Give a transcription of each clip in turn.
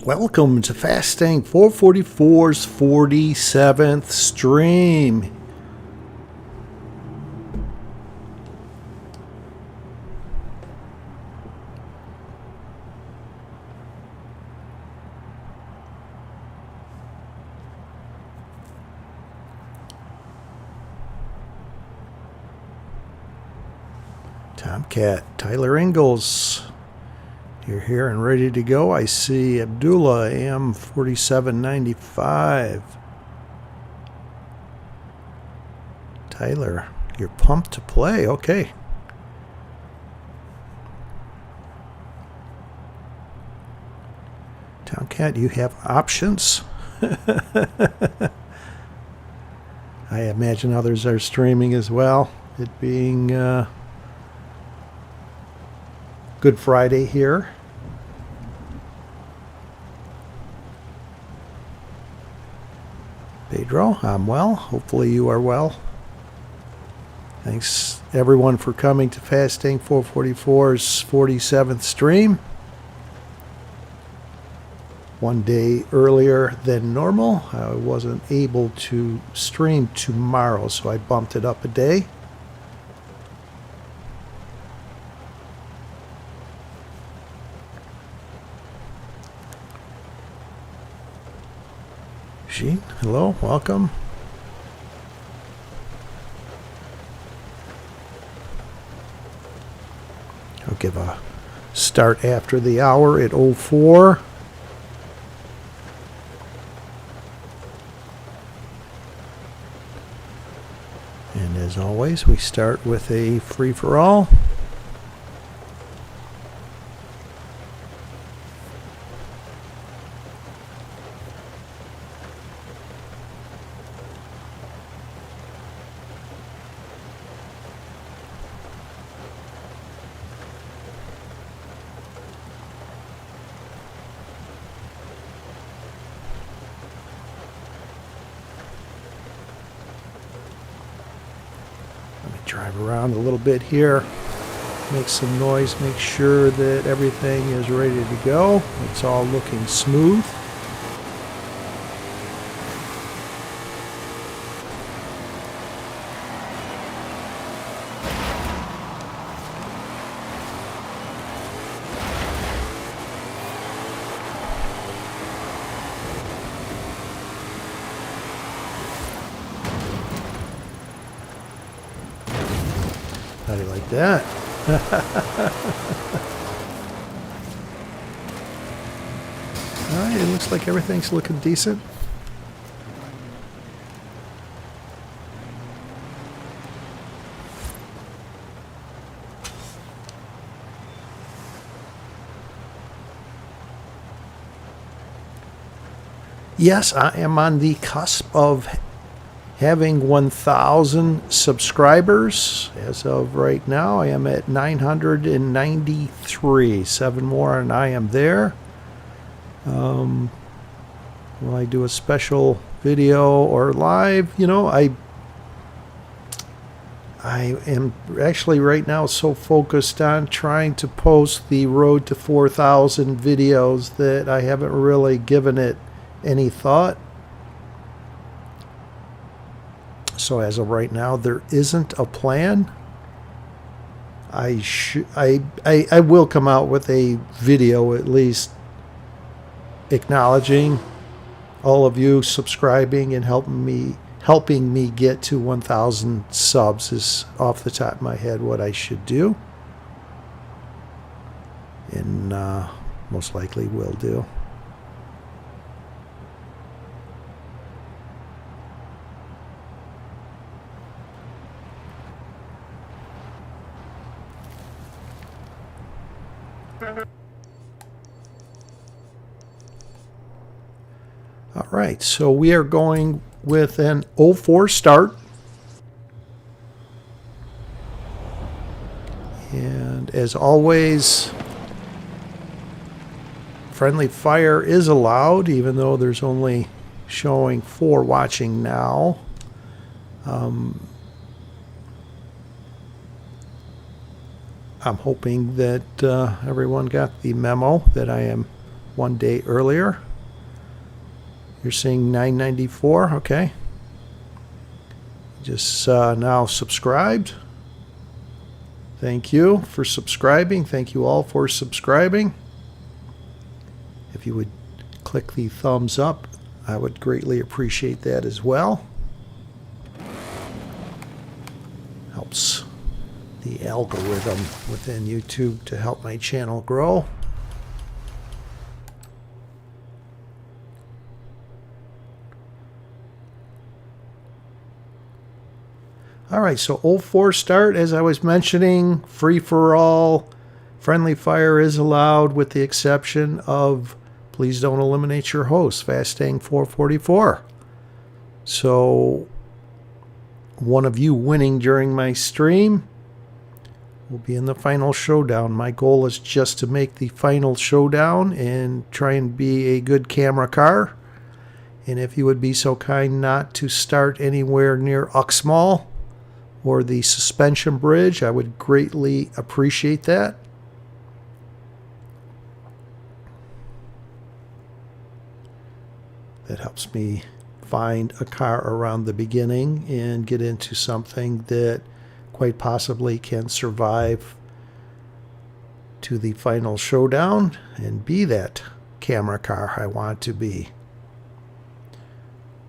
Welcome to Fastang444's 47th stream. Tomcat, Tyler Ingalls. You're here and ready to go. I see Abdullah AM4795. Tyler, you're pumped to play. Okay. Tomcat, you have options. I imagine others are streaming as well. It being Good Friday here. Pedro, I'm well. Hopefully you are well. Thanks everyone for coming to Fastang444's 47th stream. One day earlier than normal. I wasn't able to stream tomorrow, so I bumped it up a day. Sheen, hello, welcome. I'll give a start after the hour at 04. And as always, we start with a free-for-all. Drive around a little bit here, make some noise, make sure that everything is ready to go. It's all looking smooth. How do you like that? Alright, it looks like everything's looking decent. Yes, I am on the cusp of having 1,000 subscribers. As of right now, I am at 993. 7 more and I am there. Will I do a special video or live? You know, I am actually right now so focused on trying to post the road to 4,000 videos that I haven't really given it any thought. So as of right now, there isn't a plan. I will come out with a video at least acknowledging all of you subscribing and helping me get to 1,000 subs is off the top of my head what I should do, and most likely will do. All right, so we are going with an 04 start. And as always, friendly fire is allowed, even though there's only showing 4 watching now. I'm hoping that everyone got the memo that I am one day earlier. You're seeing 994. Okay. Just now subscribed. Thank you for subscribing. Thank you all for subscribing. If you would click the thumbs up, I would greatly appreciate that as well. Helps the algorithm within YouTube to help my channel grow. All right, so 04 start, as I was mentioning, free for all. Friendly fire is allowed with the exception of please don't eliminate your host, Fastang444. So one of you winning during my stream will be in the final showdown. My goal is just to make the final showdown and try and be a good camera car. And if you would be so kind not to start anywhere near Uxmal or the suspension bridge, I would greatly appreciate that. That helps me find a car around the beginning and get into something that quite possibly can survive to the final showdown and be that camera car I want to be.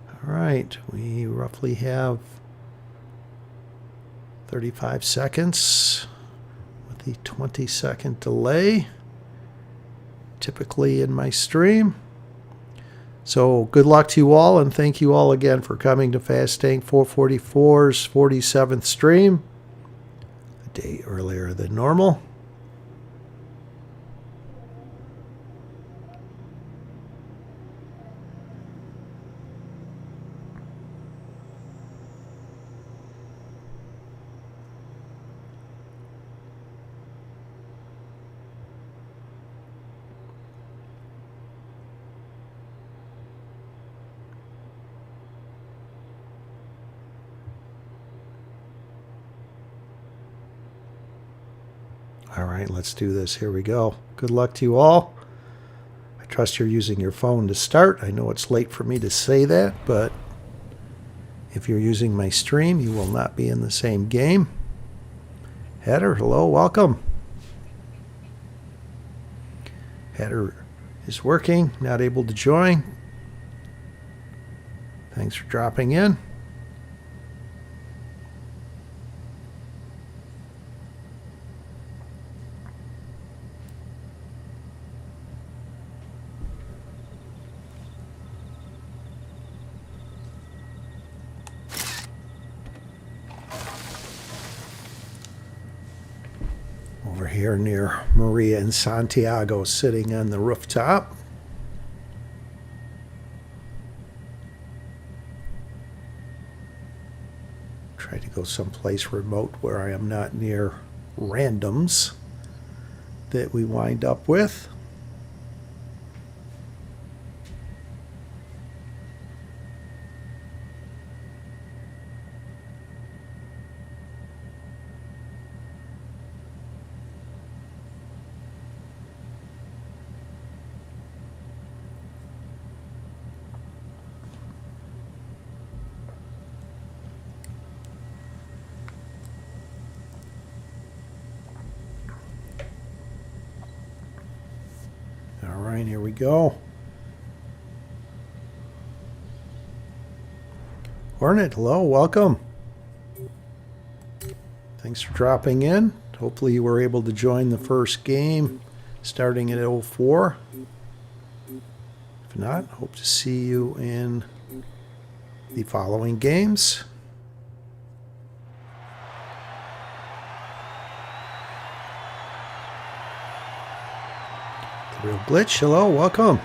All right, we roughly have 35 seconds with the 20-second delay typically in my stream. So good luck to you all, and thank you all again for coming to Fastang444's 47th stream, a day earlier than normal. All right, let's do this. Here we go. Good luck to you all. I trust you're using your phone to start. I know it's late for me to say that, but if you're using my stream, you will not be in the same game. Header, hello, welcome. Header is working, not able to join. Thanks for dropping in. Over here near Maria and Santiago, sitting on the rooftop. Try to go someplace remote where I am not near randoms that we wind up with. All right, here we go. Hornet, hello, welcome. Thanks for dropping in. Hopefully you were able to join the first game starting at 04. If not, hope to see you in the following games. The Real Glitch, hello, welcome.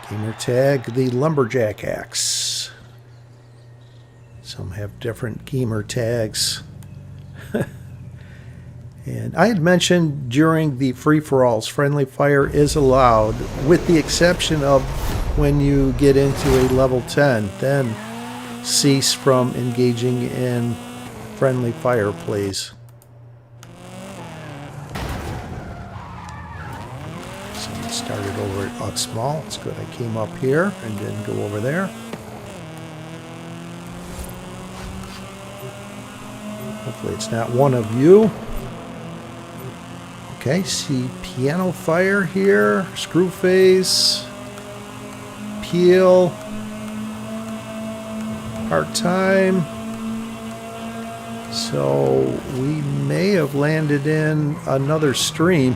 Gamer tag, the Lumberjack Axe. Some have different gamer tags. And I had mentioned during the free-for-alls, friendly fire is allowed, with the exception of when you get into a level 10, then cease from engaging in friendly fire, please. Someone started over at Uxmal. It's good I came up here and didn't go over there. Hopefully it's not one of you. Okay, see Piano Fire here, Screwface, Peel, Part-Time. So we may have landed in another stream.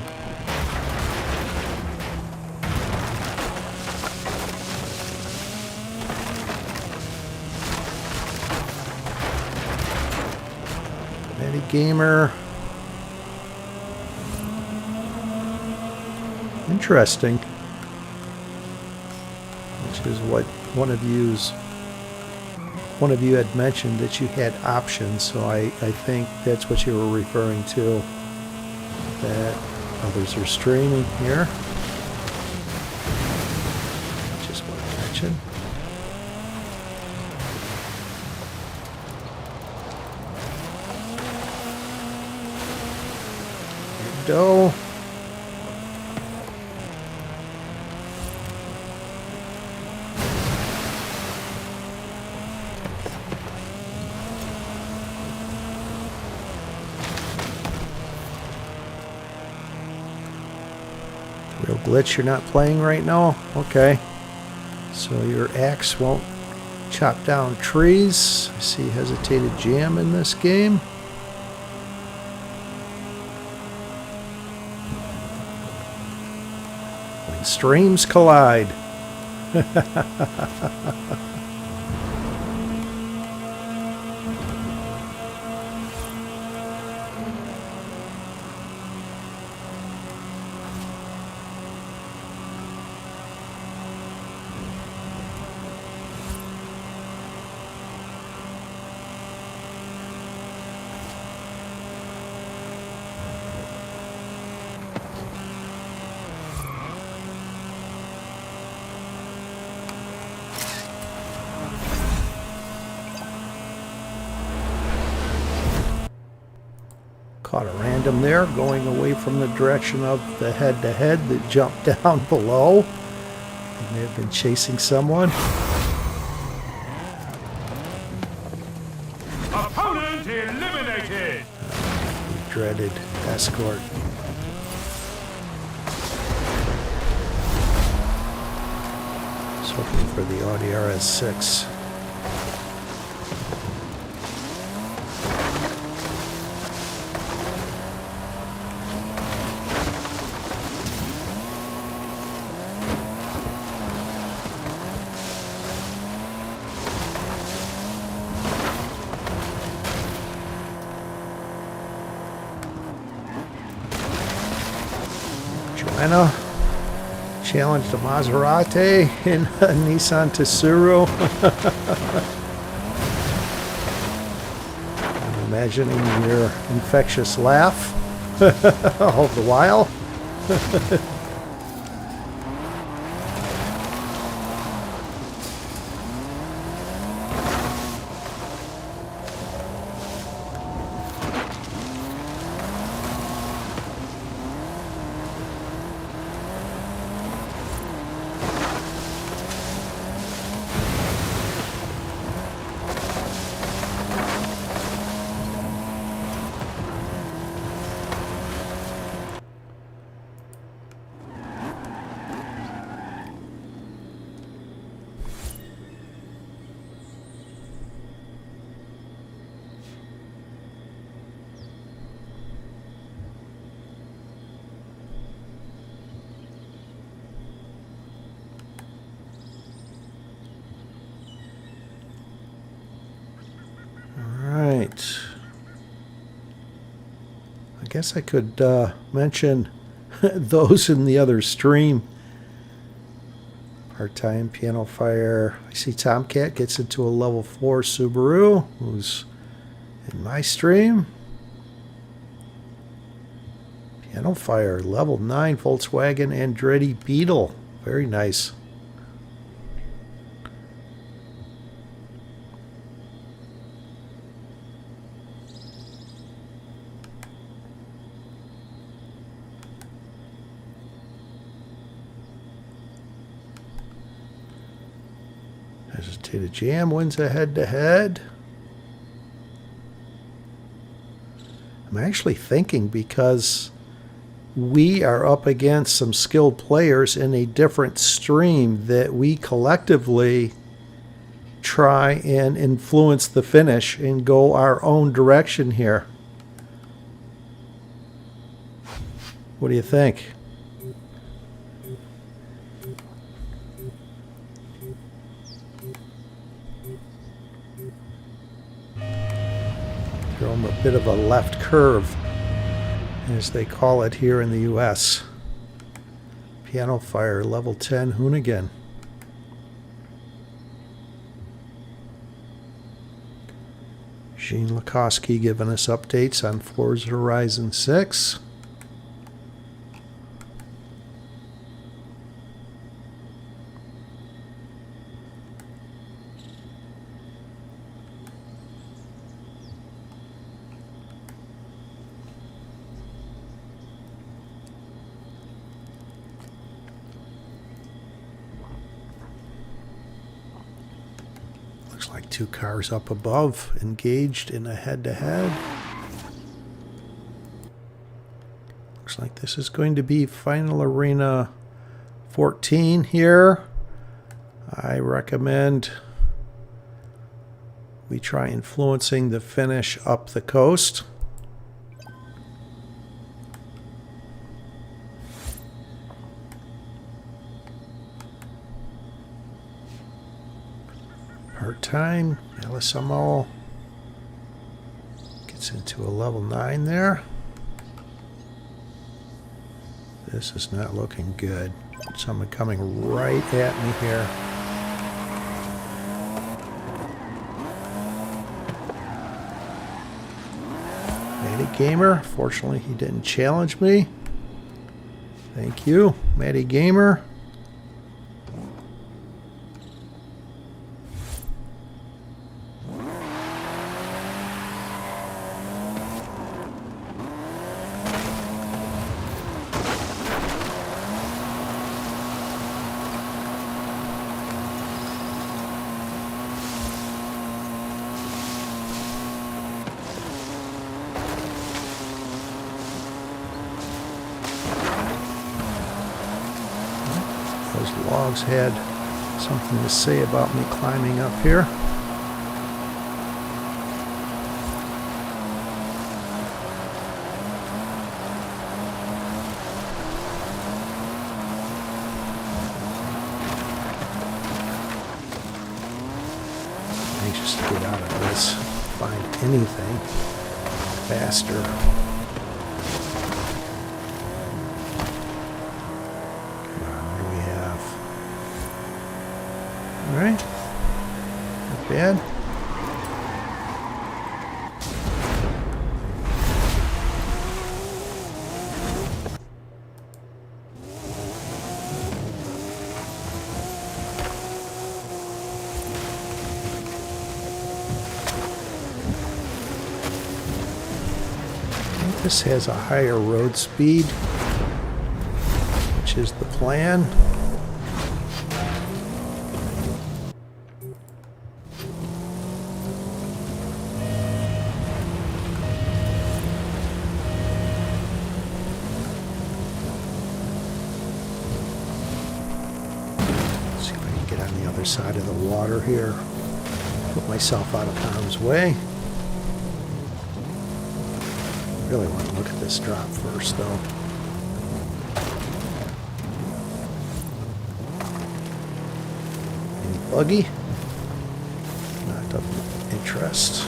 Gamer. Interesting. Which is what one of you had mentioned, that you had options, so I think that's what you were referring to. That others are streaming here. Just want to mention. Go. Real glitch, you're not playing right now? Okay. So your axe won't chop down trees. I see hesitated jam in this game. Streams collide. Caught a random there, going away from the direction of the head-to-head that jumped down below. They may have been chasing someone. Opponent eliminated! Dreaded escort. Just hoping for the Audi RS6. Joanna challenged a Maserati in a Nissan Tsuru. I'm imagining your infectious laugh all the while. I guess I could mention those in the other stream. Part-time Piano Fire. I see Tomcat gets into a level 4 Subaru, who's in my stream. Piano Fire, level 9 Volkswagen Andretti Beetle. Very nice. Hesitated Jam wins a head-to-head. I'm actually thinking, because we are up against some skilled players in a different stream, that we collectively try and influence the finish and go our own direction here. What do you think? Throw them a bit of a left curve, as they call it here in the US. Piano Fire, level 10 Hoonigan. Gene Lukoski giving us updates on Forza Horizon 6. Looks like two cars up above, engaged in a head-to-head. Looks like this is going to be Final Arena 14 here. I recommend we try influencing the finish up the coast. Part-time, LSMO gets into a level 9 there. This is not looking good. Someone coming right at me here. Matty Gamer, fortunately he didn't challenge me. Thank you, Matty Gamer. Those logs had something to say about me climbing up here. Anxious to get out of this, find anything faster. Alright, not bad. I think this has a higher road speed, which is the plan. Get on the other side of the water here. Put myself out of harm's way. Really want to look at this drop first, though. Any buggy? Not of interest.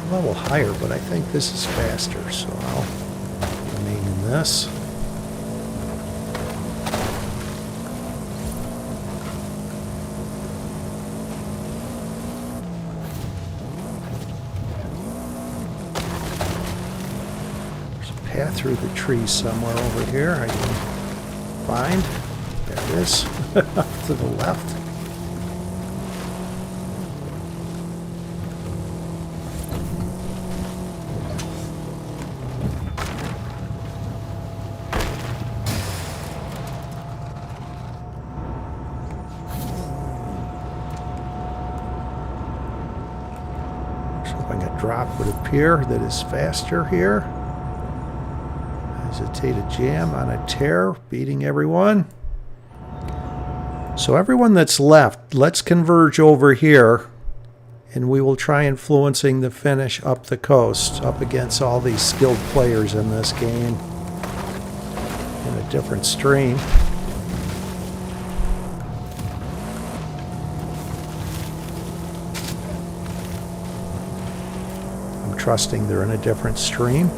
A little higher, but I think this is faster, so I'll remain in this. There's a path through the trees somewhere over here. I can find. There it is. To the left. Something a drop would appear that is faster here. Hesitate a jam on a tear, beating everyone. So everyone that's left, let's converge over here, and we will try influencing the finish up the coast, up against all these skilled players in this game in a different stream. I'm trusting they're in a different stream.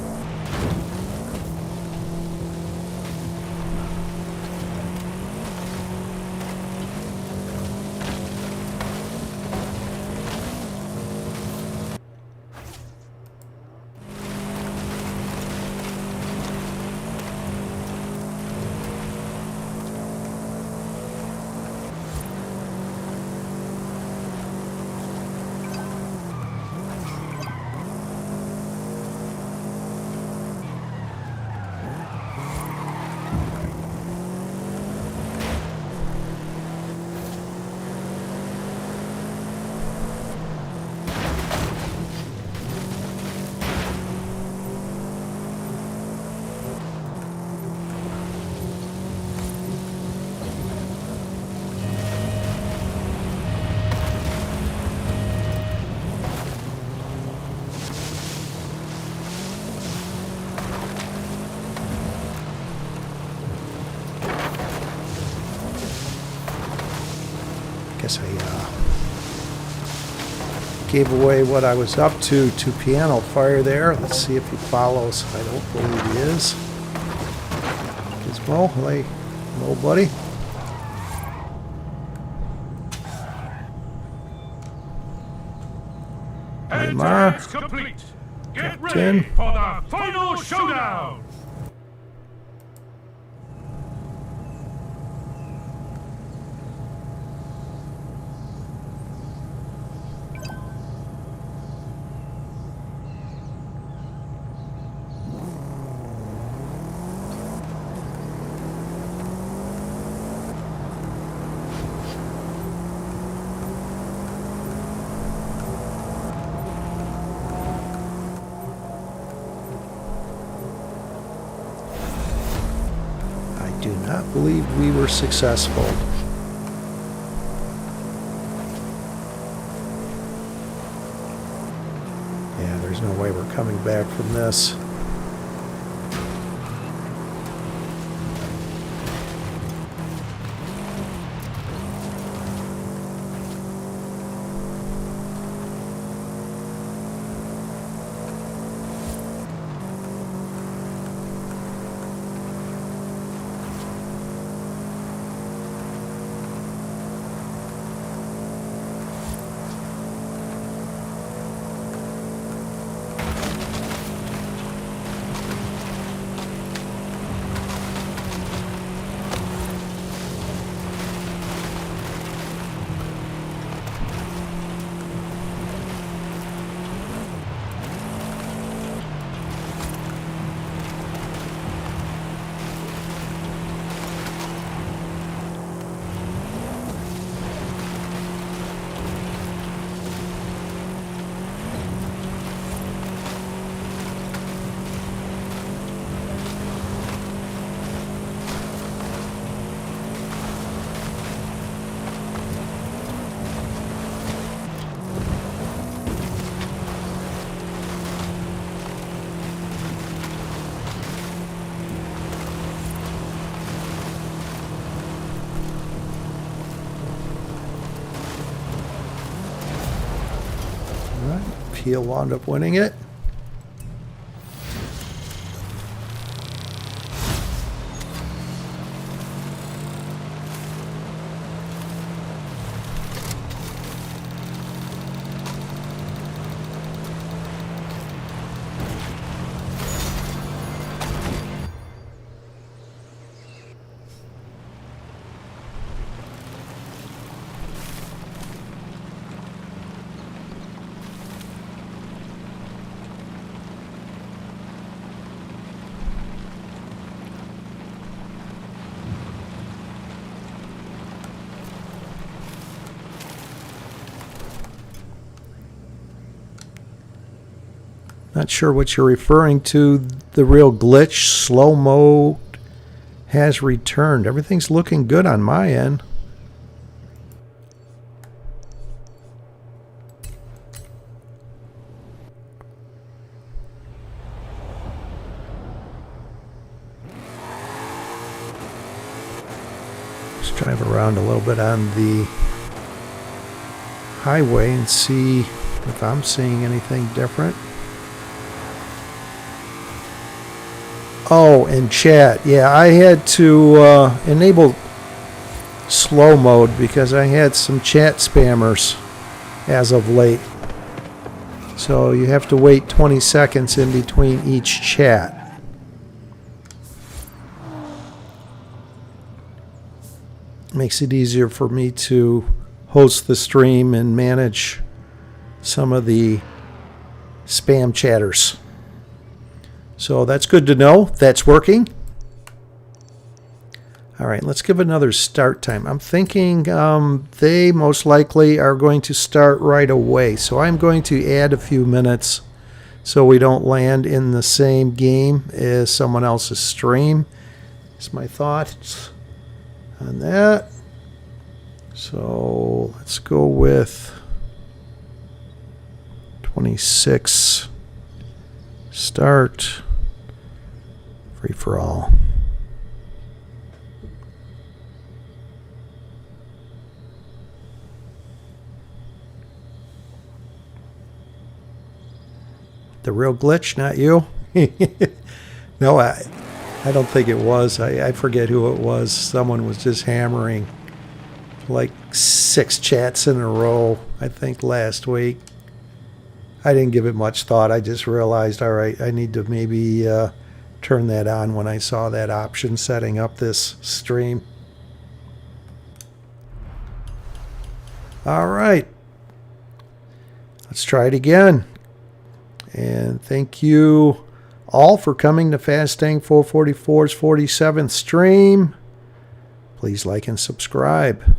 Guess I gave away what I was up to Piano Fire there. Let's see if he follows. I don't believe he is. Gizmo, hey, hello, buddy. Entry is complete. Get ready for the final showdown. I do not believe we were successful. Yeah, there's no way we're coming back from this. He'll wound up winning it. Not sure what you're referring to. The real glitch, slow mode has returned. Everything's looking good on my end. Let's drive around a little bit on the highway and see if I'm seeing anything different. Oh, and chat. Yeah, I had to enable slow mode because I had some chat spammers as of late. So you have to wait 20 seconds in between each chat. Makes it easier for me to host the stream and manage some of the spam chatters. So that's good to know. That's working. All right, let's give another start time. I'm thinking they most likely are going to start right away. So I'm going to add a few minutes so we don't land in the same game as someone else's stream. That's my thoughts on that. So let's go with 26 start. Free for all. The real glitch, not you? No, I don't think it was. I forget who it was. Someone was just hammering like 6 chats in a row, I think, last week. I didn't give it much thought. I just realized, all right, I need to maybe turn that on when I saw that option setting up this stream. All right. Let's try it again. And thank you all for coming to Fastang444's 47th stream. Please like and subscribe.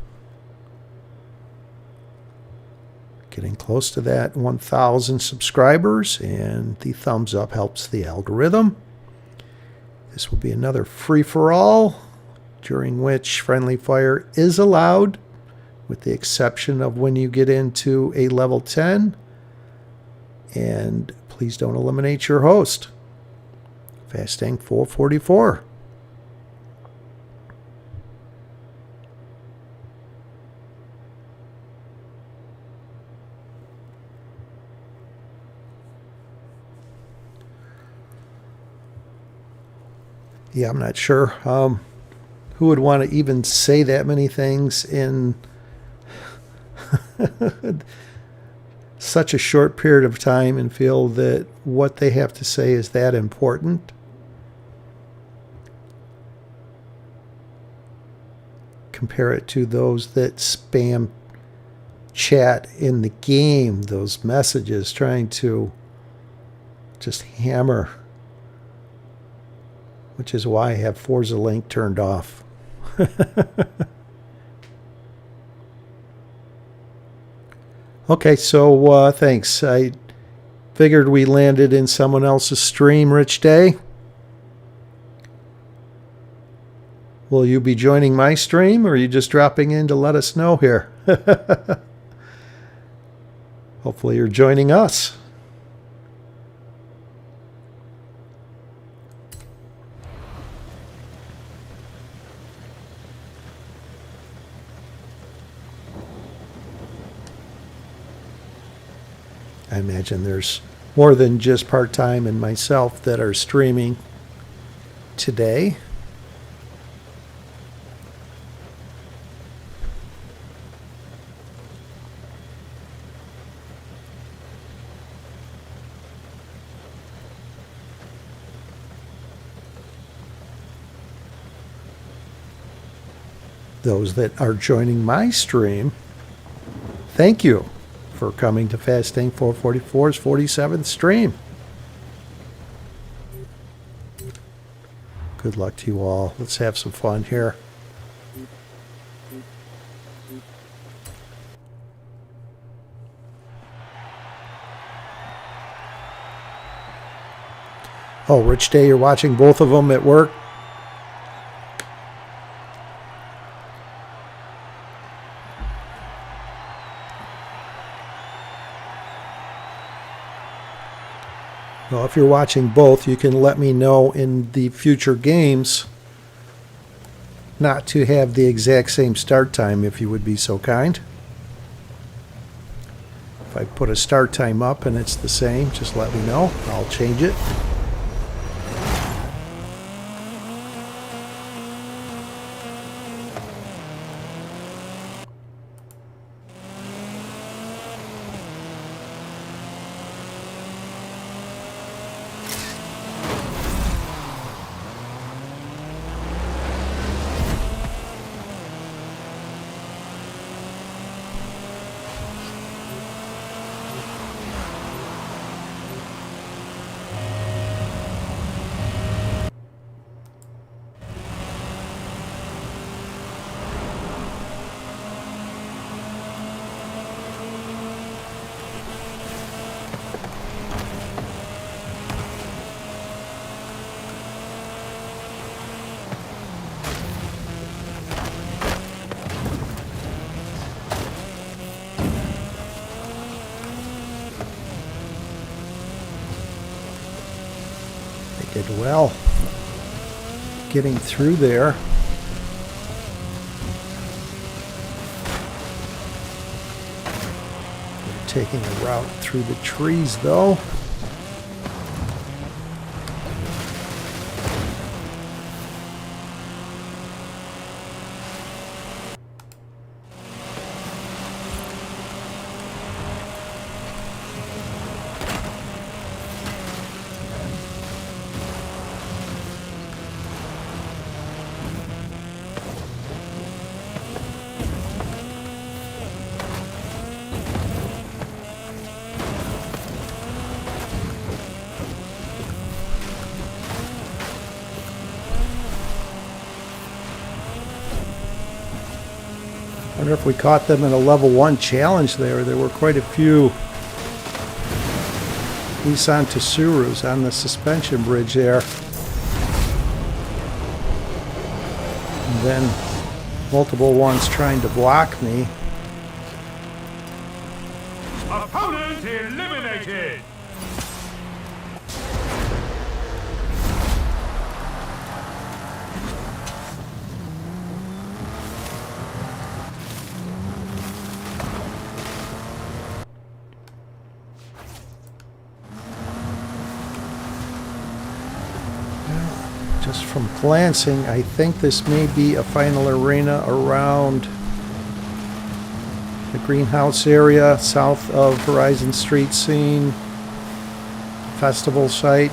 Getting close to that 1,000 subscribers, and the thumbs up helps the algorithm. This will be another free-for-all, during which friendly fire is allowed, with the exception of when you get into a level 10. And please don't eliminate your host. Fastang444. Yeah, I'm not sure who would want to even say that many things in such a short period of time and feel that what they have to say is that important. Compare it to those that spam chat in the game, those messages trying to just hammer, which is why I have Forza Link turned off. Okay, so thanks. I figured we landed in someone else's stream, Rich Day. Will you be joining my stream, or are you just dropping in to let us know here? Hopefully you're joining us. I imagine there's more than just part-time and myself that are streaming today. Those that are joining my stream, thank you for coming to Fastang444's 47th stream. Good luck to you all. Let's have some fun here. Oh, Rich Day, you're watching both of them at work? Well, if you're watching both, you can let me know in the future games not to have the exact same start time, if you would be so kind. If I put a start time up and it's the same, just let me know. I'll change it. Did well getting through there. They're taking a route through the trees though. I wonder if we caught them in a level 1 challenge there. There were quite a few Nissan Tsurus on the suspension bridge there. And then multiple ones trying to block me. Opponent eliminated. Just from glancing, I think this may be a final arena around the greenhouse area south of Horizon Street scene, festival site.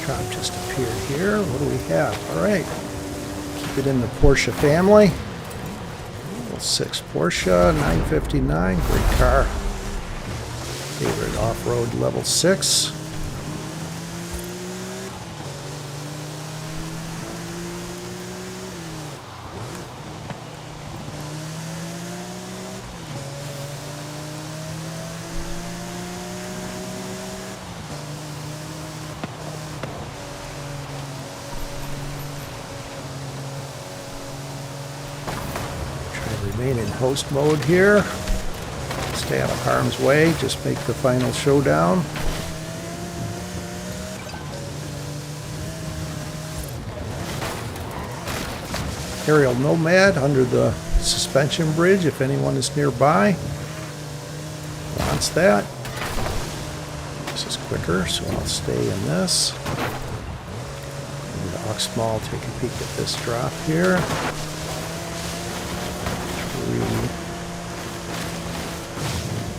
Drop just appeared here. What do we have? All right. Keep it in the Porsche family. Level 6 Porsche, 959. Great car. Favorite off-road level 6. Remain in host mode here. Stay out of harm's way. Just make the final showdown. Aerial Nomad under the suspension bridge if anyone is nearby. Wants that. This is quicker, so I'll stay in this. The Oxmall, take a peek at this drop here. 3.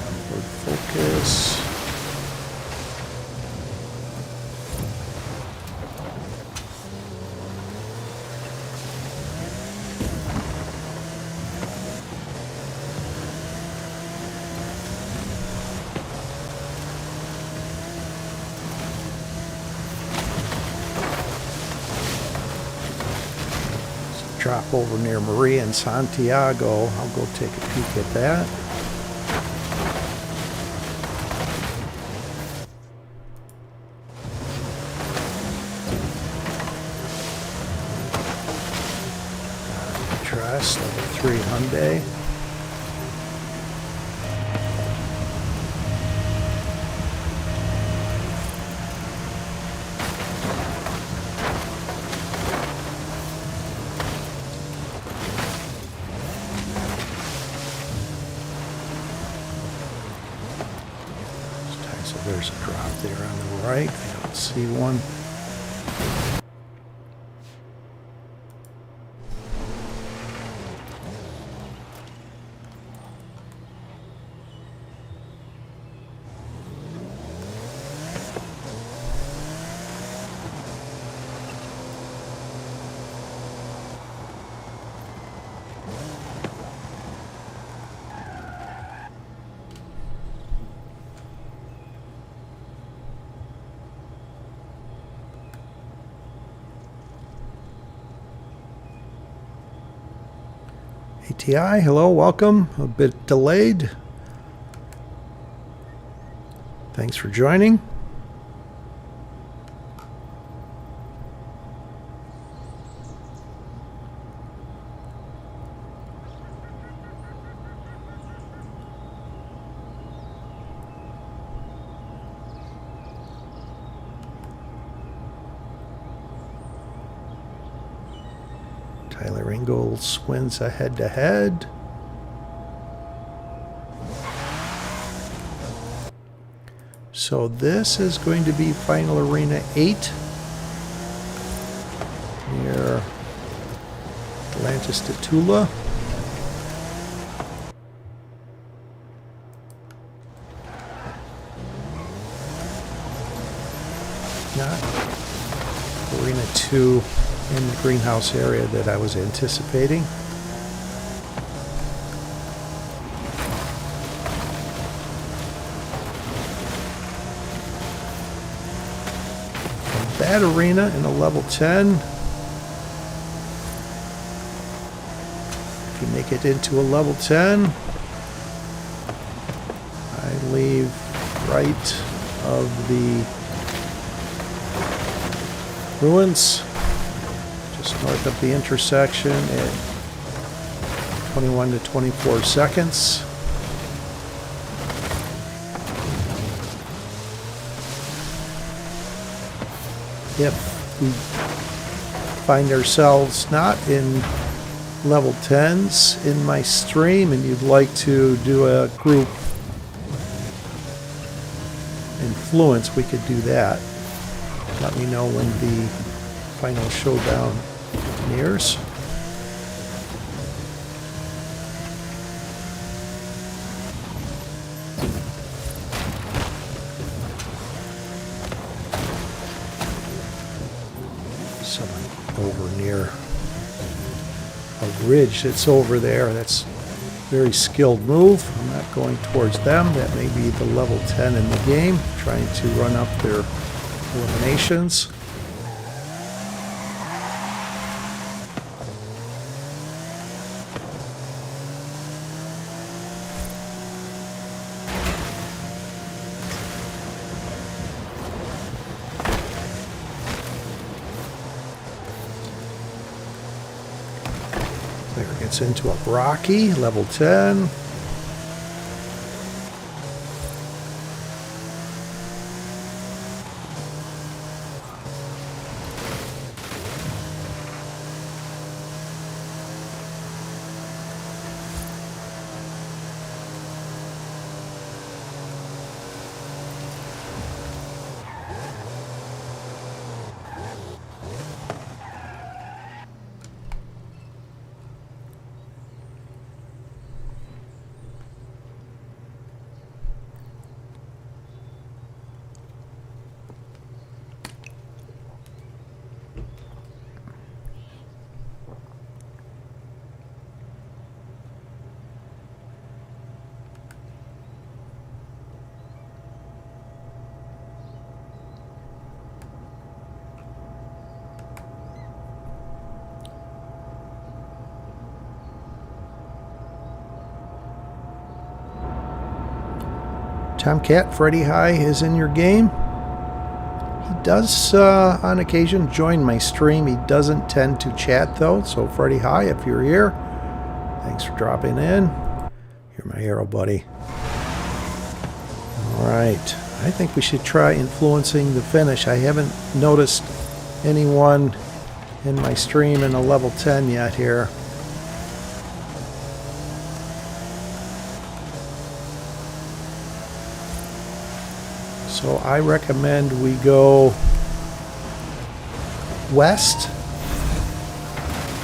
Upward focus. Drop over near Maria and Santiago. I'll go take a peek at that. Trust level 3 Hyundai. So there's a drop there on the right. I don't see one. ATI, hello, welcome. A bit delayed. Thanks for joining. Tyler Ingalls wins a head-to-head. So this is going to be Final Arena 8 near Atlantis de Tula. Not Arena 2 in the greenhouse area that I was anticipating. From that arena in a level 10, if you make it into a level 10, I leave right of the ruins, north of the intersection at 21 to 24 seconds. If we find ourselves not in level 10s in my stream and you'd like to do a group influence, we could do that. Let me know when the final showdown nears. Someone over near a ridge that's over there. That's a very skilled move. I'm not going towards them. That may be the level 10 in the game, trying to run up their eliminations. Player gets into a Brocky, level 10. Tomcat Freddy High is in your game. He does on occasion join my stream. He doesn't tend to chat though, so Freddy High, if you're here, thanks for dropping in. You're my hero, buddy. Alright, I think we should try influencing the finish. I haven't noticed anyone in my stream in a level 10 yet here. So I recommend we go west.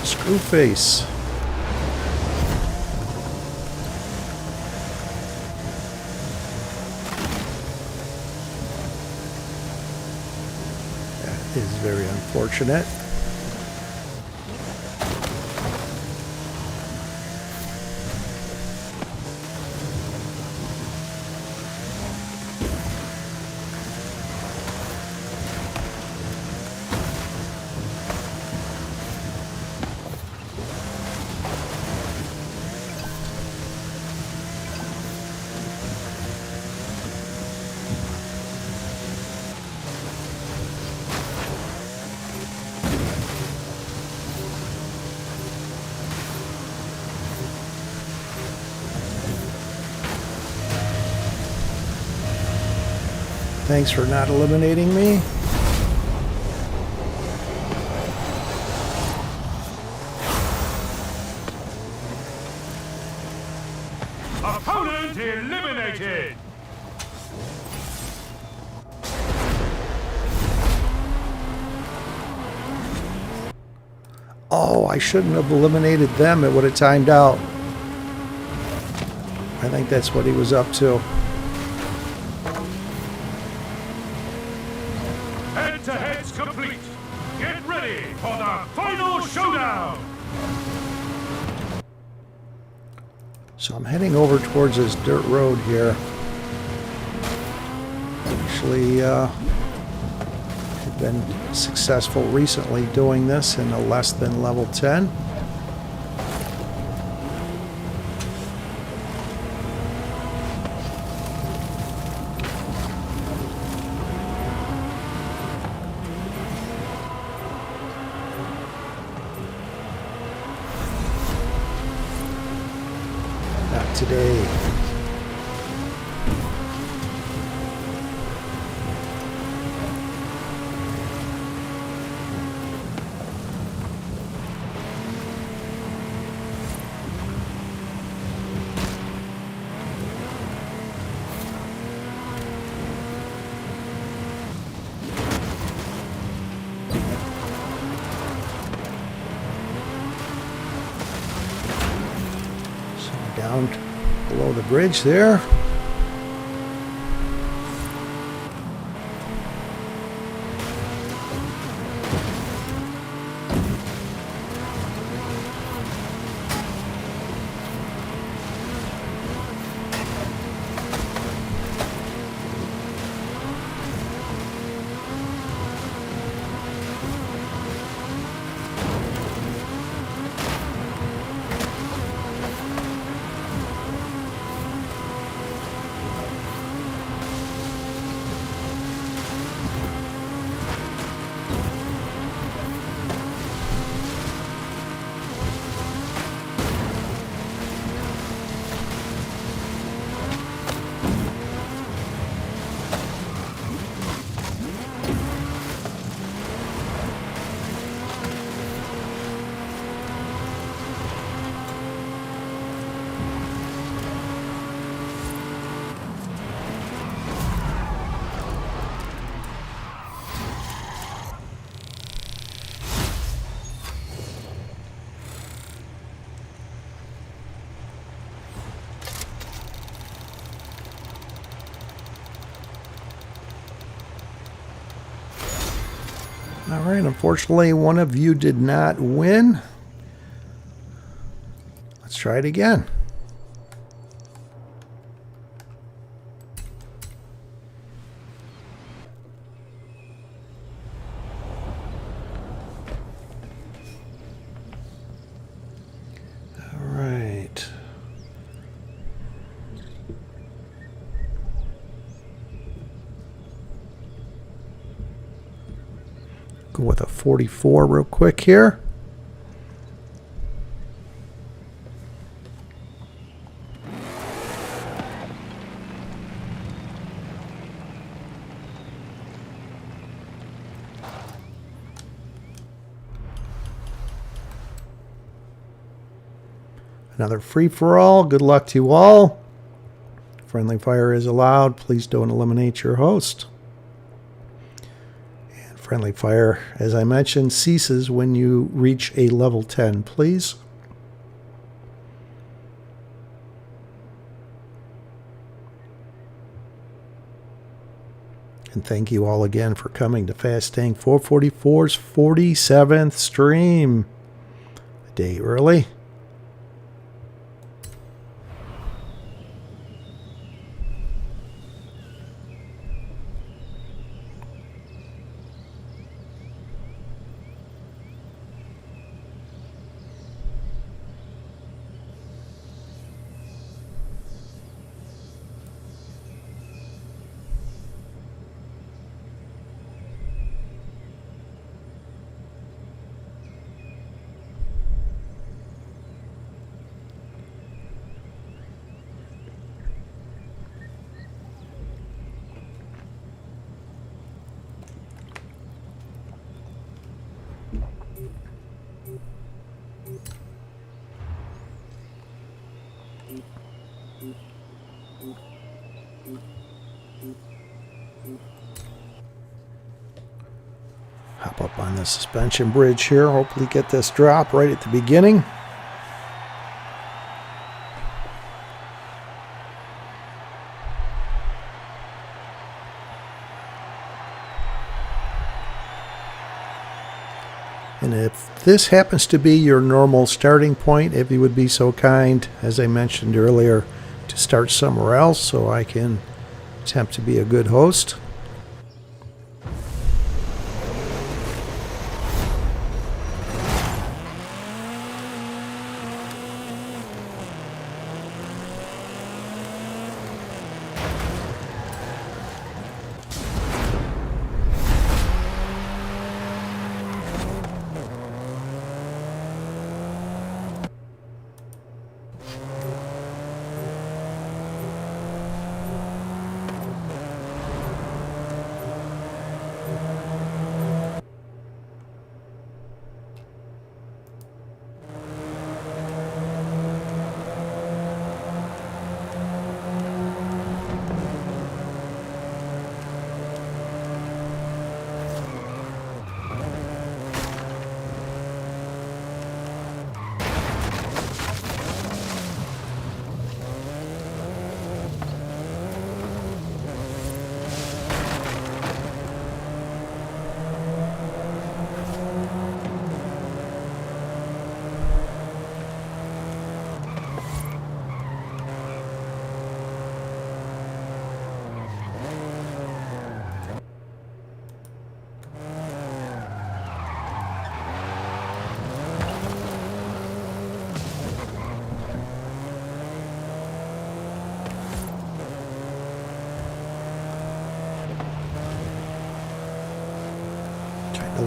Screwface. That is very unfortunate. Thanks for not eliminating me. Opponent eliminated. Oh, I shouldn't have eliminated them. It would have timed out. I think that's what he was up to. Head-to-head's complete. Get ready for the final showdown. So I'm heading over towards this dirt road here. Actually, I've been successful recently doing this in a less than level 10. Not today. Down below the bridge there. All right, unfortunately, one of you did not win. Let's try it again. All right. Go with a 44 real quick here. Another free-for-all. Good luck to you all. Friendly fire is allowed. Please don't eliminate your host. And friendly fire, as I mentioned, ceases when you reach a level 10, please. And thank you all again for coming to Fastang444's 47th stream. A day early. Hop up on the suspension bridge here. Hopefully get this drop right at the beginning. And if this happens to be your normal starting point, if you would be so kind, as I mentioned earlier, to start somewhere else so I can attempt to be a good host.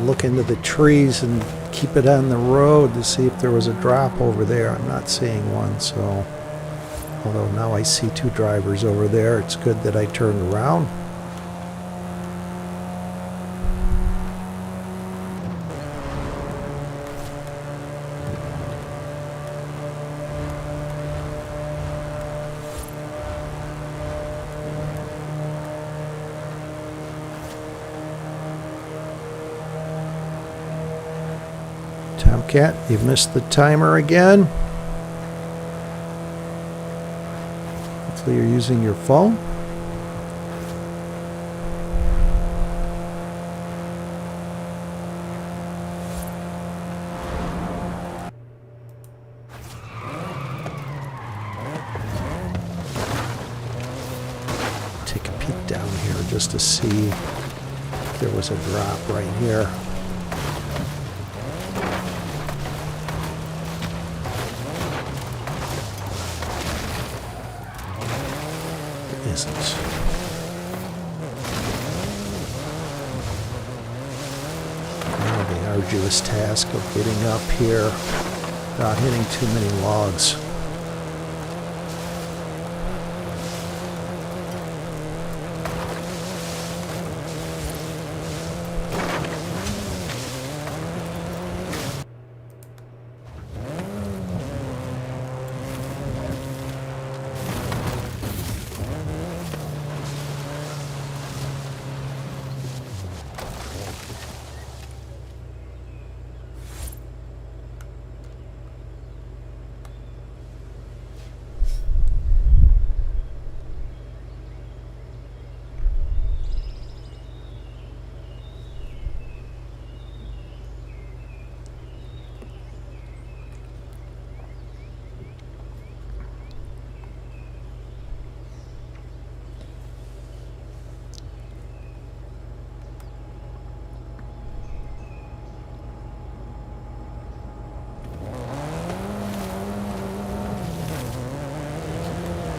Look into the trees and keep it on the road to see if there was a drop over there. I'm not seeing one, so although now I see two drivers over there, it's good that I turned around. Tomcat, you've missed the timer again. Hopefully you're using your phone. just to see if there was a drop right here. There isn't. Now the arduous task of getting up here without hitting too many logs.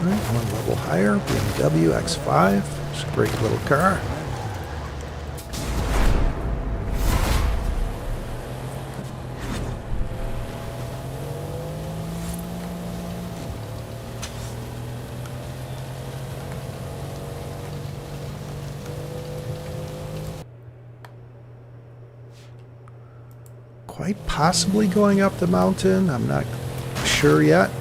One level higher, BMW X5. It's a great little car. Quite possibly going up the mountain. I'm not sure yet.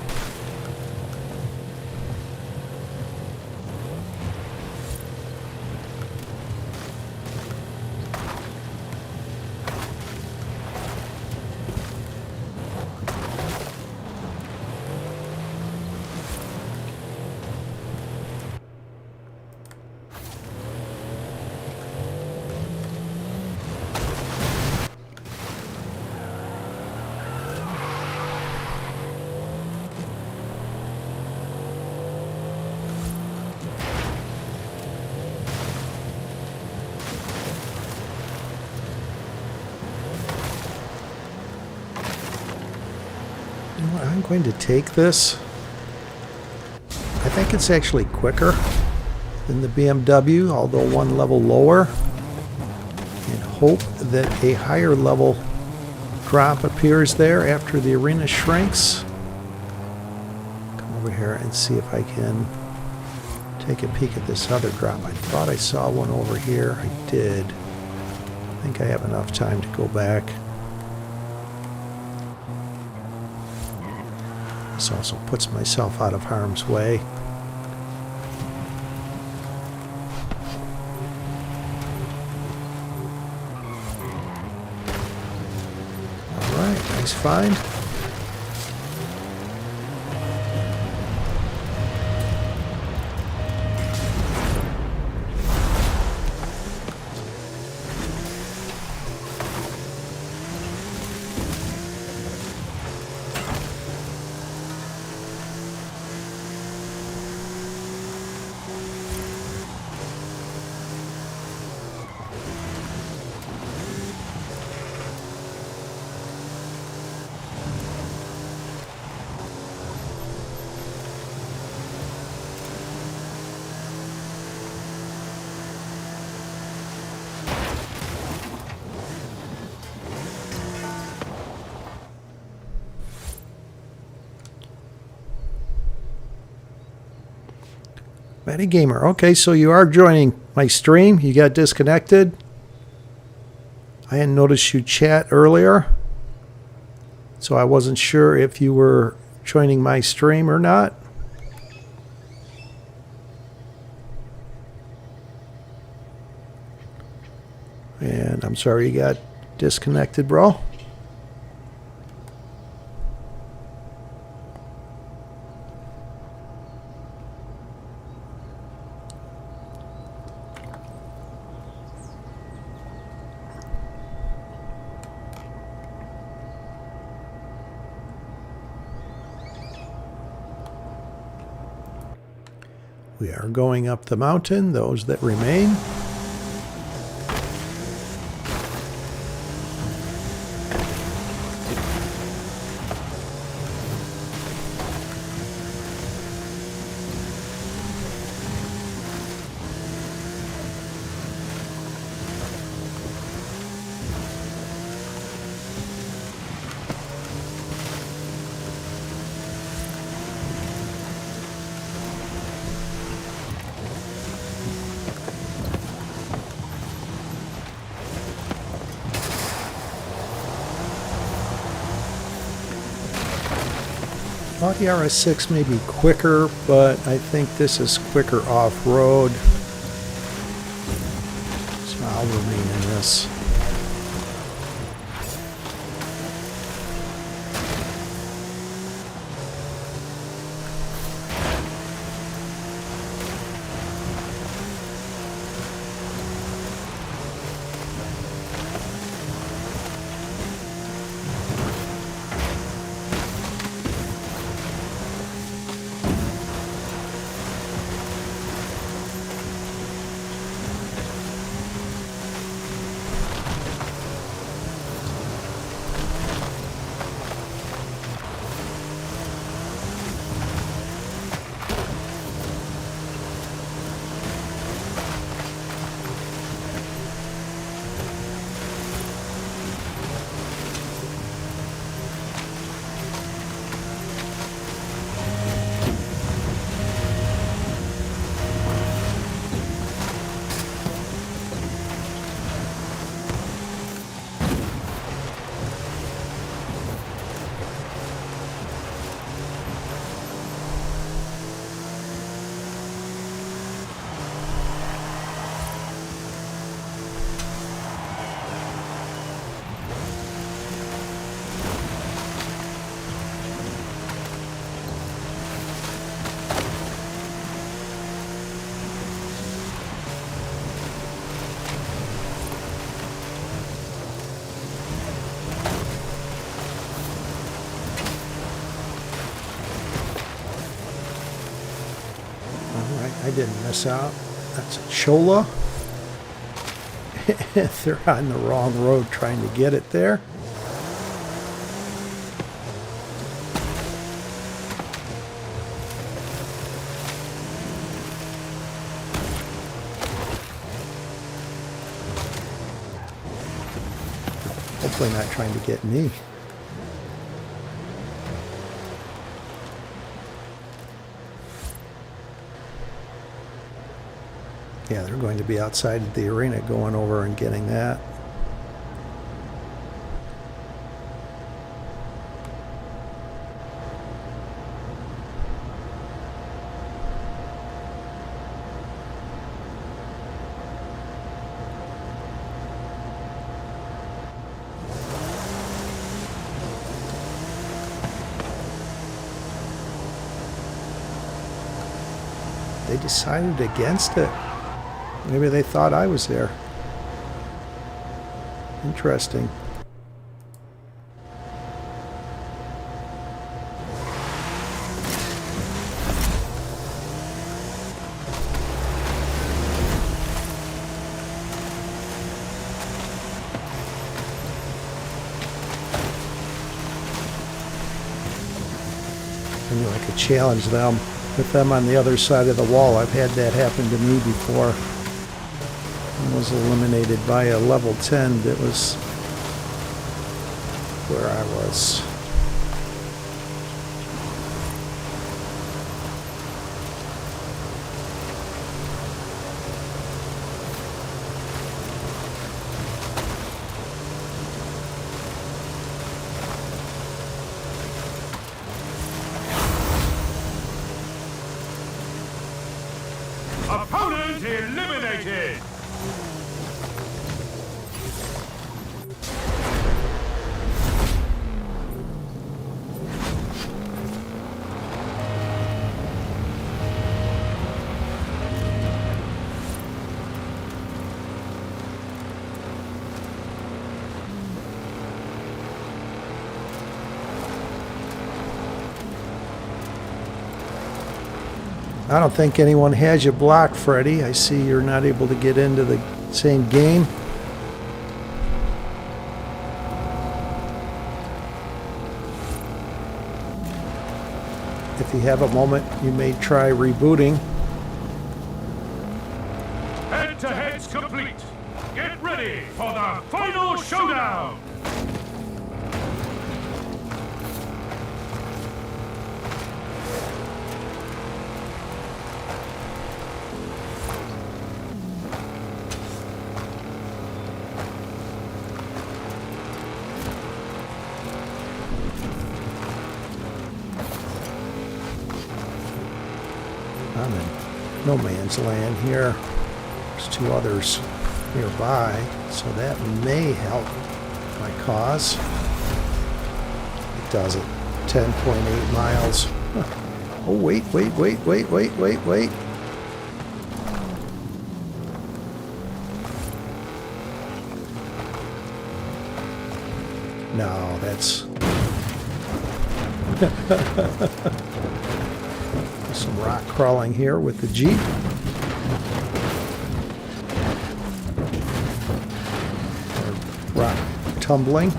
I'm going to take this. I think it's actually quicker than the BMW, although one level lower, and hope that a higher level drop appears there after the arena shrinks. Come over here and see if I can take a peek at this other drop. I thought I saw one over here. I did. I think I have enough time to go back. This also puts myself out of harm's way. All right, nice find. Gamer. Okay, so you are joining my stream. You got disconnected. I hadn't noticed you chat earlier, so I wasn't sure if you were joining my stream or not. And I'm sorry you got disconnected, bro. We are going up the mountain, those that remain. Thought the RS6 may be quicker, but I think this is quicker off-road. So I'll remain in this. I didn't miss out. That's a Chola. They're on the wrong road trying to get it there. Hopefully not trying to get me. Yeah, they're going to be outside the arena going over and getting that. They decided against it. Maybe they thought I was there. Interesting. I knew I could challenge them with them on the other side of the wall. I've had that happen to me before. I was eliminated by a level 10 that was where I was. Opponent eliminated! I don't think anyone has you blocked, Freddy. I see you're not able to get into the same game. If you have a moment, you may try rebooting. Head-to-head's complete. Get ready for the final showdown. I'm in no man's land here. There's two others nearby, so that may help my cause. It doesn't. 10.8 miles. Oh, wait. No, that's... Some rock crawling here with the Jeep. Rock tumbling.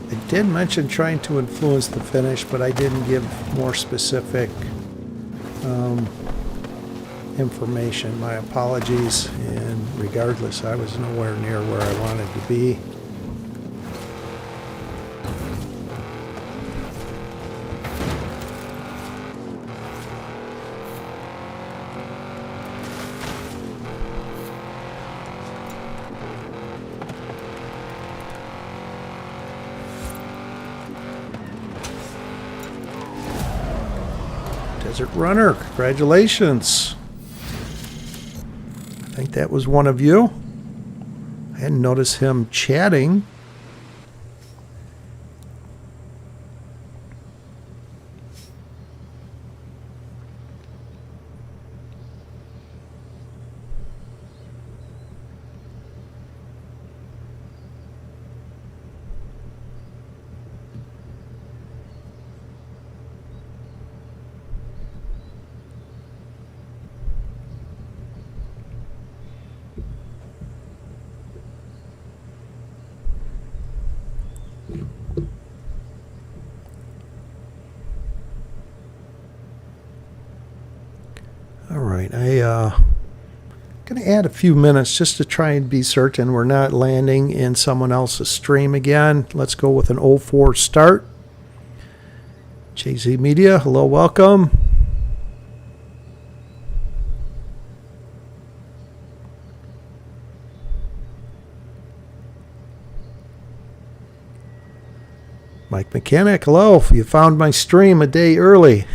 I did mention trying to influence the finish, but I didn't give more specific information. My apologies, and regardless, I was nowhere near where I wanted to be. Desert Runner, congratulations. I think that was one of you. I hadn't noticed him chatting. All right, I'm going to add a few minutes just to try and be certain we're not landing in someone else's stream again. Let's go with an 04 start. JZ Media, hello, welcome. Mike Mechanic, hello. You found my stream a day early.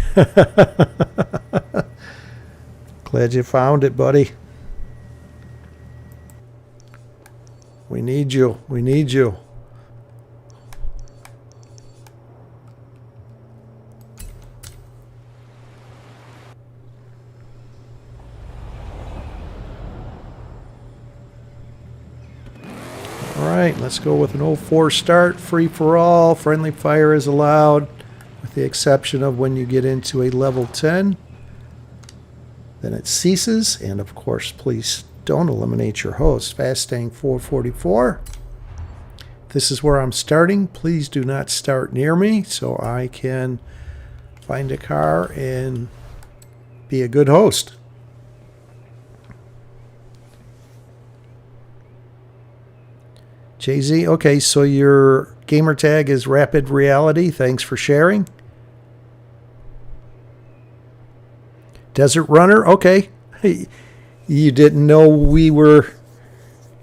Glad you found it, buddy. We need you. We need you. All right, let's go with an 04 start. Free for all. Friendly fire is allowed, with the exception of when you get into a level 10. Then it ceases, and of course, please don't eliminate your host, Fastang444. This is where I'm starting. Please do not start near me so I can find a car and be a good host. JZ, okay, so your gamer tag is Rapid Reality. Thanks for sharing. Desert Runner, okay. You didn't know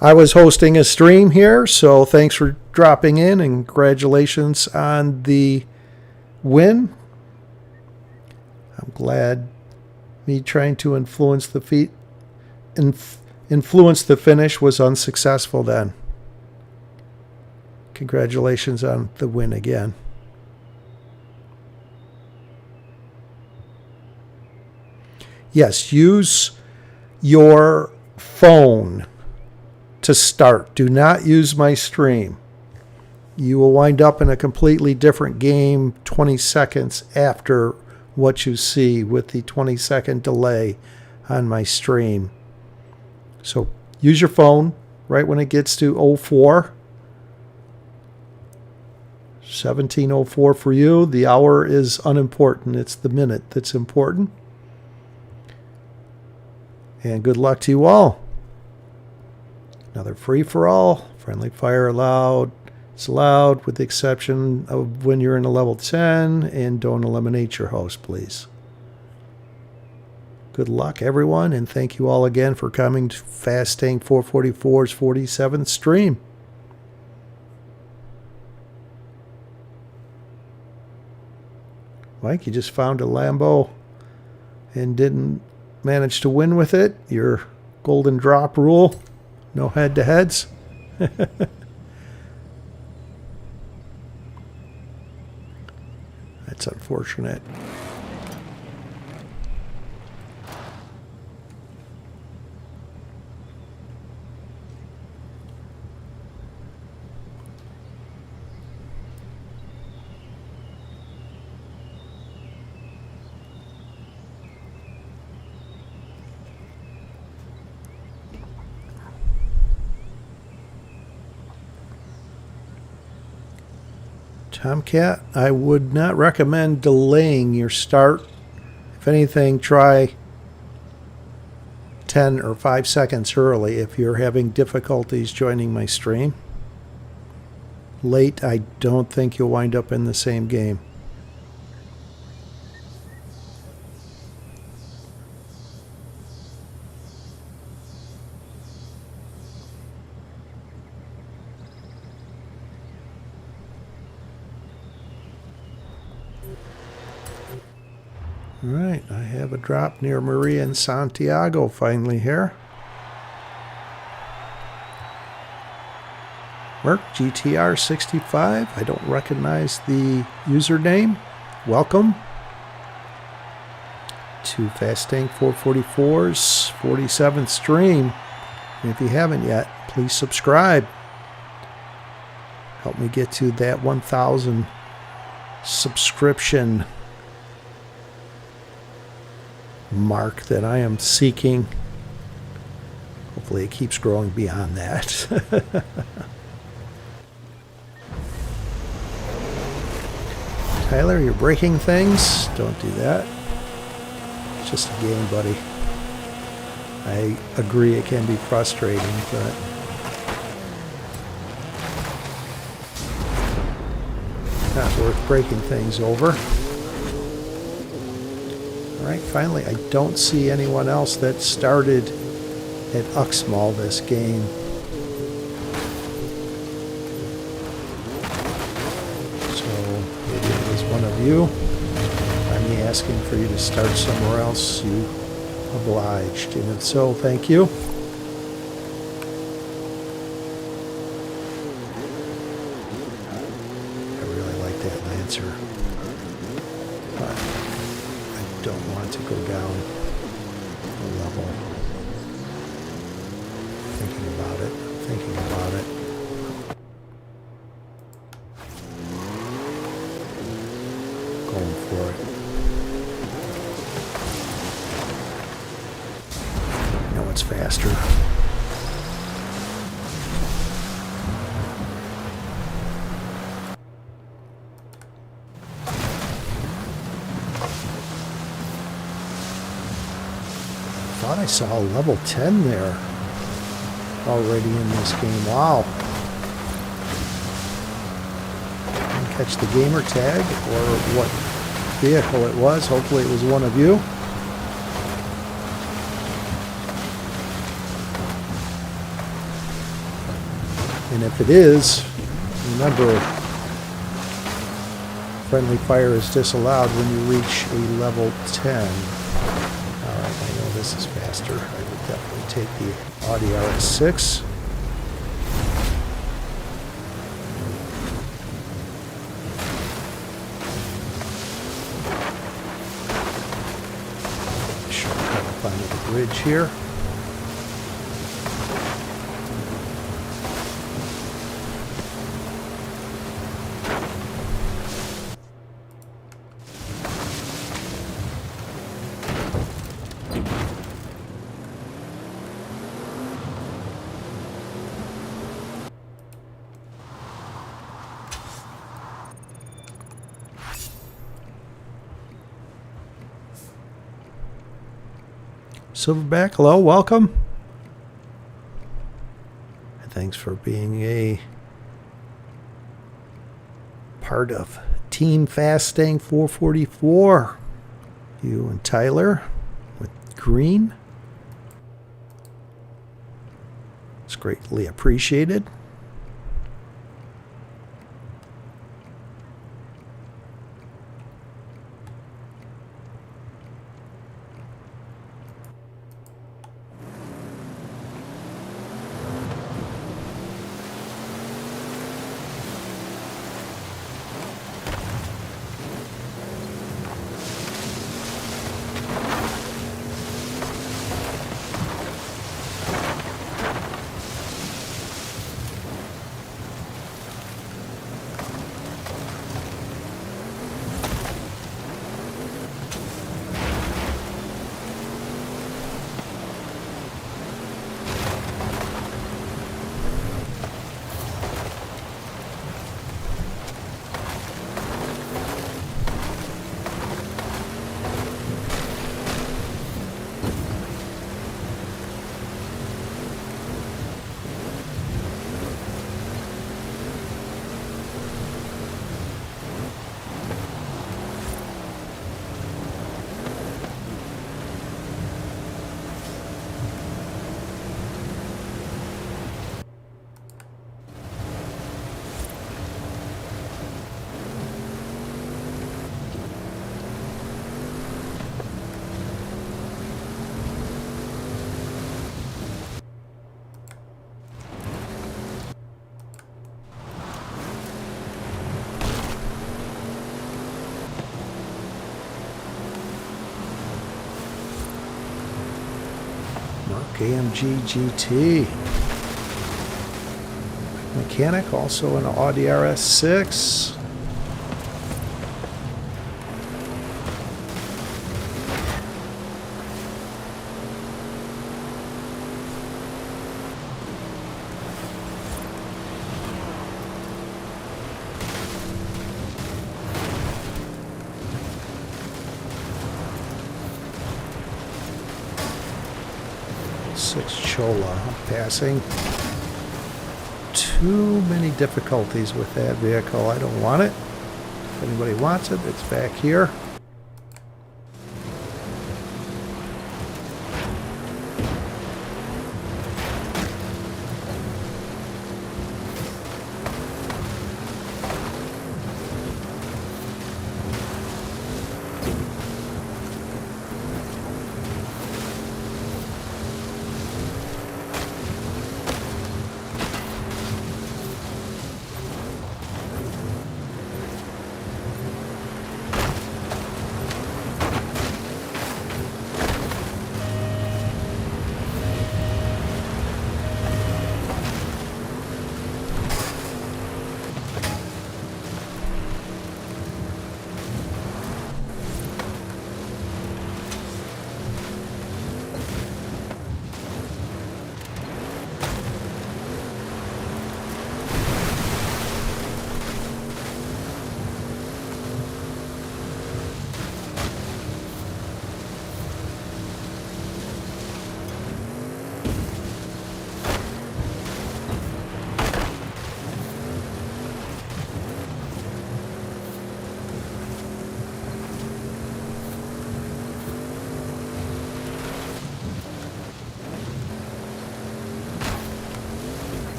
I was hosting a stream here, so thanks for dropping in and congratulations on the win. I'm glad me trying to influence the influence the finish was unsuccessful then. Congratulations on the win again. Yes, use your phone to start. Do not use my stream. You will wind up in a completely different game 20 seconds after what you see with the 20-second delay on my stream. So use your phone right when it gets to 04. 17:04 for you. The hour is unimportant. It's the minute that's important. And good luck to you all. Another free-for-all. Friendly fire allowed. It's allowed with the exception of when you're in a level 10, and don't eliminate your host, please. Good luck, everyone, and thank you all again for coming to Fastang444's 47th stream. Mike, you just found a Lambo and didn't manage to win with it. Your golden drop rule. No head-to-heads. That's unfortunate. Tomcat, I would not recommend delaying your start. If anything, try 10 or 5 seconds early if you're having difficulties joining my stream. Late, I don't think you'll wind up in the same game. All right, I have a drop near Maria and Santiago finally here. Merc GTR65. I don't recognize the username. Welcome to Fastang444's 47th stream. And if you haven't yet, please subscribe. Help me get to that 1,000 subscription mark that I am seeking. Hopefully it keeps growing beyond that. Tyler, you're breaking things. Don't do that. It's just a game, buddy. I agree it can be frustrating, but not worth breaking things over. All right, finally, I don't see anyone else that started at Uxmal this game. So maybe it was one of you. By me asking for you to start somewhere else, you obliged. And if so, thank you. I really like that Lancer. But don't want to go down a level. Thinking about it. Going for it. Now it's faster. I thought I saw a level 10 there already in this game. Wow. Didn't catch the gamer tag or what vehicle it was. Hopefully it was one of you. And if it is, remember, friendly fire is disallowed when you reach a level 10. Alright, I know this is faster. I will definitely take the Audi RS6. Shortcut up onto the bridge here. Silverback, hello, welcome. And thanks for being a part of Team Fastang444. You and Tyler with green. It's greatly appreciated. AMG GT. Mechanic, also an Audi RS6. Chola passing. Too many difficulties with that vehicle. I don't want it. If anybody wants it, it's back here.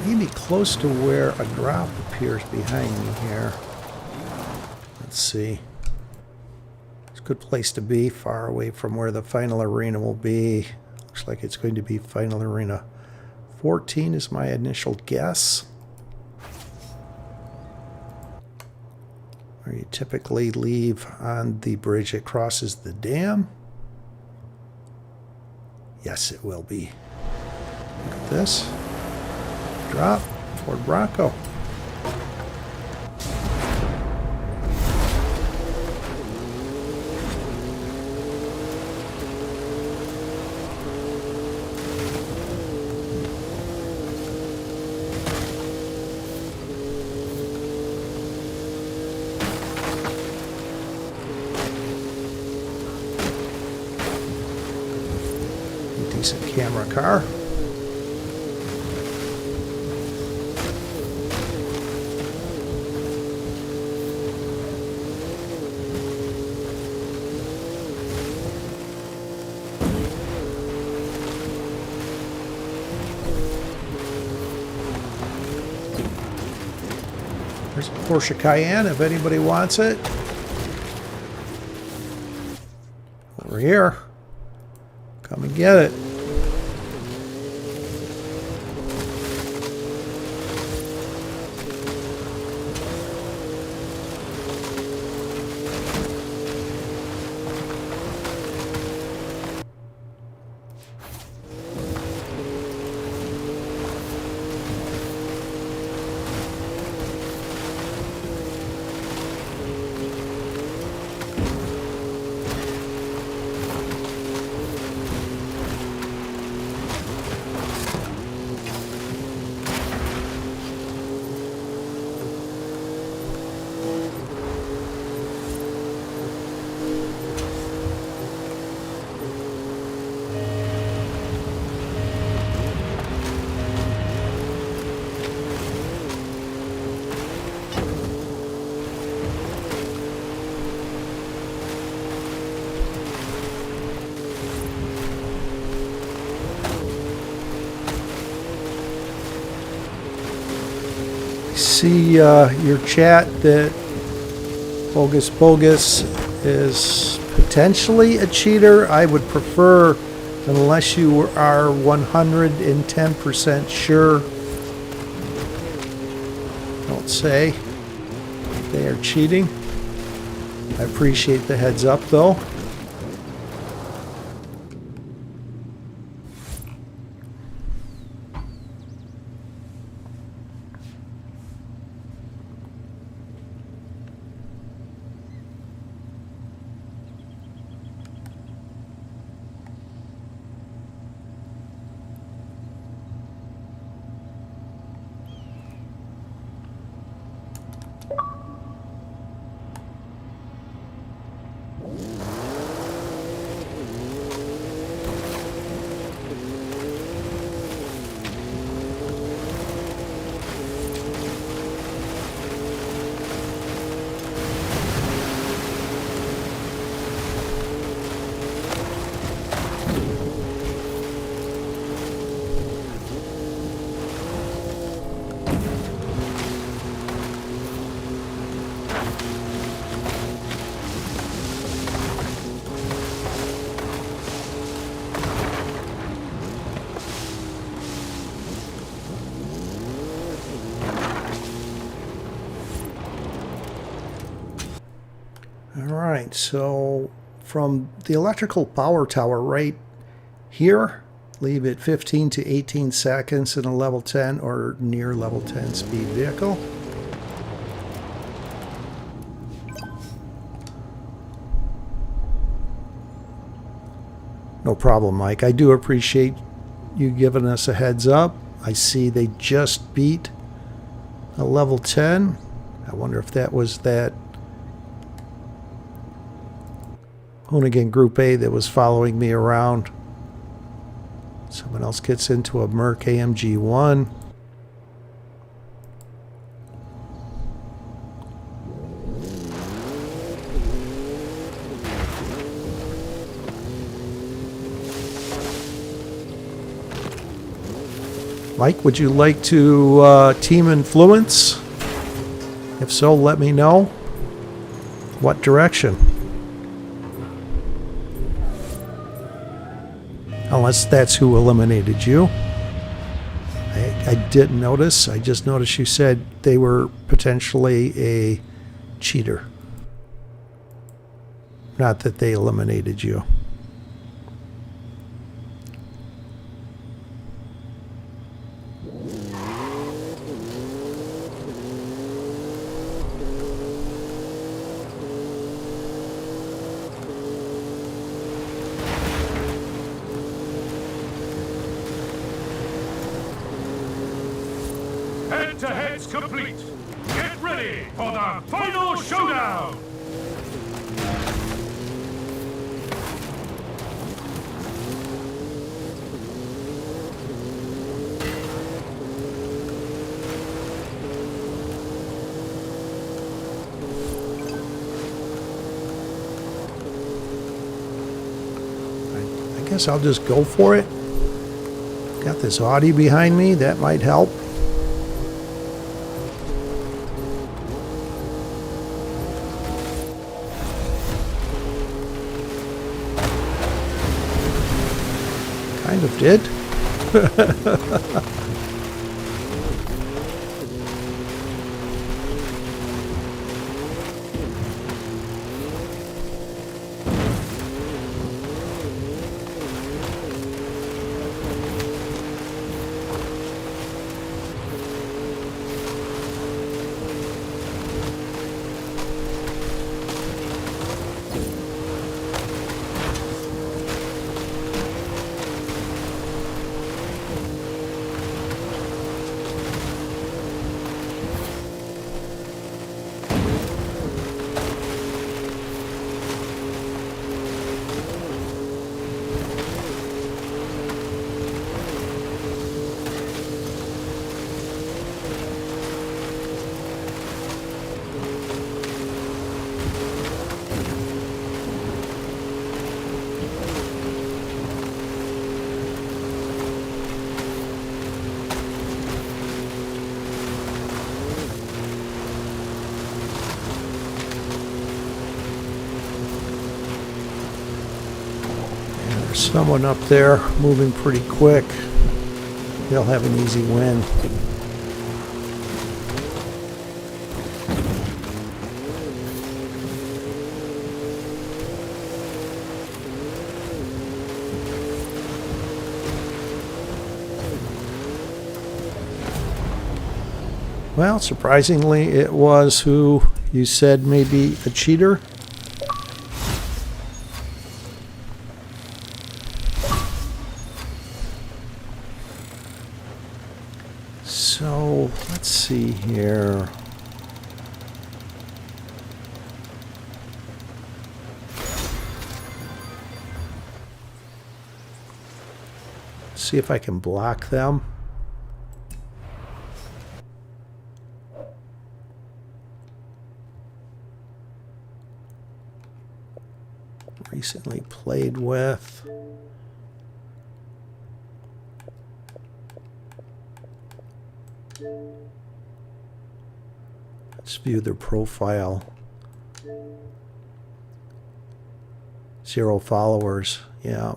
maybe close to where a drop appears behind me here. Let's see. It's a good place to be, far away from where the final arena will be. Looks like it's going to be final arena 14 is my initial guess. Where you typically leave on the bridge that crosses the dam. Yes, it will be. Look at this. Drop. Ford Bronco. Decent camera car. There's a Porsche Cayenne if anybody wants it. Over here. Come and get it. See your chat that Bogus is potentially a cheater. I would prefer, unless you are 110% sure, don't say they are cheating. I appreciate the heads up though. Alright, so from the electrical power tower right here, leave it 15 to 18 seconds in a level 10 or near level 10 speed vehicle. No problem, Mike. I do appreciate you giving us a heads up. I see they just beat a level 10. I wonder if that was that Hoonigan Group A that was following me around. Someone else gets into a Merc AMG 1. Mike, would you like to team influence? If so, let me know. What direction? Unless that's who eliminated you. I didn't notice. I just noticed you said they were potentially a cheater. Not that they eliminated you. Head-to-head's complete. Get ready for the final showdown. I guess I'll just go for it. Got this Audi behind me. That might help. Kind of did. There's someone up there moving pretty quick. They'll have an easy win. Well, surprisingly, it was who you said may be a cheater. So, let's see here. See if I can block them. Recently played with. Let's view their profile. 0 followers. Yeah.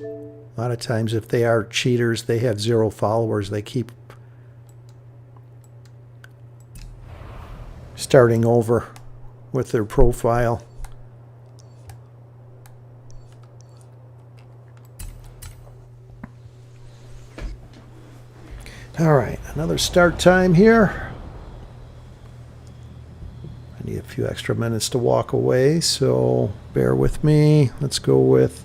A lot of times if they are cheaters, they have 0 followers. They keep starting over with their profile. All right, another start time here. I need a few extra minutes to walk away, so bear with me. Let's go with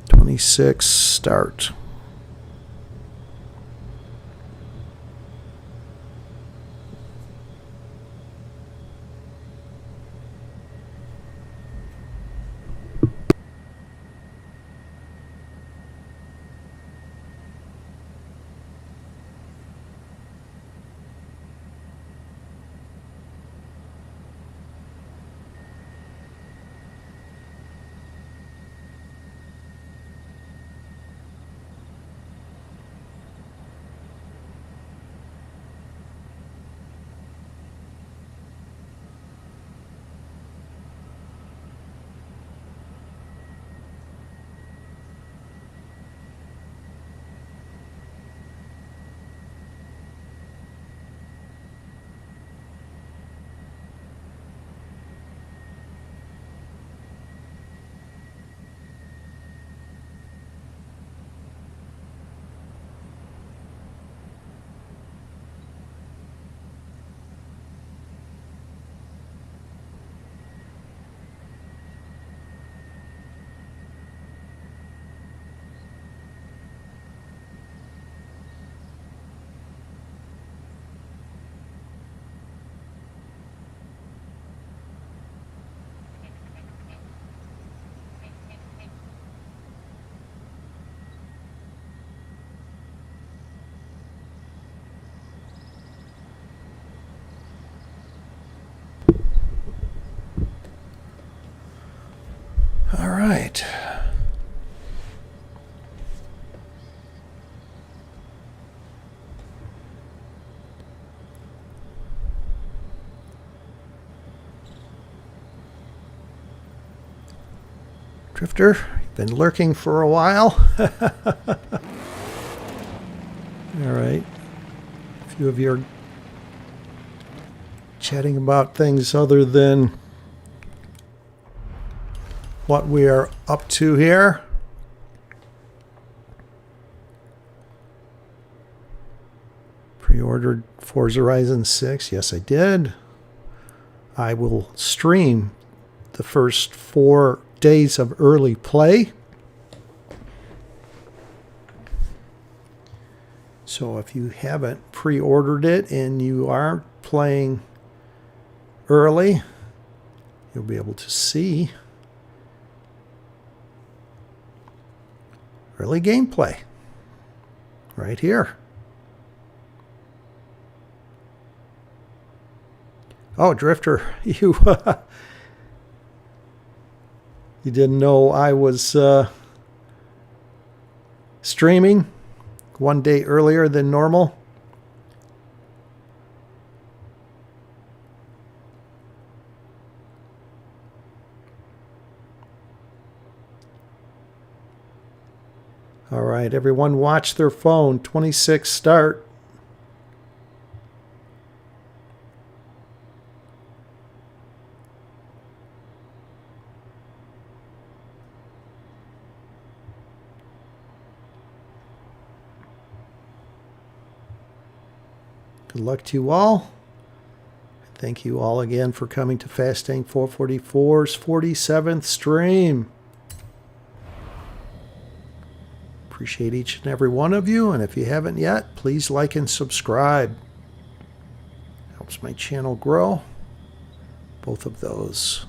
26 start. right. Drifter, you've been lurking for a while. All right. A few of you are chatting about things other than what we are up to here. Pre-ordered Forza Horizon 6. Yes, I did. I will stream the first 4 days of early play. So if you haven't pre-ordered it and you are playing early, you'll be able to see early gameplay right here. Oh, Drifter, you didn't know I was streaming 1 day earlier than normal? All right, everyone watch their phone. 26 start. Good luck to you all. Thank you all again for coming to Fastang444's 47th stream. Appreciate each and every one of you, and if you haven't yet, please like and subscribe. Helps my channel grow. Both of those.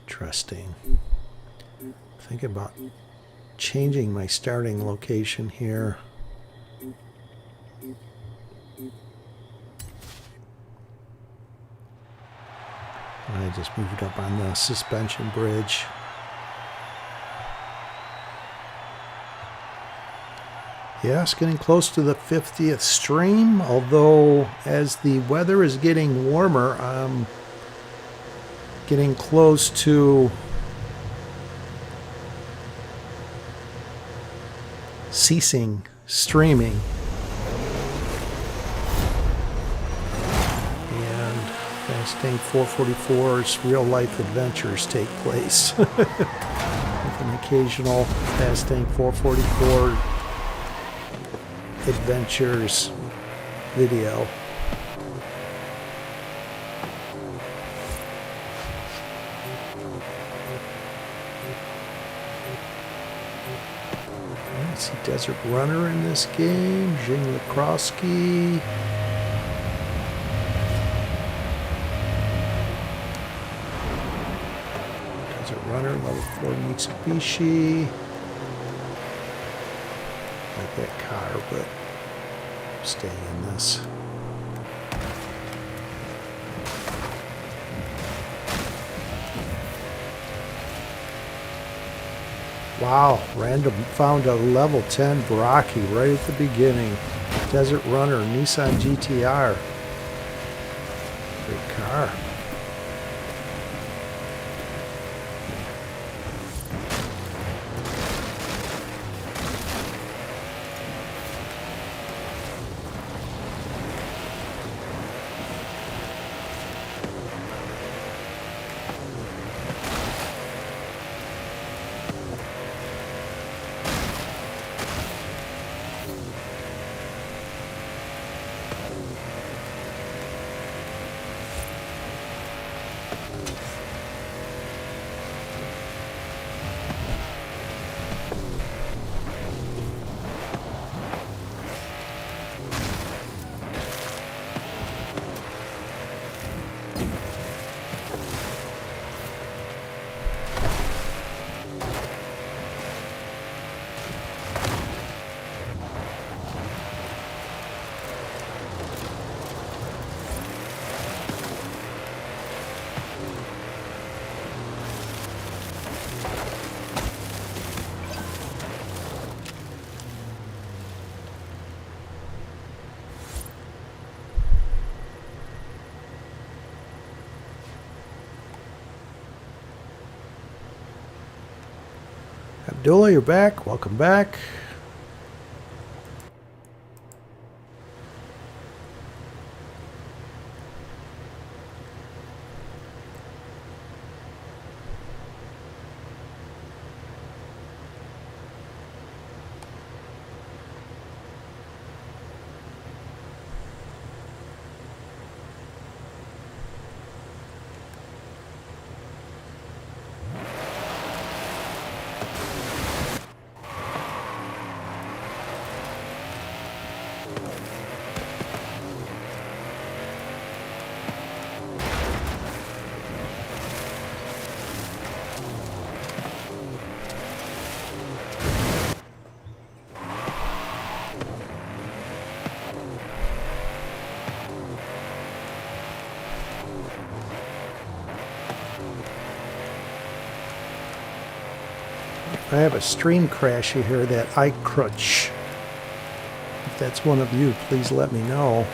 Interesting. Thinking about changing my starting location here. I just moved up on the suspension bridge. Yes, getting close to the 50th stream, although as the weather is getting warmer, I'm getting close to ceasing streaming. And Fastang444's real life adventures take place with an occasional Fastang444 adventures video. I see Desert Runner in this game, Jing Lakrowski. Desert Runner, level 4 Mitsubishi. Like that car, but I'm staying in this. Wow, random found a level 10 Baraki right at the beginning. Desert Runner, Nissan GTR. Great car. Abdullah, you're back. Welcome back. If I have a stream crash, you hear that iCrutch. If that's one of you, please let me know.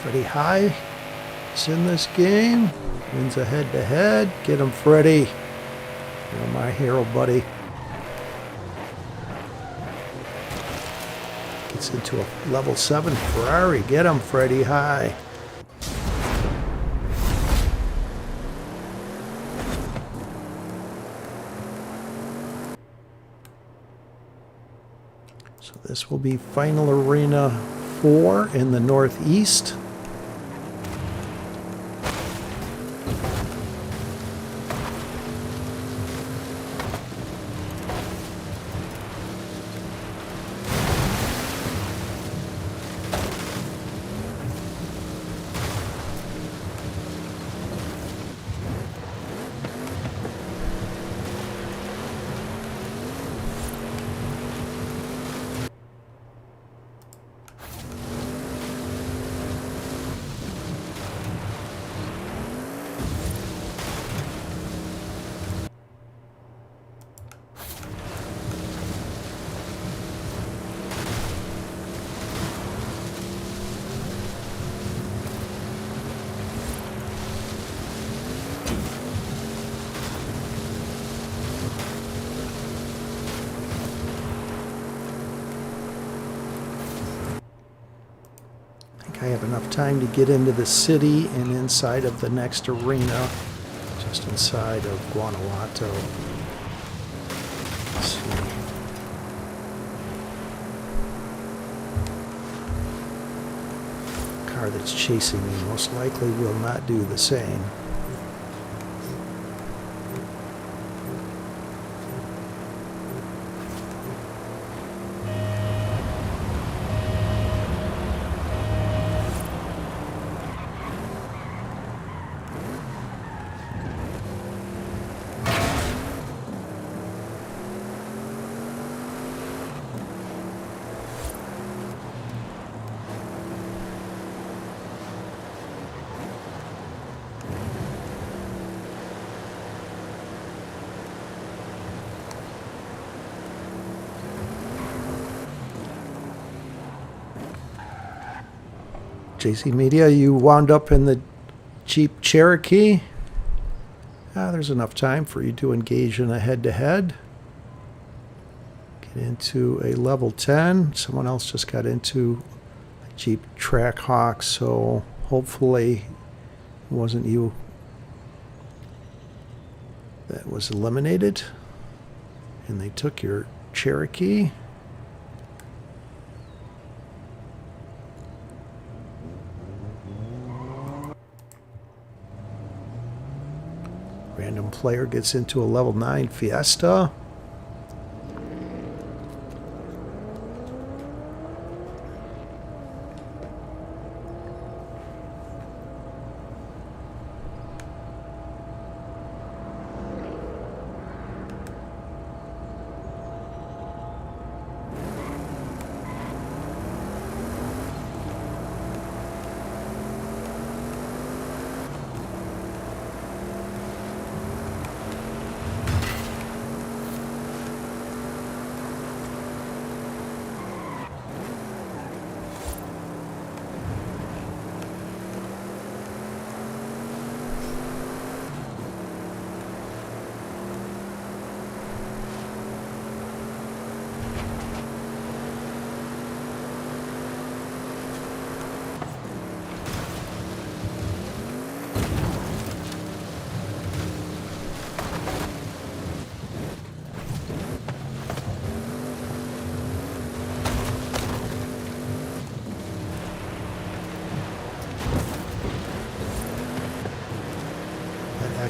Freddie High is in this game. Wins a head-to-head. Get him, Freddie. You're my hero, buddy. Gets into a level 7 Ferrari. Get him, Freddie High. So this will be Final Arena 4 in the Northeast. I have enough time to get into the city and inside of the next arena, just inside of Guanajuato. Let's see. The car that's chasing me most likely will not do the same. JC Media, you wound up in the Jeep Cherokee. There's enough time for you to engage in a head-to-head. Get into a level 10. Someone else just got into a Jeep Trackhawk, so hopefully it wasn't you that was eliminated. And they took your Cherokee. Random player gets into a level 9 Fiesta.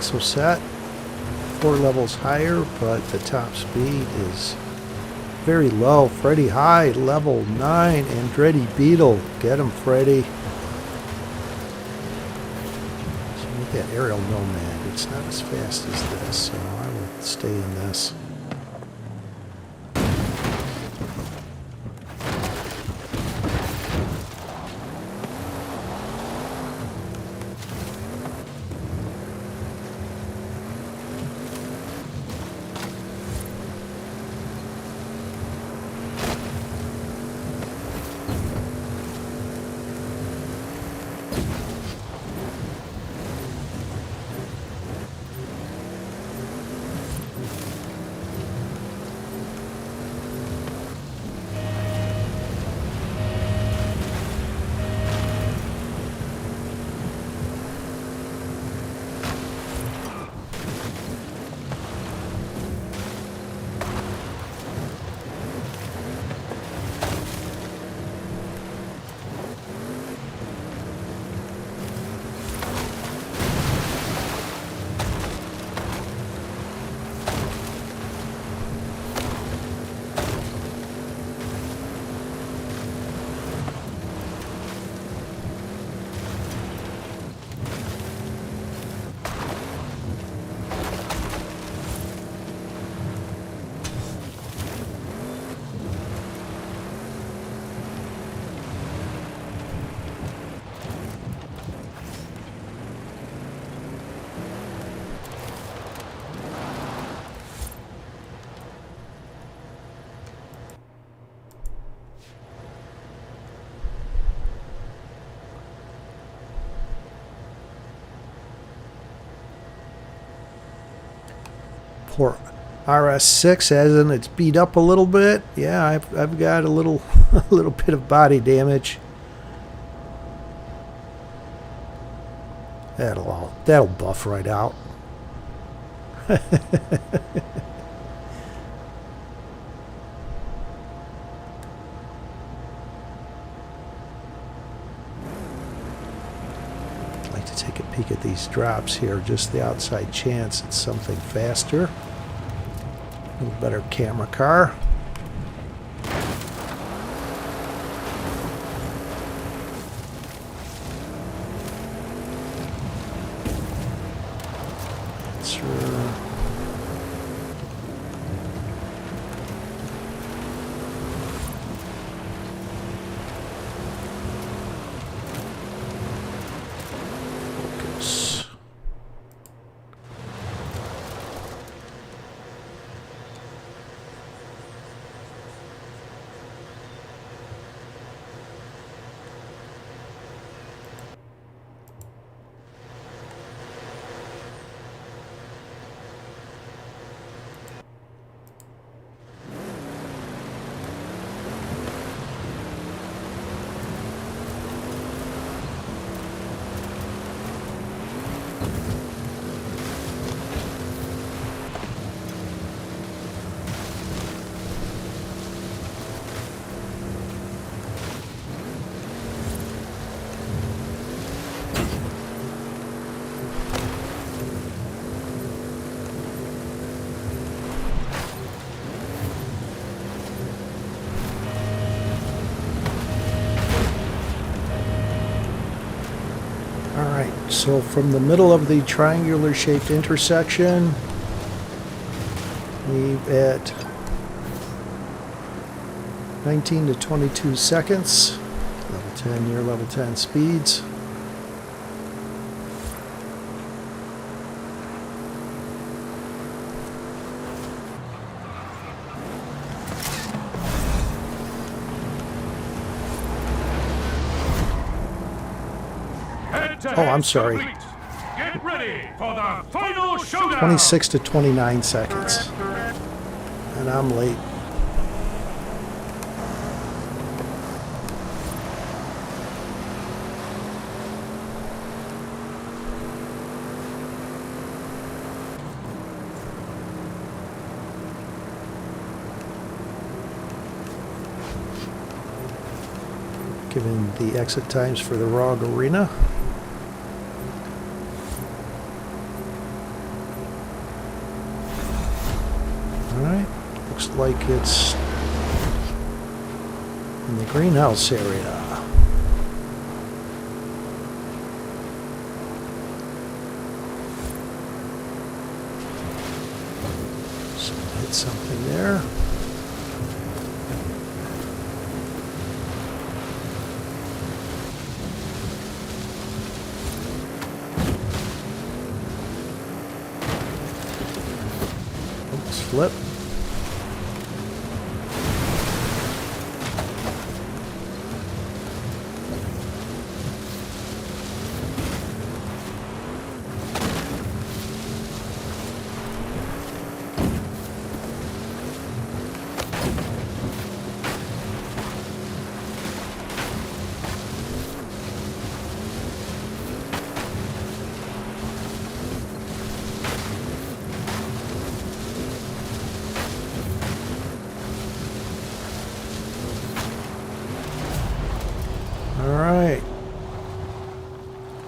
exo set. 4 levels higher, but the top speed is very low. Freddy high, level 9. Andretti Beetle. Get him, Freddy. So with that aerial nomad, it's not as fast as this, so I will stay in this. Poor RS6, as in it's beat up a little bit. Yeah, I've got a little a little bit of body damage. That'll buff right out. Take a peek at these drops here, just the outside chance it's something faster. A little better camera car. So from the middle of the triangular shaped intersection, we've at 19 to 22 seconds, level 10, near level 10 speeds. Oh, I'm sorry. Get ready for the final showdown. 26 to 29 seconds. And I'm late. Given the exit times for the Rogue Arena. like it's in the greenhouse area. So hit something there. Oops, flip.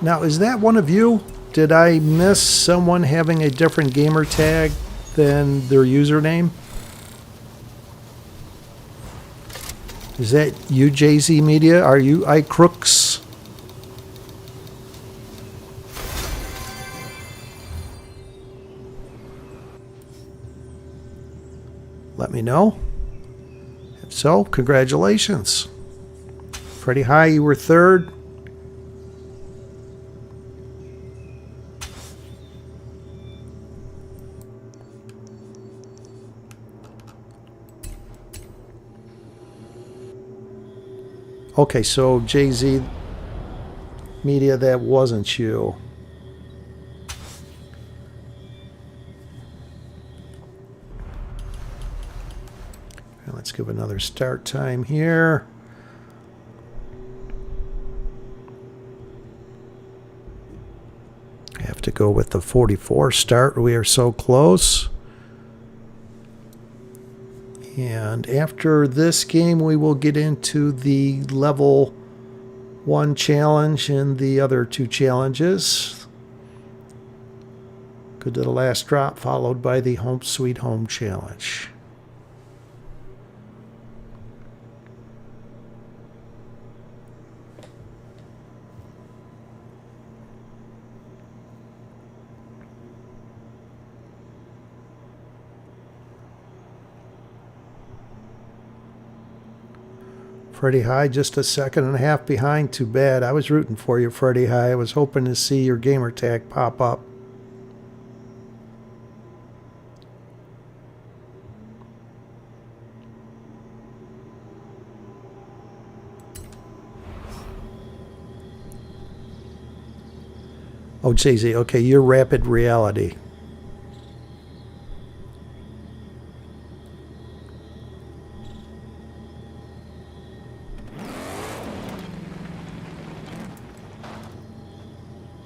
Now, is that one of you? Did I miss someone having a different gamer tag than their username? Is that you, JZ Media? Are you iCrooks? Let me know. If so, congratulations. Pretty high, you were third. Okay, so JZ Media, that wasn't you. And let's give another start time here. I have to go with the 44 start. We are so close. And after this game, we will get into the level 1 challenge and the other 2 challenges. Go to the last drop, followed by the Home Sweet Home challenge. Freddy High, just a second and a half behind. Too bad. I was rooting for you, Freddy High. I was hoping to see your gamer tag pop up. Oh, JZ, okay, you're Rapid Reality.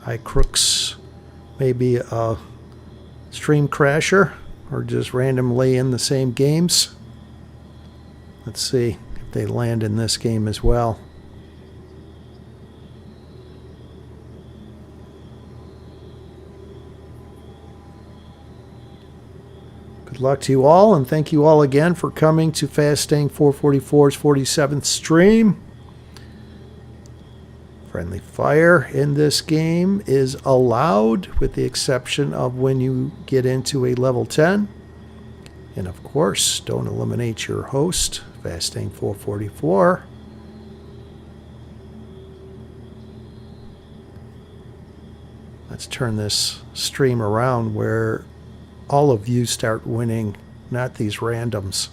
iCrooks, maybe a stream crasher or just randomly in the same games. Let's see if they land in this game as well. Good luck to you all, and thank you all again for coming to Fastang444's 47th stream. Friendly fire in this game is allowed, with the exception of when you get into a level 10. And of course, don't eliminate your host, Fastang444. Let's turn this stream around where all of you start winning, not these randoms.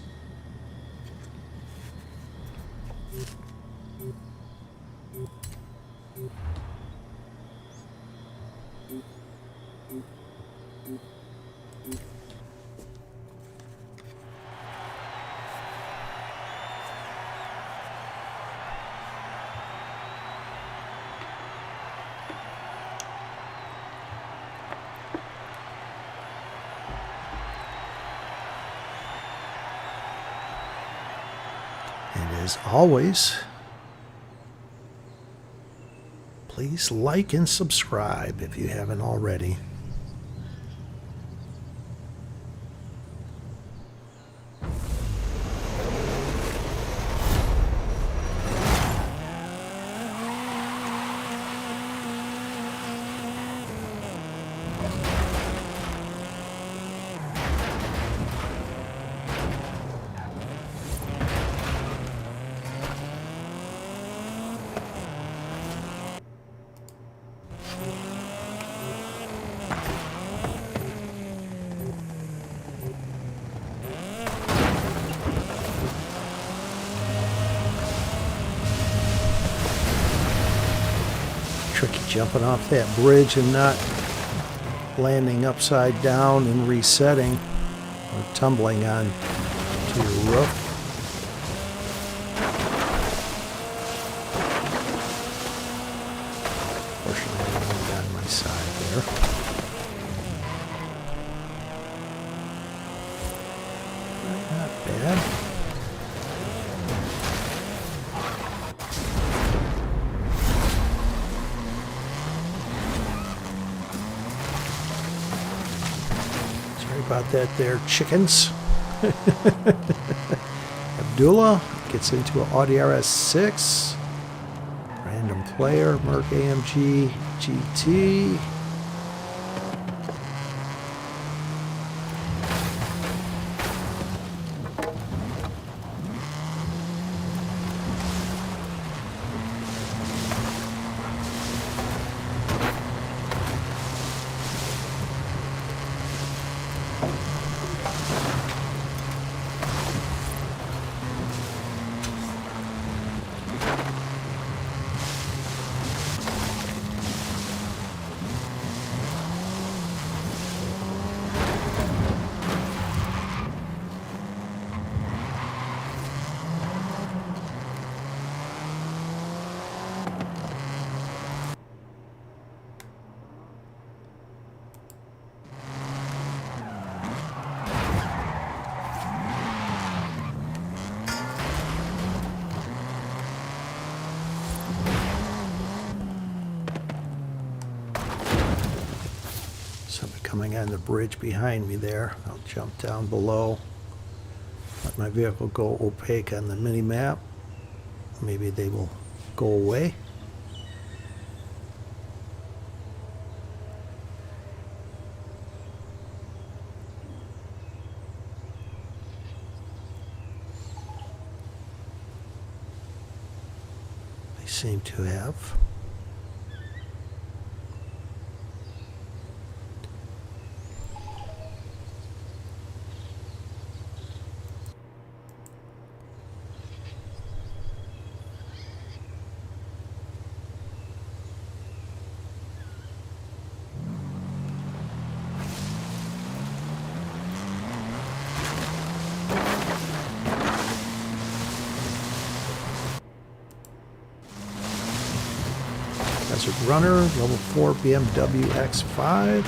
As always, please like and subscribe if you haven't already. Tricky jumping off that bridge and not landing upside down and resetting or tumbling on to your roof. Fortunately, I'm on my side there. Not bad. About that there, chickens. Abdullah gets into an Audi RS6. Random player, Merc AMG GT. Somebody coming on the bridge behind me there. I'll jump down below. Let my vehicle go opaque on the mini map. Maybe they will go away. They seem to have. Desert Runner, level 4 BMW X5.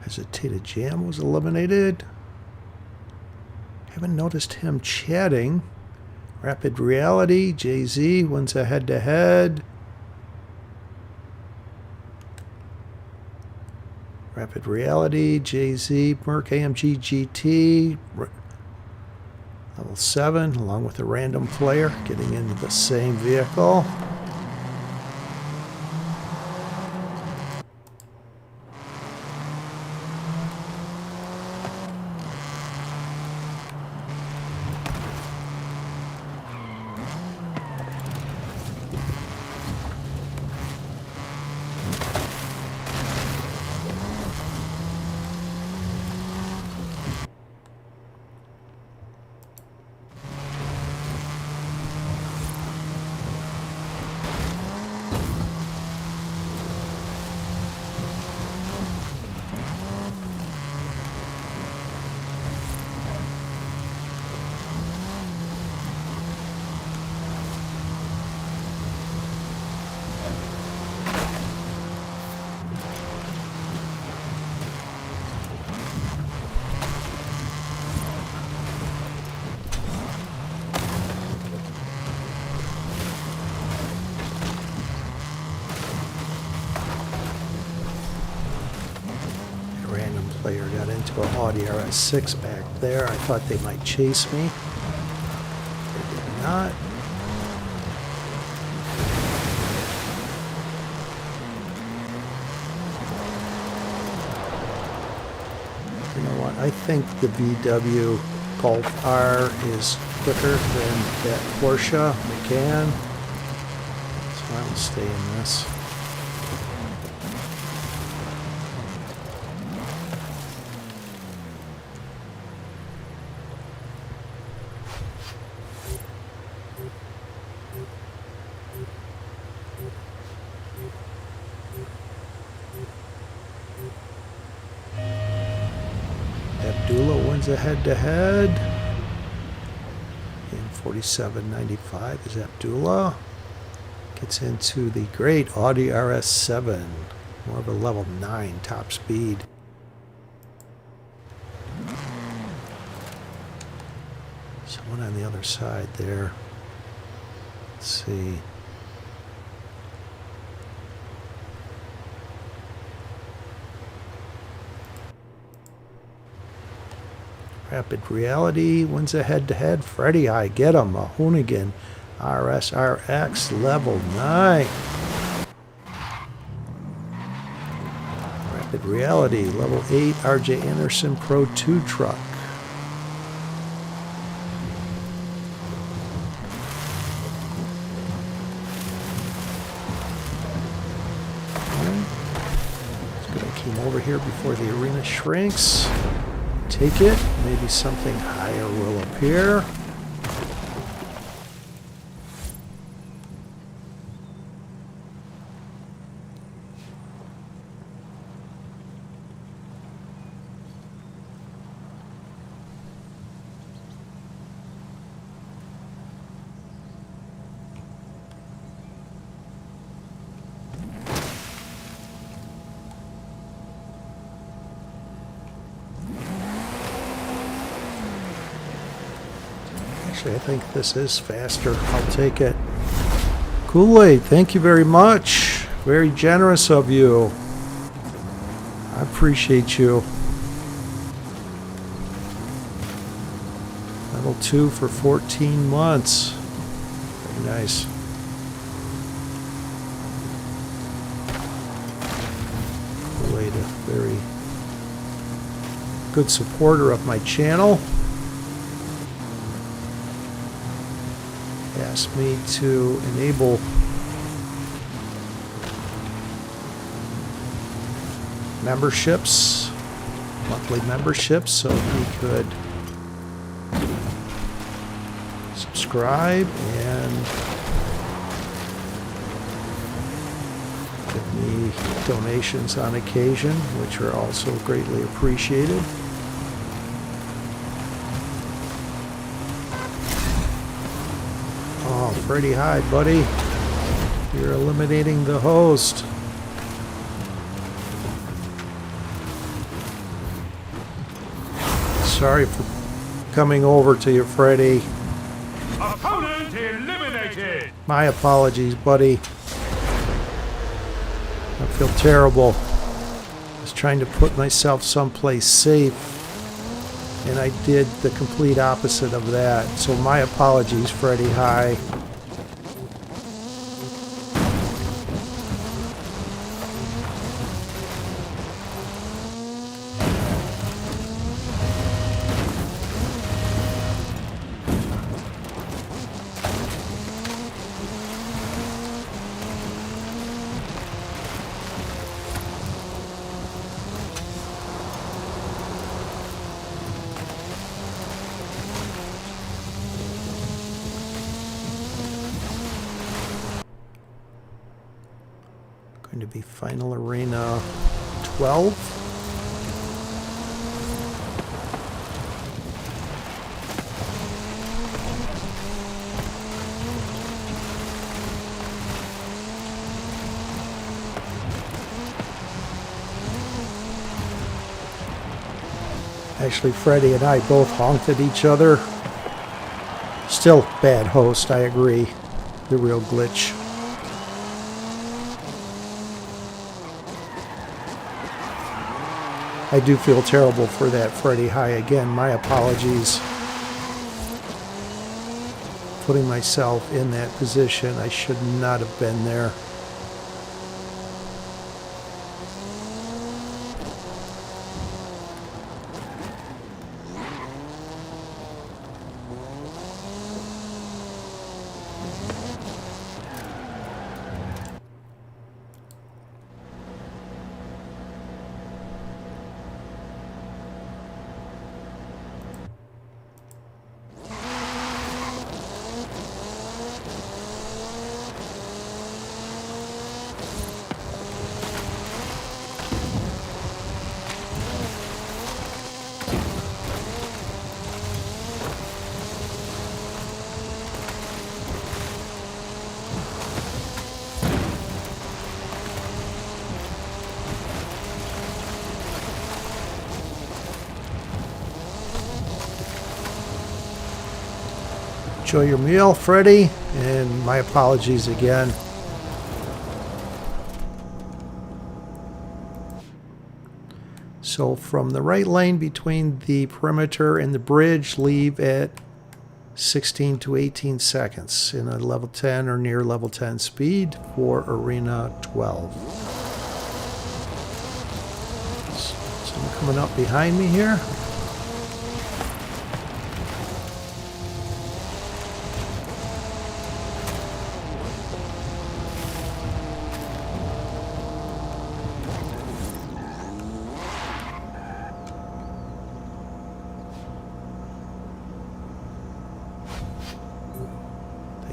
Hesitated Jam was eliminated. Haven't noticed him chatting. Rapid Reality, Jay-Z wins a head-to-head. Rapid Reality, Jay-Z, Merc AMG GT, level 7, along with a random player getting into the same vehicle. Player got into an Audi RS6 back there. I thought they might chase me. They did not. You know what? I think the VW Golf R is quicker than that Porsche Macan. So I'll stay in this. One's a head-to-head. In 47.95 is Abdullah. Gets into the great Audi RS7. More of a level 9 top speed. Someone on the other side there. Let's see. Rapid Reality wins a head-to-head. Freddy, I get him. A Hoonigan RSRX level 9. Rapid Reality level 8 RJ Anderson Pro 2 truck. Over here before the arena shrinks. Take it. Maybe something higher will appear. Actually, I think this is faster. I'll take it. Kool-Aid, thank you very much. Very generous of you. I appreciate you. Level 2 for 14 months. Very nice. Kool-Aid, a very good supporter of my channel. Asked me to enable memberships, monthly memberships, so he could subscribe and give me donations on occasion, which are also greatly appreciated. Freddy, hi, buddy. You're eliminating the host. Sorry for coming over to you, Freddy. Opponent eliminated. My apologies, buddy. I feel terrible. I was trying to put myself someplace safe, and I did the complete opposite of that. So my apologies, Freddy, hi. Going to be Final Arena 12. Actually, Freddy and I both honked at each other. Still bad host, I agree. The real glitch. I do feel terrible for that, Freddy. Hi again. My apologies. Putting myself in that position. I should not have been there. Enjoy your meal, Freddy, and my apologies again. So from the right lane between the perimeter and the bridge, leave at 16 to 18 seconds in a level 10 or near level 10 speed for Arena 12. Someone coming up behind me here.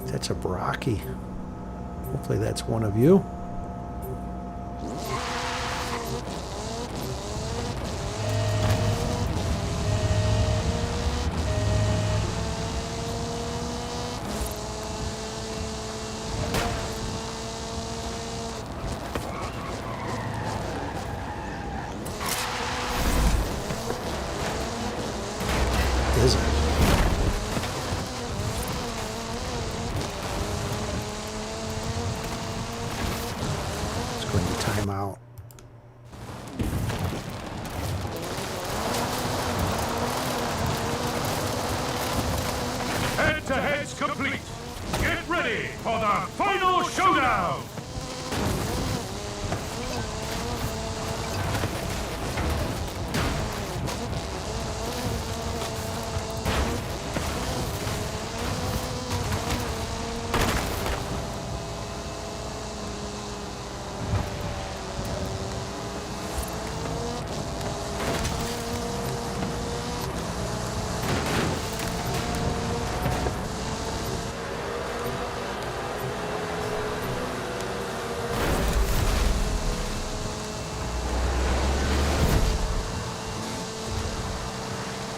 That's a Baraki. Hopefully that's one of you. Is it? Time out. Head-to-head's complete. Get ready for the final showdown.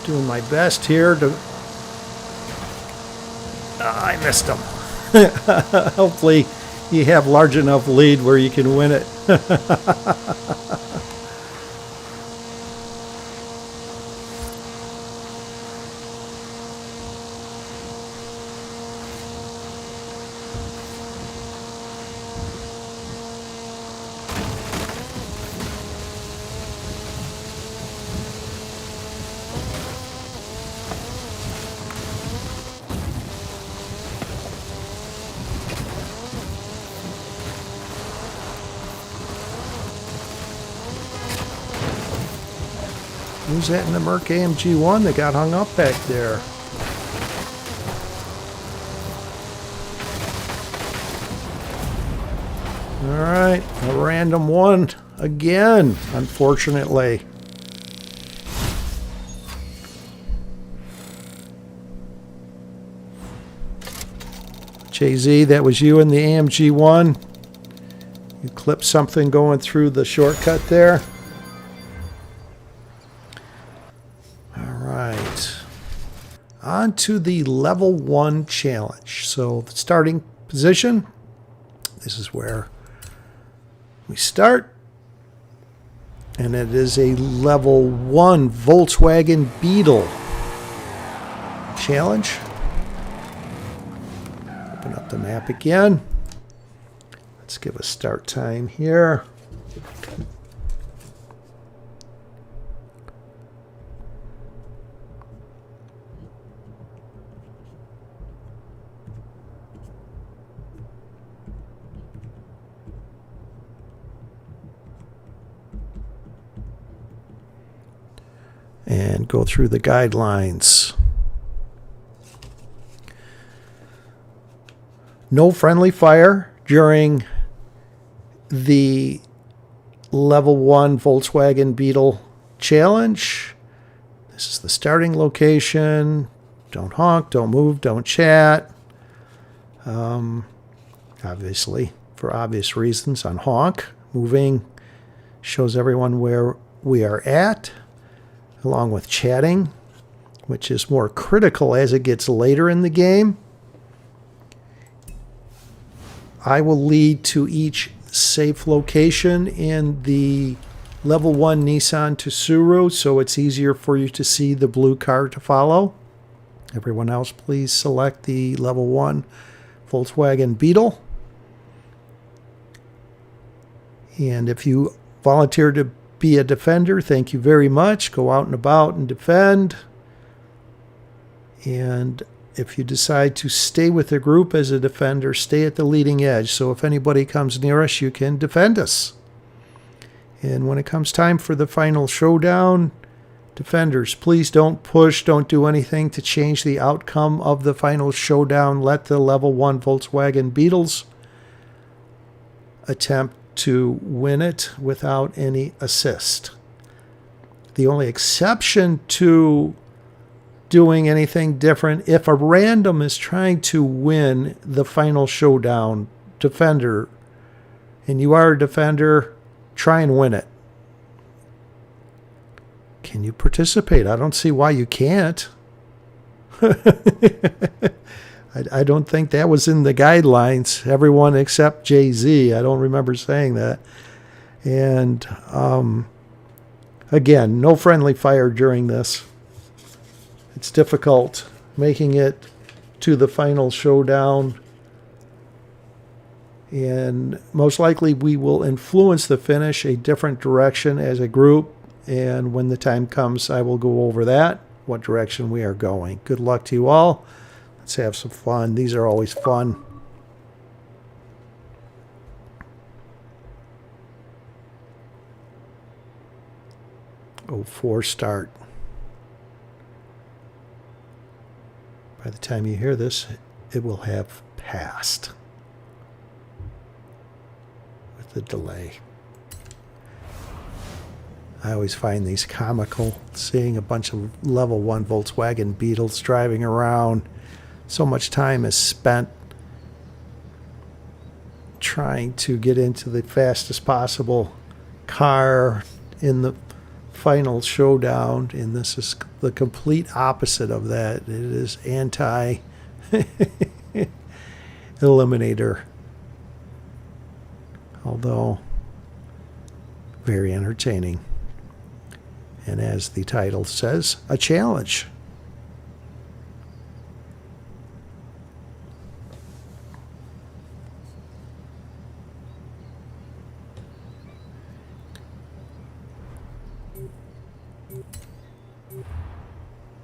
Doing my best here to... I missed him. Hopefully you have large enough lead where you can win it. Who's that in the Merc AMG-1 that got hung up back there? Alright, a random one again, unfortunately. JZ, that was you in the AMG-1. You clipped something going through the shortcut there. On to the level 1 challenge. So the starting position, this is where we start. And it is a level 1 Volkswagen Beetle challenge. Open up the map again. Let's give a start time here. And go through the guidelines. No friendly fire during the level 1 Volkswagen Beetle challenge. This is the starting location. Don't honk, don't move, don't chat. Obviously, for obvious reasons, on honk. Moving shows everyone where we are at, along with chatting, which is more critical as it gets later in the game. I will lead to each safe location in the level 1 Nissan Tsuru, so it's easier for you to see the blue car to follow. Everyone else, please select the level 1 Volkswagen Beetle. And if you volunteer to be a defender, thank you very much. Go out and about and defend. And if you decide to stay with the group as a defender, stay at the leading edge. So if anybody comes near us, you can defend us. And when it comes time for the final showdown, defenders, please don't push, don't do anything to change the outcome of the final showdown. Let the level 1 Volkswagen Beetles attempt to win it without any assist. The only exception to doing anything different, if a random is trying to win the final showdown, defender, and you are a defender, try and win it. Can you participate? I don't see why you can't. I don't think that was in the guidelines. Everyone except Jay-Z. I don't remember saying that. And again, no friendly fire during this. It's difficult making it to the final showdown. And most likely we will influence the finish a different direction as a group. And when the time comes, I will go over that, what direction we are going. Good luck to you all. Let's have some fun. These are always fun. Oh, 4 start. By the time you hear this, it will have passed with the delay. I always find these comical, seeing a bunch of level 1 Volkswagen Beetles driving around. So much time is spent trying to get into the fastest possible car in the final showdown, and this is the complete opposite of that. It is anti-Eliminator, although very entertaining. And as the title says, a challenge.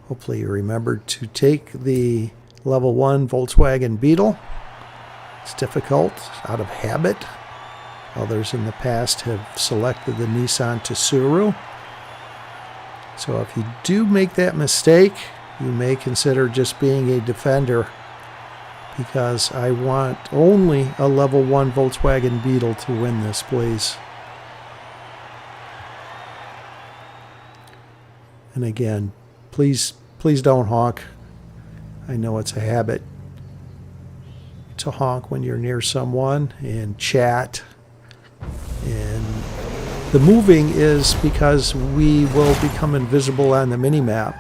Hopefully you remembered to take the level 1 Volkswagen Beetle. It's difficult, out of habit. Others in the past have selected the Nissan Tsuru. So if you do make that mistake, you may consider just being a defender, because I want only a level 1 Volkswagen Beetle to win this, please. And again, please don't honk. I know it's a habit to honk when you're near someone and chat. And the moving is because we will become invisible on the mini-map.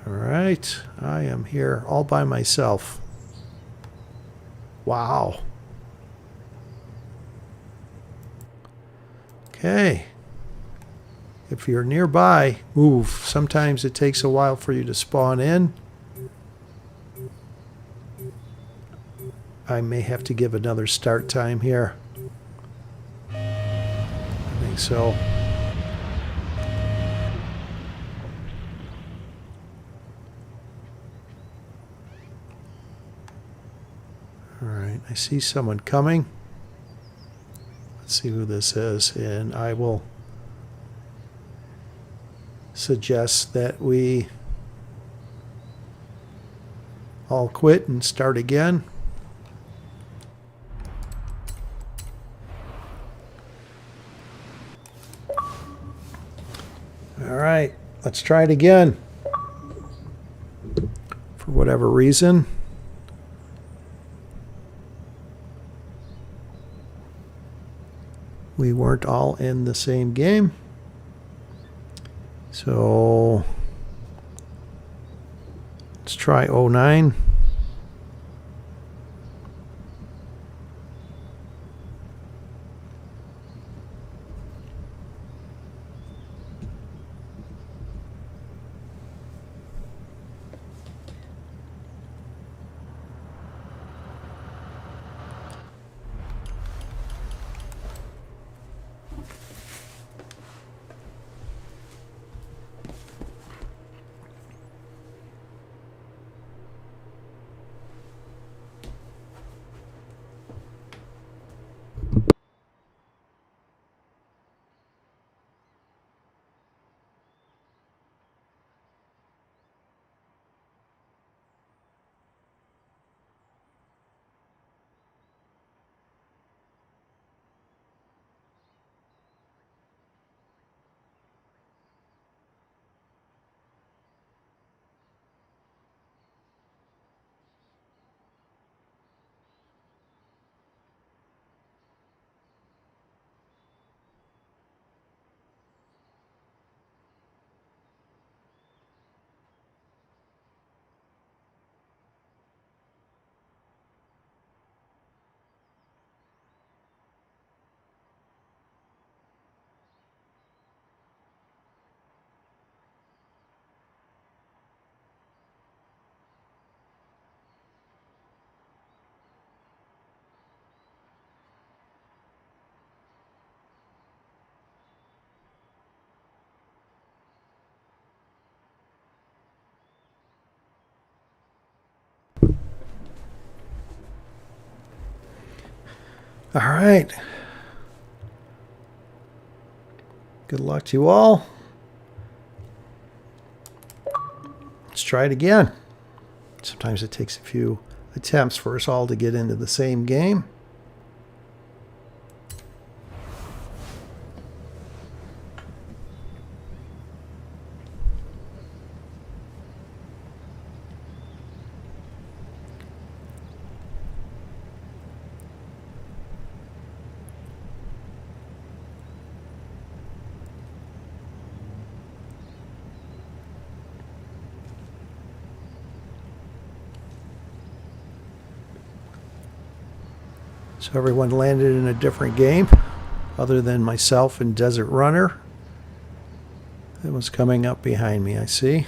Alright, I am here all by myself. Wow. Okay. If you're nearby, move. Sometimes it takes a while for you to spawn in. I may have to give another start time here. I think so. Alright, I see someone coming. Let's see who this is, and I will suggest that we all quit and start again. All right, let's try it again. For whatever reason, we weren't all in the same game. So let's try 09. All right. Good luck to you all. Let's try it again. Sometimes it takes a few attempts for us all to get into the same game. So everyone landed in a different game other than myself and Desert Runner. It was coming up behind me, I see.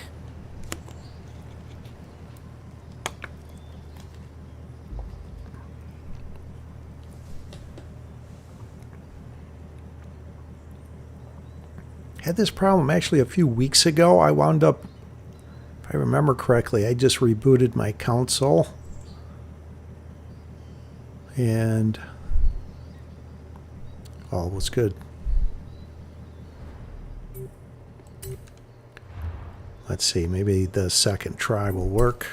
Had this problem actually a few weeks ago. I wound up, if I remember correctly, I just rebooted my console. And all was good. Let's see, maybe the second try will work.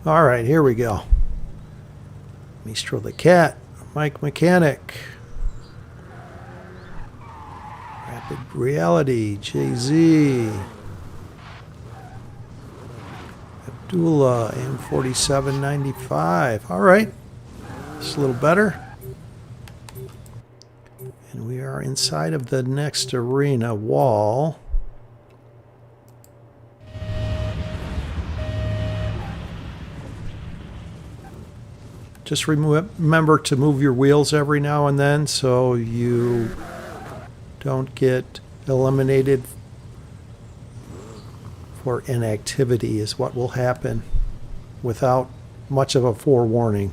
All right, here we go. Mistro the Cat, Mike Mechanic, Rapid Reality, Jay-Z, Abdullah, M4795. All right, it's a little better. And we are inside of the next arena wall. Just remember to move your wheels every now and then so you don't get eliminated for inactivity is what will happen without much of a forewarning.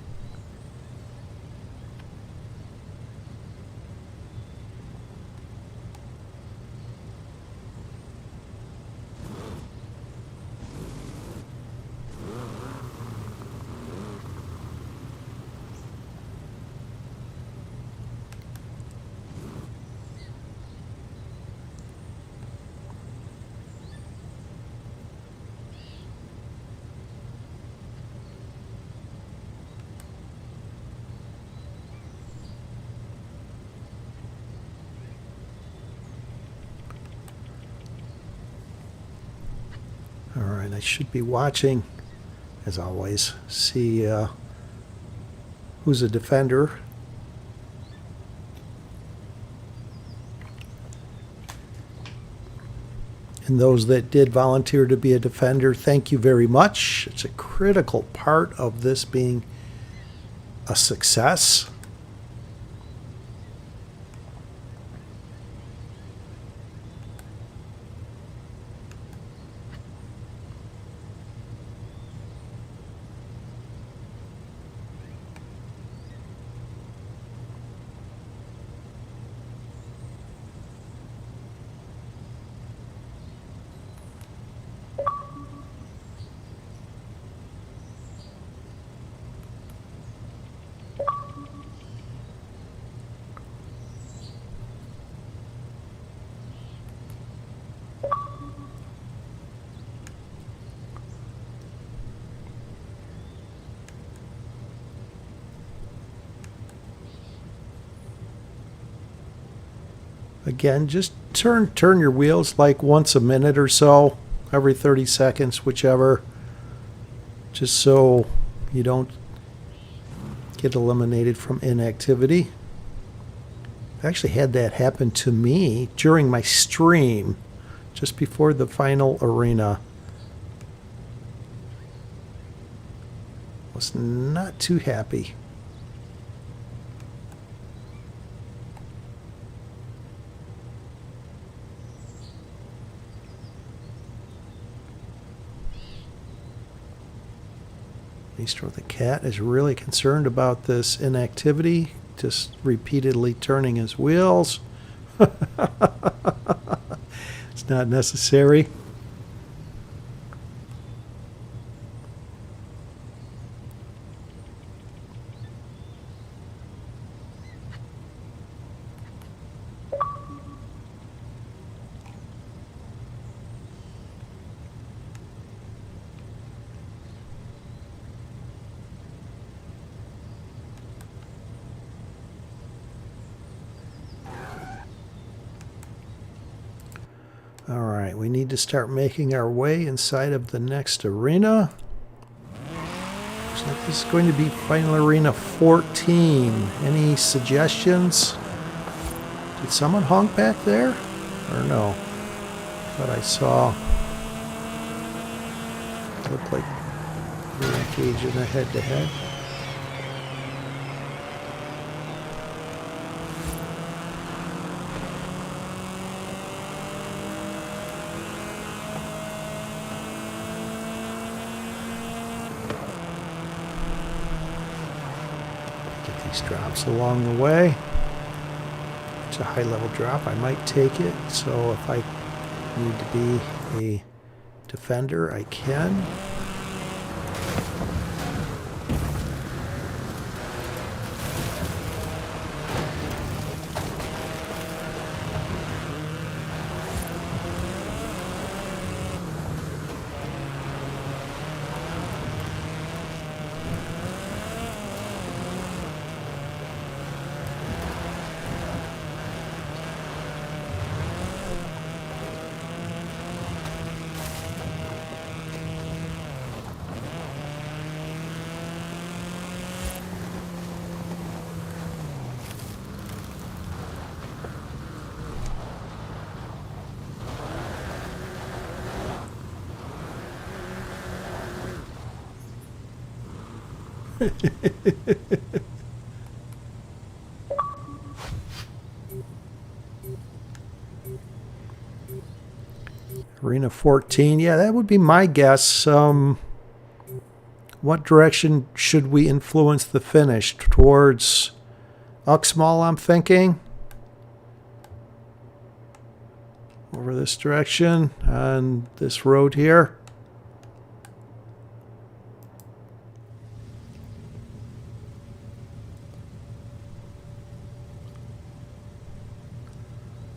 All right, I should be watching, as always, see who's a defender. And those that did volunteer to be a defender, thank you very much. It's a critical part of this being a success. Again, just turn your wheels like once a minute or so, every 30 seconds, whichever, just so you don't get eliminated from inactivity. I actually had that happen to me during my stream, just before the final arena. Was not too happy. Maestro the cat is really concerned about this inactivity, just repeatedly turning his wheels. It's not necessary. Alright, we need to start making our way inside of the next arena. Looks like this is going to be Final Arena 14. Any suggestions? Did someone honk back there? Or no? But I saw... It looked like we were engaged in a head-to-head. Drops along the way. It's a high level drop. I might take it. So if I need to be a defender, I can. Arena 14. Yeah, that would be my guess. What direction should we influence the finish? Towards Uxmal, I'm thinking. Over this direction on this road here.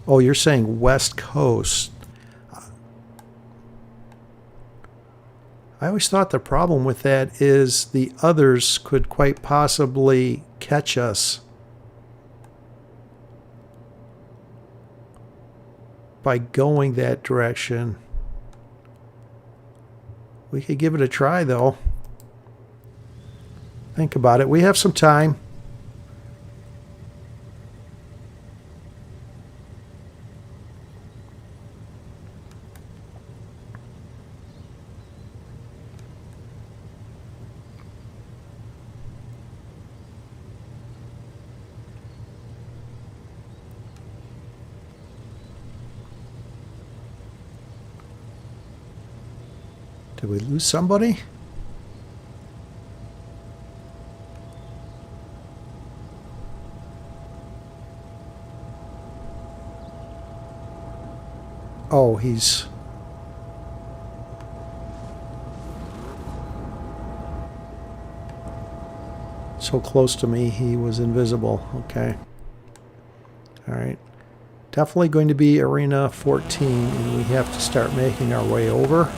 Oh, you're saying West Coast. I always thought the problem with that is the others could quite possibly catch us by going that direction. We could give it a try, though. Think about it. We have some time. Did we lose somebody? Oh, he's... so close to me, he was invisible. Okay. All right. Definitely going to be Arena 14, and we have to start making our way over.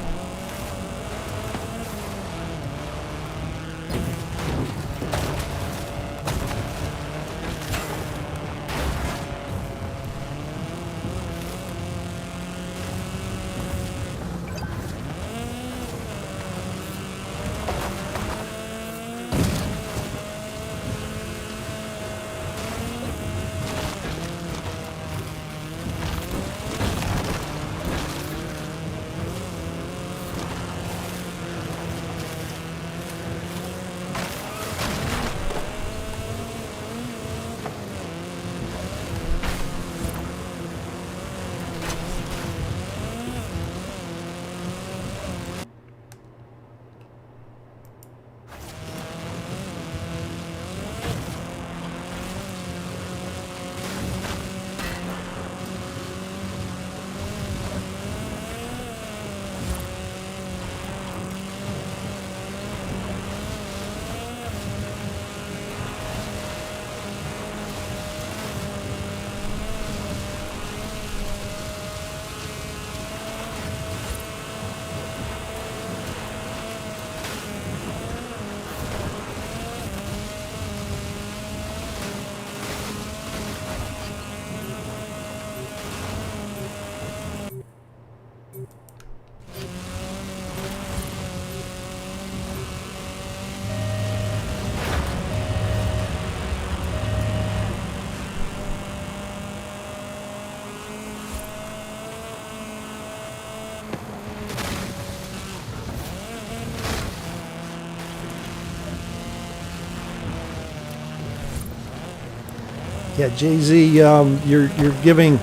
Yeah, Jay-Z, you're giving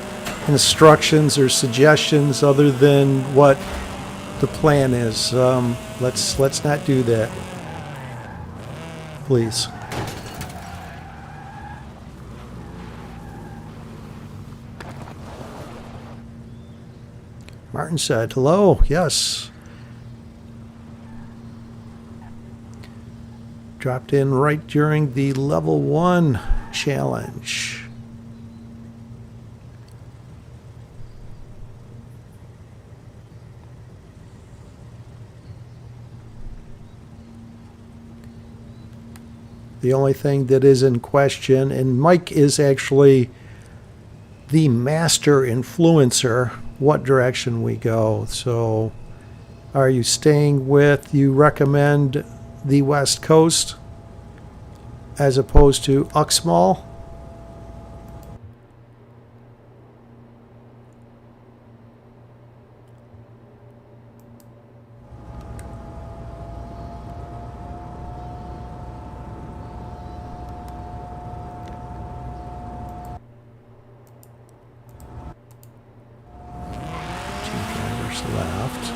instructions or suggestions other than what the plan is. Let's not do that, please. Martin said, hello, yes. Dropped in right during the level 1 challenge. The only thing that is in question, and Mike is actually the master influencer, what direction we go. So are you staying with, you recommend the West Coast as opposed to Uxmal? Left.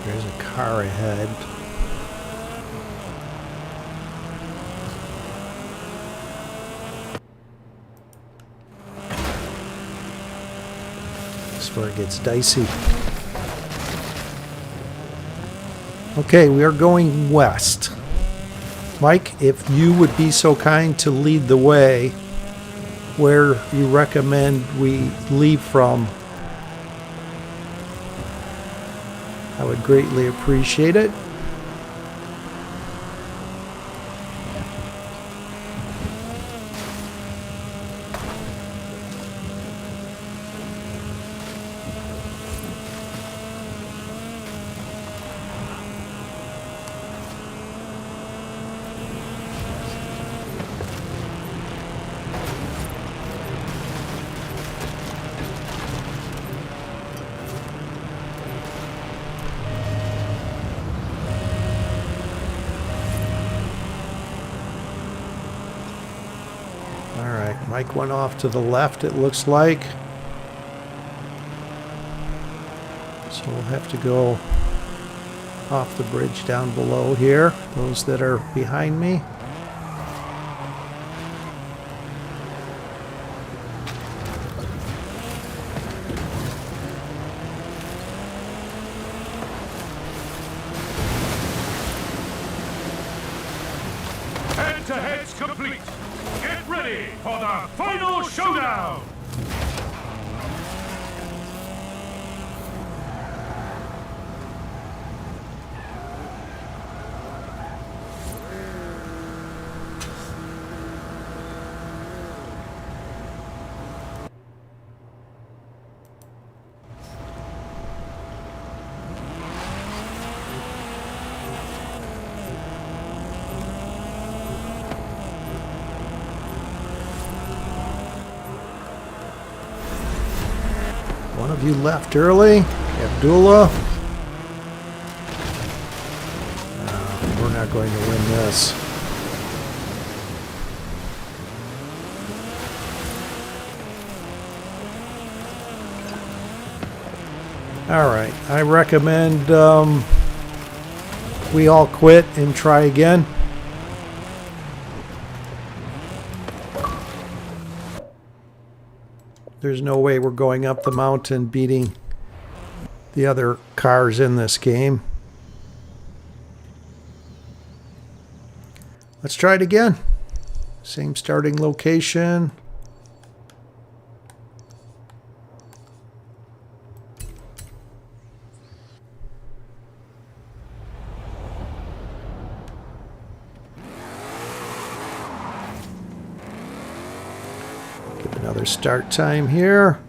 There's a car ahead. Where it gets dicey. Okay, we are going west. Mike, if you would be so kind to lead the way where you recommend we leave from, I would greatly appreciate it. Mike went off to the left, it looks like. So we'll have to go off the bridge down below here, those that are behind me. Head-to-head's complete. Get ready for the final showdown! One of you left early. Abdullah. We're not going to win this. All right. I recommend we all quit and try again. There's no way we're going up the mountain beating the other cars in this game. Let's try it again. Same starting location. Another start time here.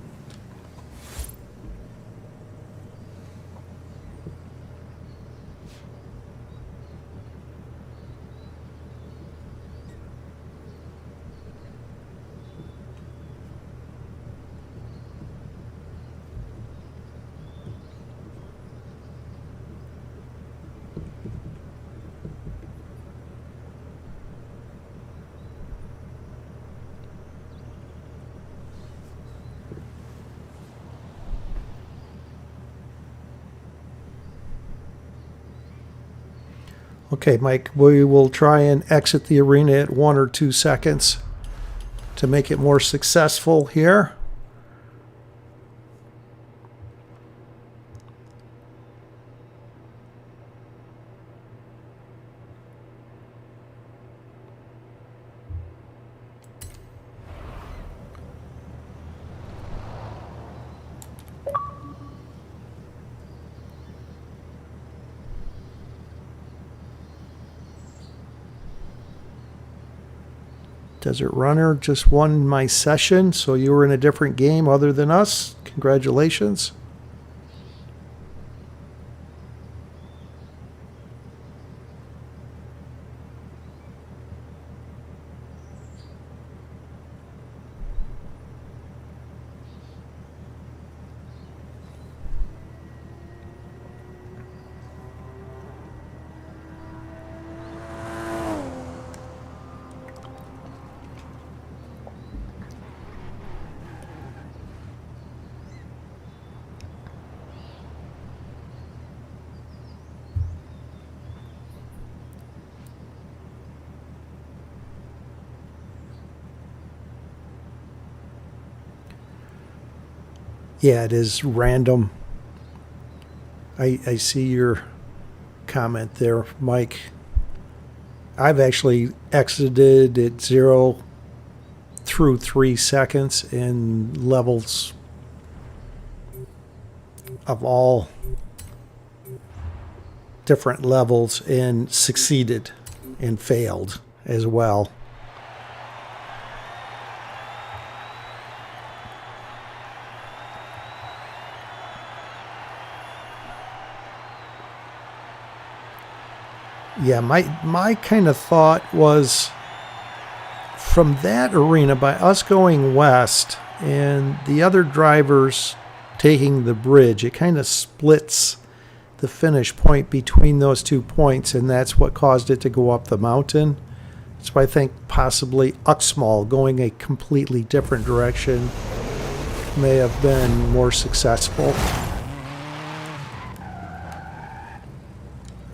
Okay, Mike, we will try and exit the arena at 1 or 2 seconds to make it more successful here. Desert Runner just won my session, so you were in a different game other than us. Congratulations. Yeah, it is random. I see your comment there, Mike. I've actually exited at 0 through 3 seconds in levels of all different levels and succeeded and failed as well. Yeah, my kind of thought was from that arena, by us going west and the other drivers taking the bridge, it kind of splits the finish point between those 2 points, and that's what caused it to go up the mountain. So I think possibly Uxmal going a completely different direction may have been more successful.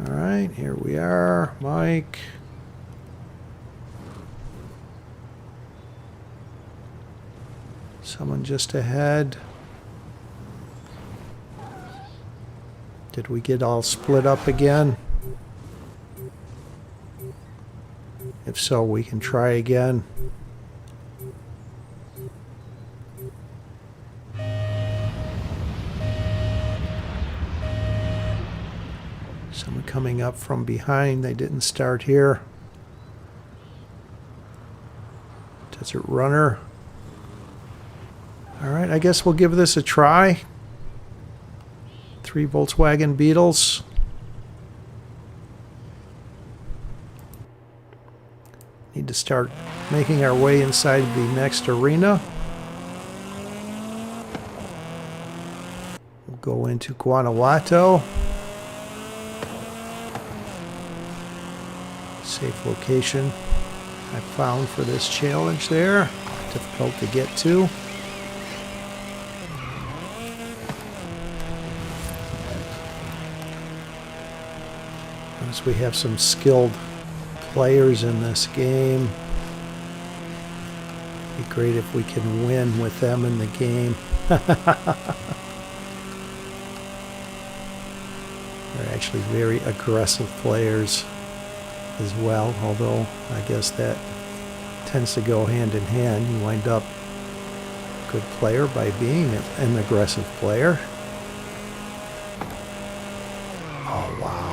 All right, here we are, Mike. Someone just ahead. Did we get all split up again? If so, we can try again. Someone coming up from behind. They didn't start here. Desert Runner. All right, I guess we'll give this a try. 3 Volkswagen Beetles. Need to start making our way inside the next arena. We'll go into Guanajuato. Safe location I found for this challenge there. Difficult to get to. As we have some skilled players in this game. It'd be great if we can win with them in the game. They're actually very aggressive players as well, although I guess that tends to go hand in hand. You wind up a good player by being an aggressive player. Oh, wow.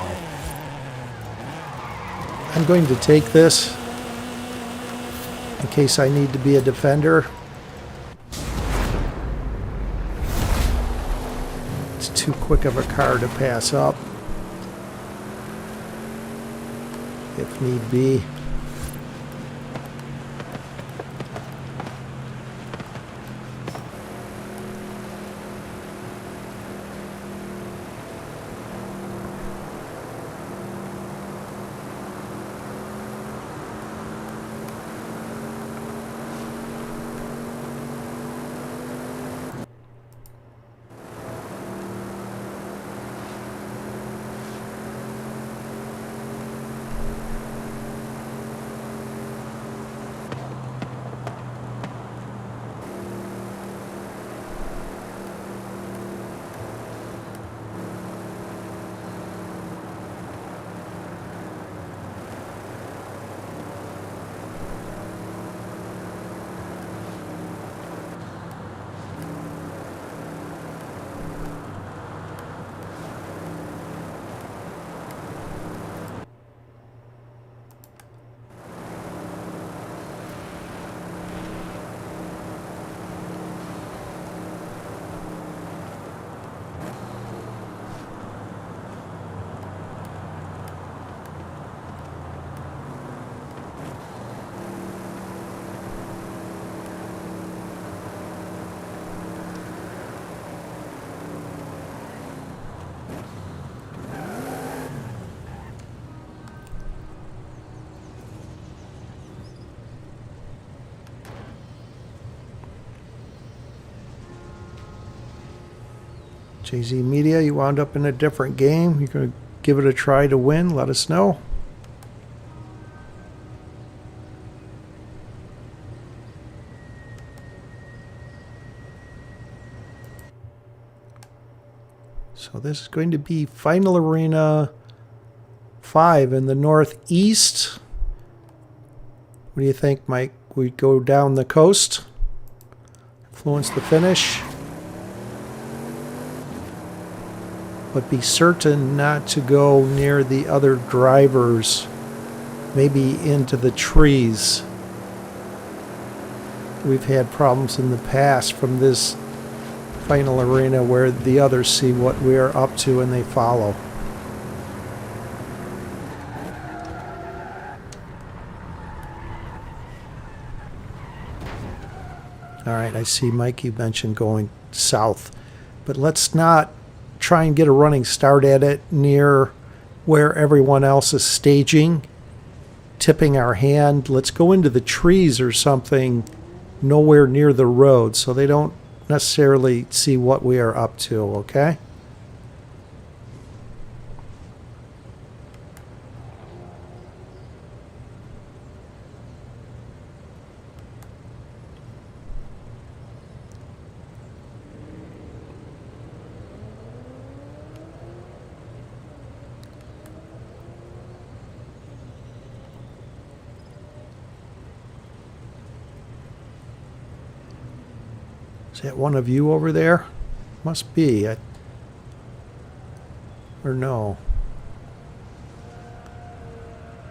I'm going to take this in case I need to be a defender. It's too quick of a car to pass up. If need be. JZ Media, you wound up in a different game. You're going to give it a try to win. Let us know. So this is going to be Final Arena 5 in the Northeast. What do you think, Mike? We go down the coast, influence the finish, but be certain not to go near the other drivers, maybe into the trees. We've had problems in the past from this Final Arena where the others see what we are up to and they follow. All right, I see Mike, you mentioned going south, but let's not try and get a running start at it near where everyone else is staging, tipping our hand. Let's go into the trees or something, nowhere near the road, so they don't necessarily see what we are up to, okay? Is that one of you over there? Must be. Or no.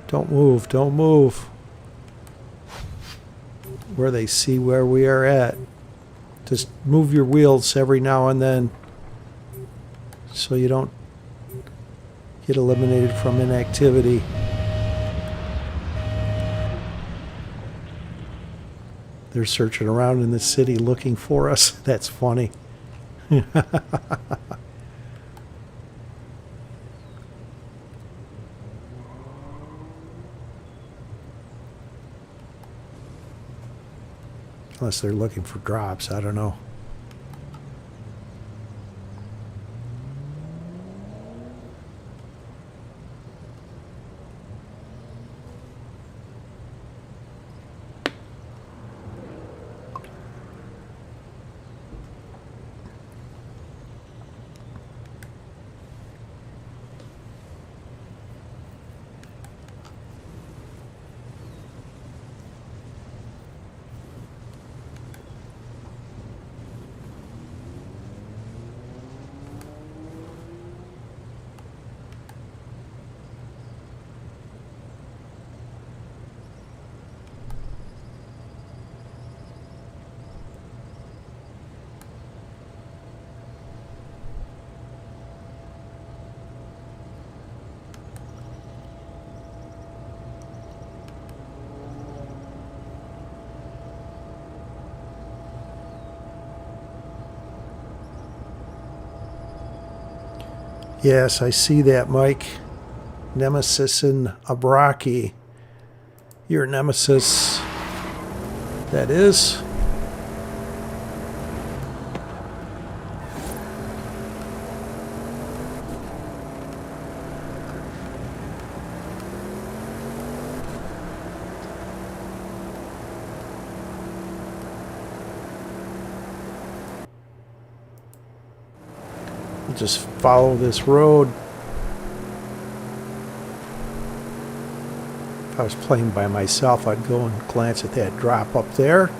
Don't move. Don't move. Where they see where we are at. Just move your wheels every now and then so you don't get eliminated from inactivity. They're searching around in the city looking for us. That's funny. Unless they're looking for drops, I don't know. Yes, I see that, Mike. Nemesis and Abraki. Your nemesis, that is. Just follow this road. If I was playing by myself, I'd go and glance at that drop up there,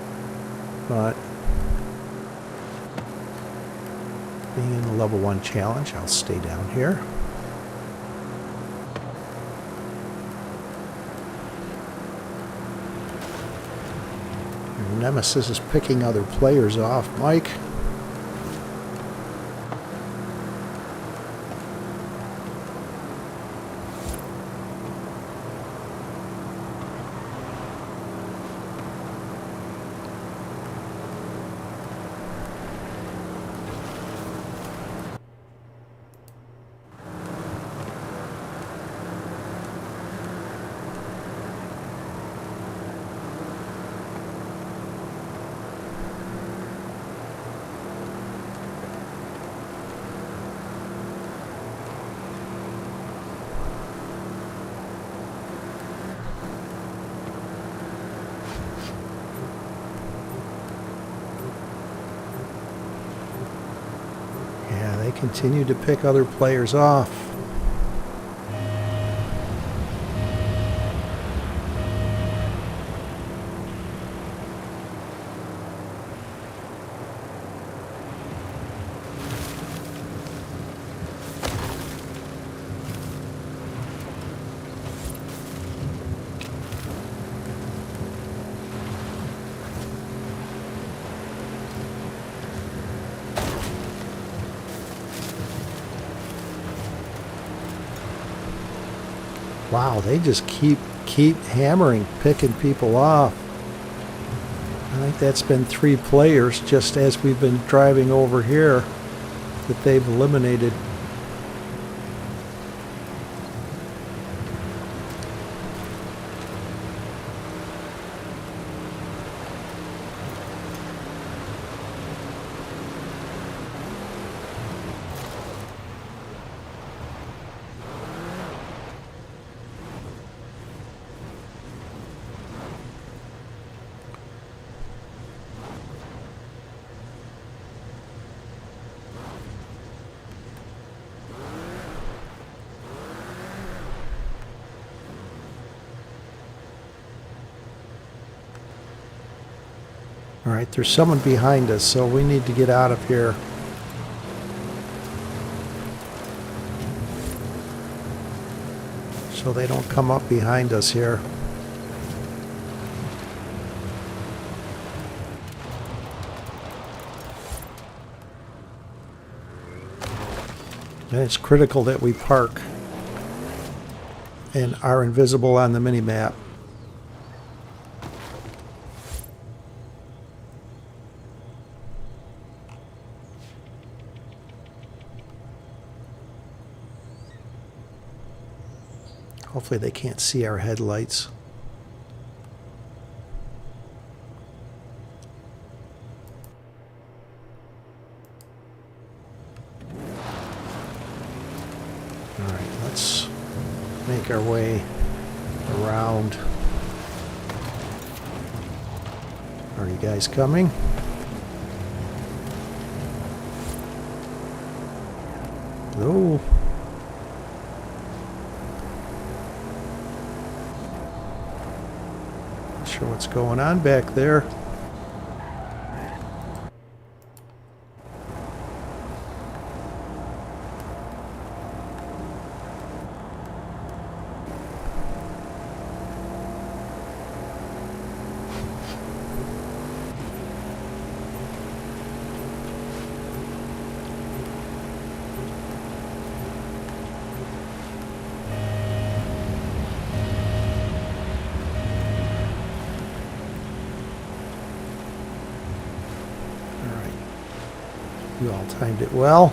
but being in the level 1 challenge, I'll stay down here. Your nemesis is picking other players off, Mike. continue to pick other players off. Wow, they just keep hammering, picking people off. I think that's been 3 players just as we've been driving over here that they've eliminated. All right, there's someone behind us, so we need to get out of here. So they don't come up behind us here. And it's critical that we park and are invisible on the mini-map. Hopefully they can't see our headlights. All right, let's make our way around. Are you guys coming? No. Sure what's going on back there. You all timed it well.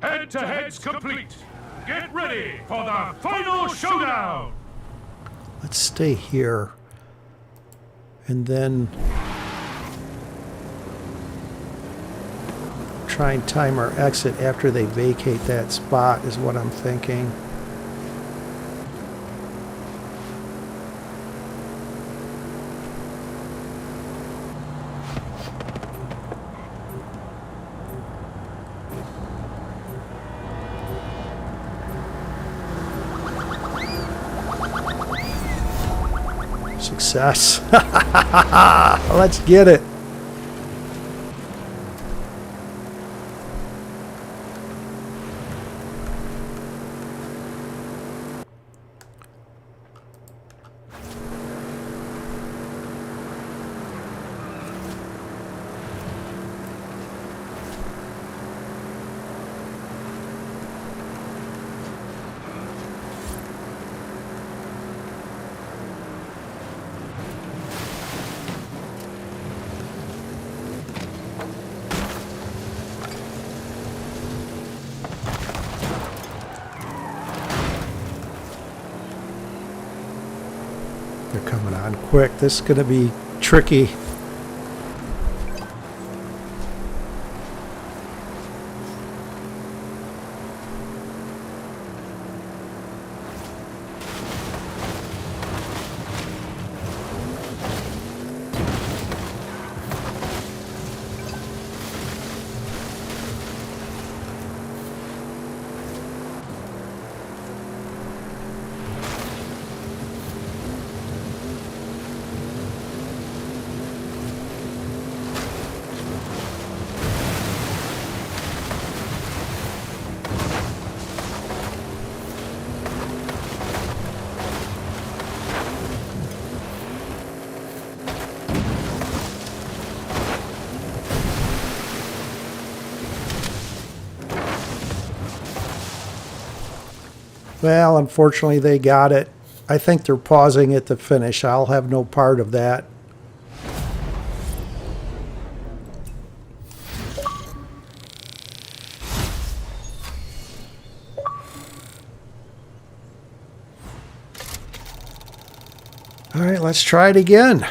Head-to-head's complete. Get ready for the final showdown. Let's stay here and then try and time our exit after they vacate that spot is what I'm thinking. Success. Let's get it. They're coming on quick. This is going to be tricky. Well, unfortunately, they got it. I think they're pausing at the finish. I'll have no part of that. All right, let's try it again.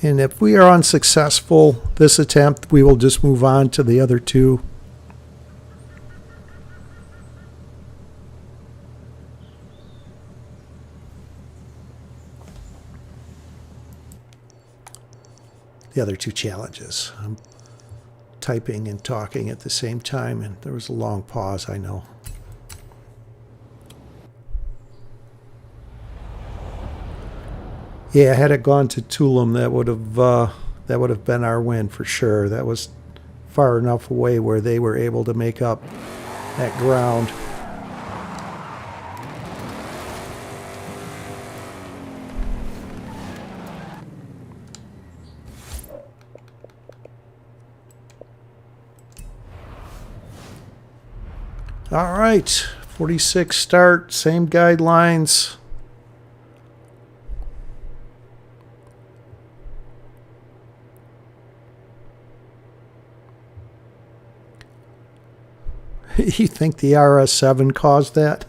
And if we are unsuccessful this attempt, we will just move on to the other two. The other two challenges. I'm typing and talking at the same time, and there was a long pause, I know. Yeah, had it gone to Tulum, that would have been our win for sure. That was far enough away where they were able to make up that ground. All right, 46 start, same guidelines. You think the RS7 caused that?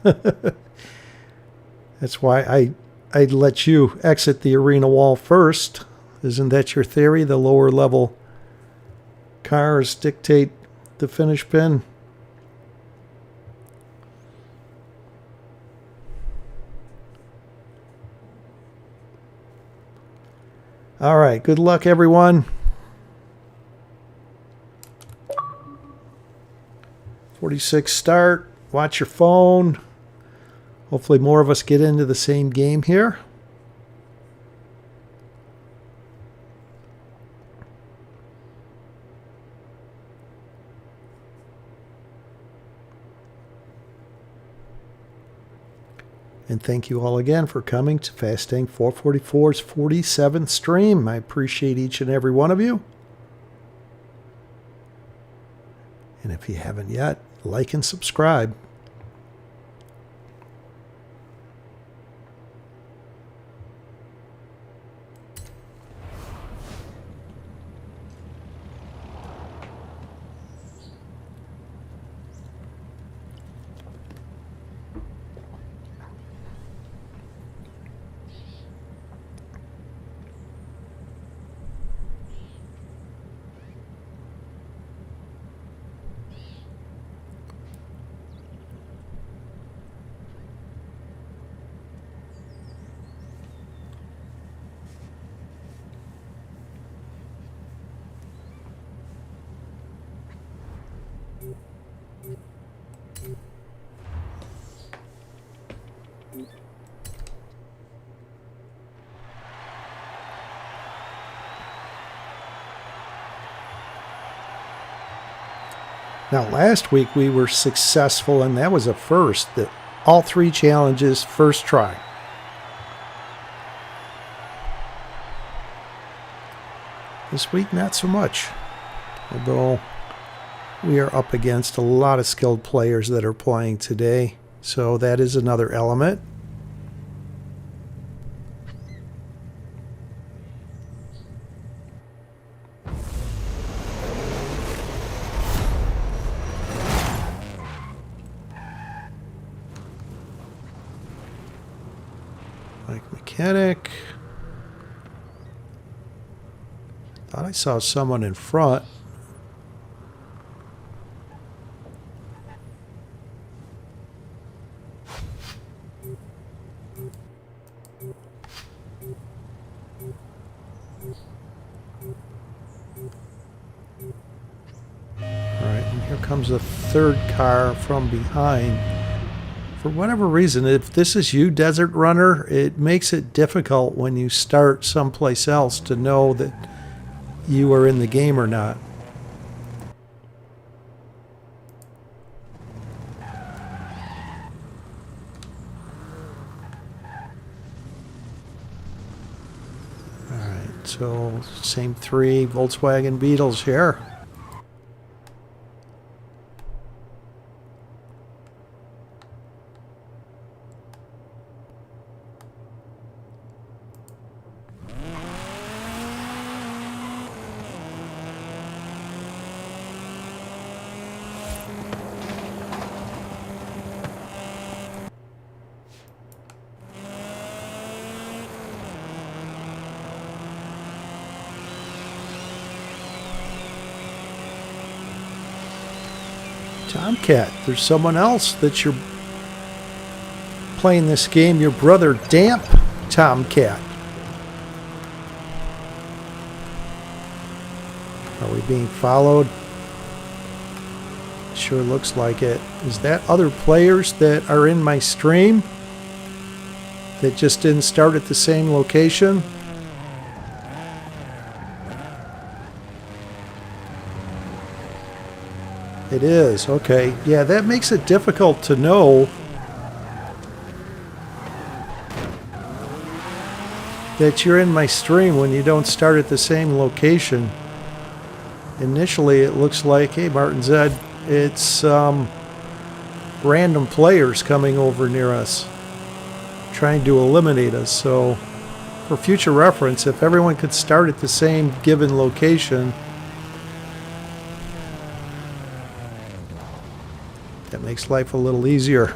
That's why I'd let you exit the arena wall first. Isn't that your theory? The lower level cars dictate the finish pin? All right, good luck, everyone. 46 start. Watch your phone. Hopefully more of us get into the same game here. And thank you all again for coming to Fastang444's 47th stream. I appreciate each and every one of you. And if you haven't yet, like and subscribe. Now, last week we were successful, and that was a first. All three challenges, first try. This week, not so much. Although we are up against a lot of skilled players that are playing today, so that is another element. Like mechanic. Thought I saw someone in front. Alright, and here comes a third car from behind. For whatever reason, if this is you, Desert Runner, it makes it difficult when you start someplace else to know that you are in the game or not. Alright, so same three Volkswagen Beetles here. Tomcat, there's someone else that you're playing this game, your brother Damp Tomcat. Are we being followed? Sure looks like it. Is that other players that are in my stream that just didn't start at the same location? It is, okay. Yeah, that makes it difficult to know that you're in my stream when you don't start at the same location. Initially, it looks like, hey, Martin Zed, it's random players coming over near us, trying to eliminate us. So, for future reference, if everyone could start at the same given location, that makes life a little easier.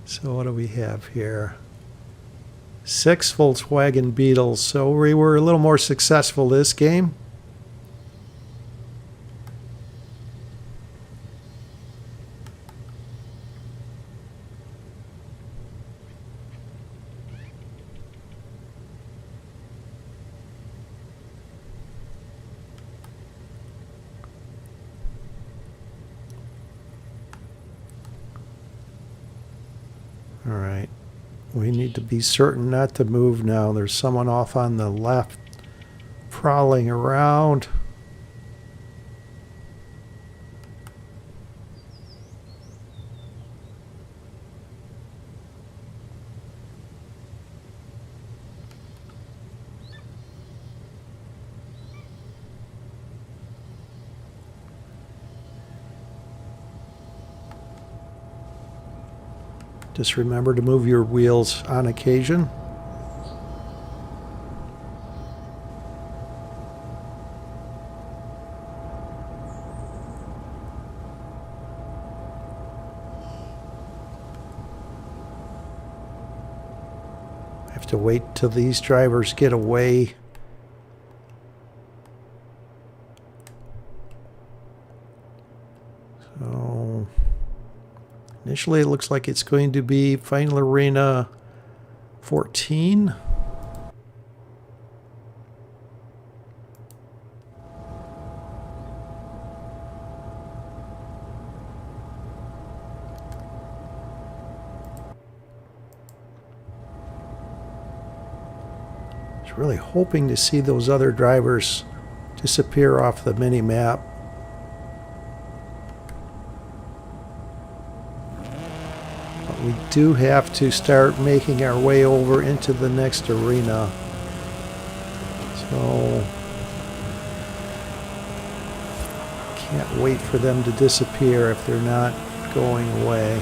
So what do we have here? 6 Volkswagen Beetles. So we were a little more successful this game. All right, we need to be certain not to move now. There's someone off on the left prowling around. Just remember to move your wheels on occasion. I have to wait till these drivers get away. So initially, it looks like it's going to be Final Arena 14. I was really hoping to see those other drivers disappear off the mini-map. we do have to start making our way over into the next arena. So can't wait for them to disappear if they're not going away.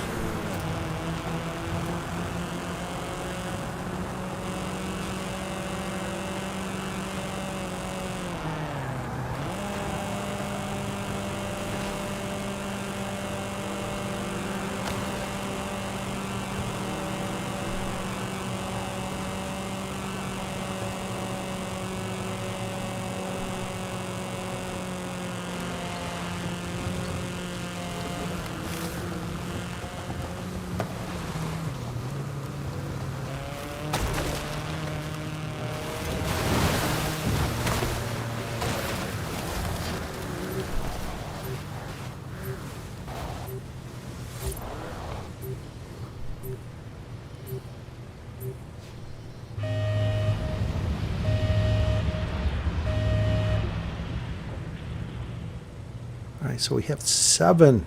Alright, so we have 7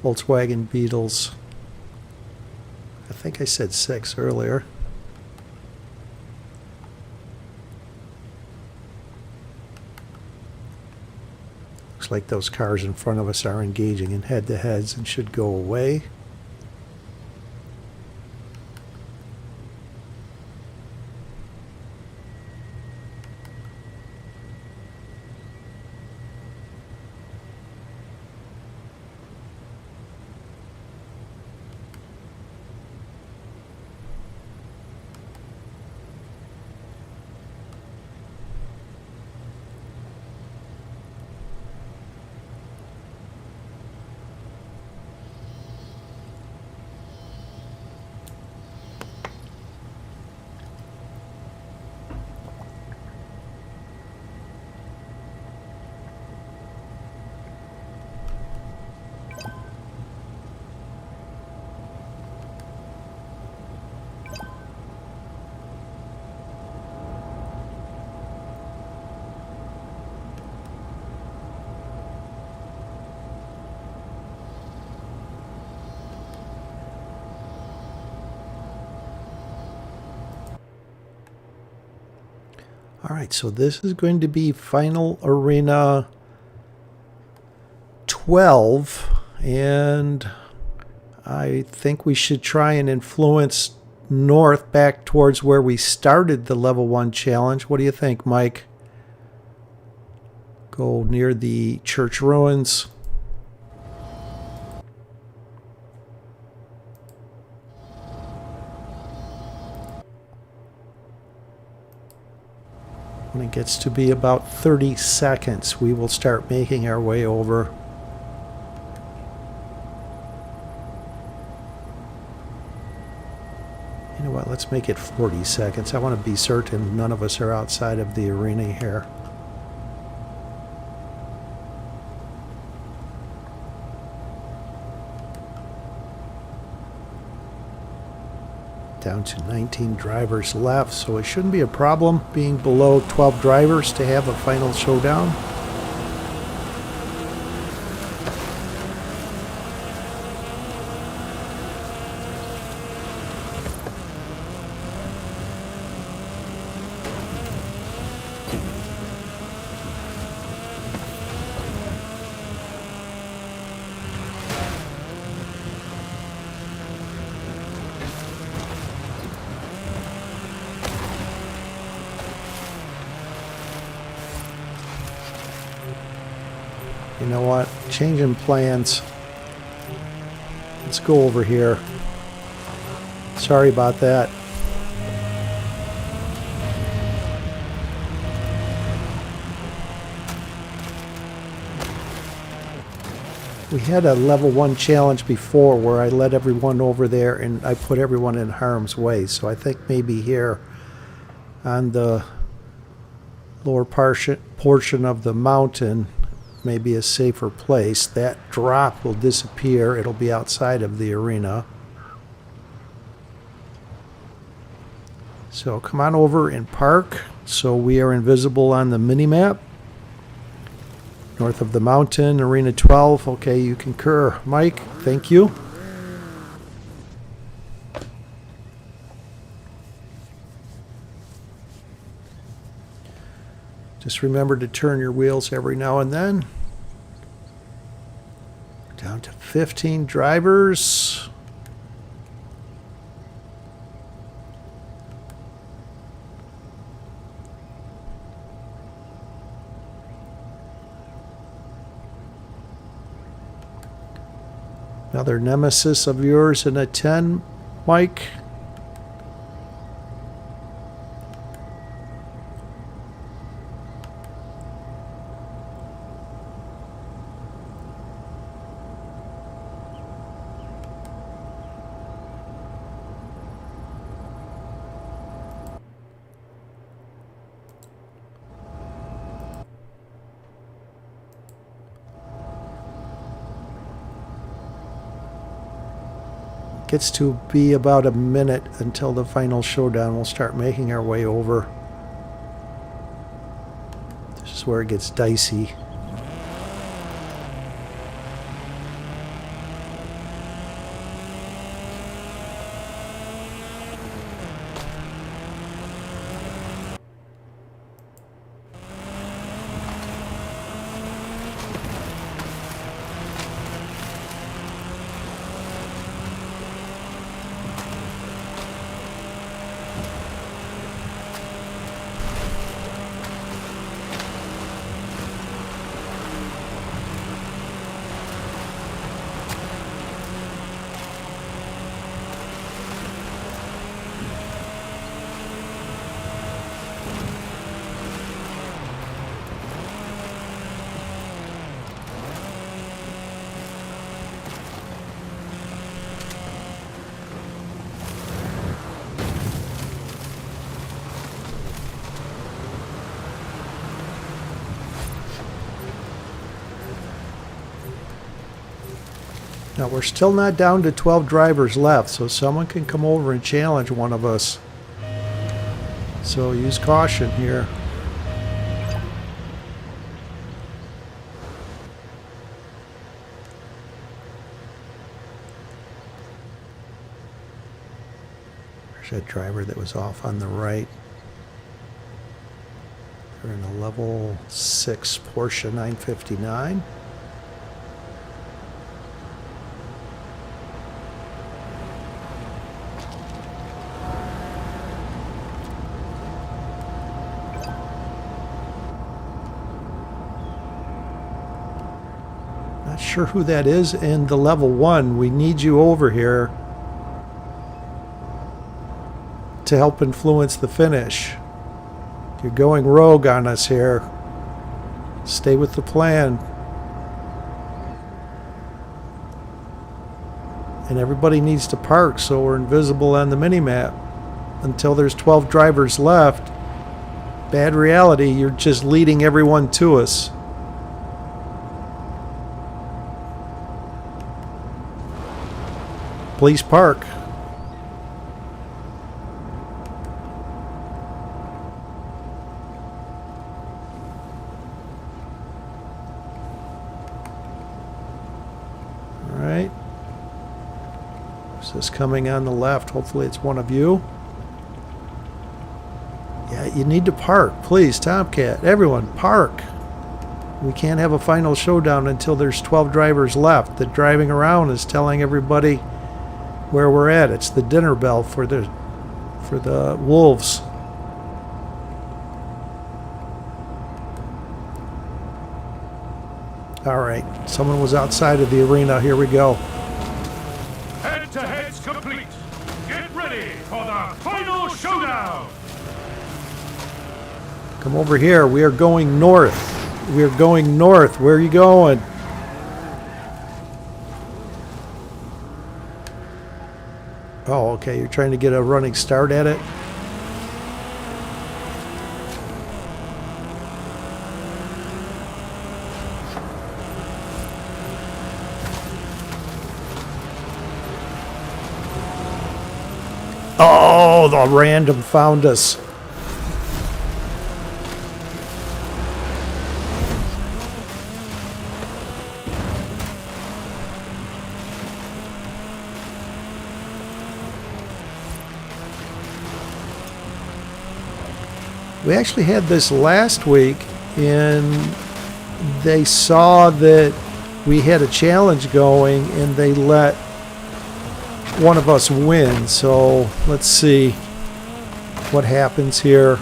Volkswagen Beetles. I think I said 6 earlier. Looks like those cars in front of us are engaging in head-to-heads and should go away. Alright, so this is going to be Final Arena 12, and I think we should try and influence north back towards where we started the level 1 challenge. What do you think, Mike? Go near the church ruins. When it gets to be about 30 seconds, we will start making our way over. You know what, let's make it 40 seconds. I want to be certain none of us are outside of the arena here. Down to 19 drivers left, so it shouldn't be a problem being below 12 drivers to have a final showdown. You know what? Changing plans. Let's go over here. Sorry about that. We had a level 1 challenge before where I led everyone over there and I put everyone in harm's way. So I think maybe here on the lower portion of the mountain may be a safer place. That drop will disappear. It'll be outside of the arena. So come on over and park so we are invisible on the mini-map. North of the mountain, Arena 12. Okay, you concur. Mike, thank you. Just remember to turn your wheels every now and then. Down to 15 drivers. Another nemesis of yours in a 10, Mike. Gets to be about a minute until the final showdown. We'll start making our way over. This is where it gets dicey. Now we're still not down to 12 drivers left, so someone can come over and challenge one of us. So use caution here. There's that driver that was off on the right. They're in a level 6 Porsche 959. Not sure who that is in the level 1. We need you over here to help influence the finish. You're going rogue on us here. Stay with the plan. And everybody needs to park so we're invisible on the mini-map until there's 12 drivers left. Bad reality, you're just leading everyone to us. Please park. All right. Who's this coming on the left? Hopefully it's one of you. Yeah, you need to park. Please, Tomcat. Everyone, park. We can't have a final showdown until there's 12 drivers left. The driving around is telling everybody where we're at. It's the dinner bell for the wolves. All right, someone was outside of the arena. Here we go. Head-to-head's complete. Get ready for the final showdown. Come over here. We are going north. We are going north. Where are you going? Oh, okay. You're trying to get a running start at it? Oh, the random found us. We actually had this last week and they saw that we had a challenge going, and they let one of us win. So let's see what happens here.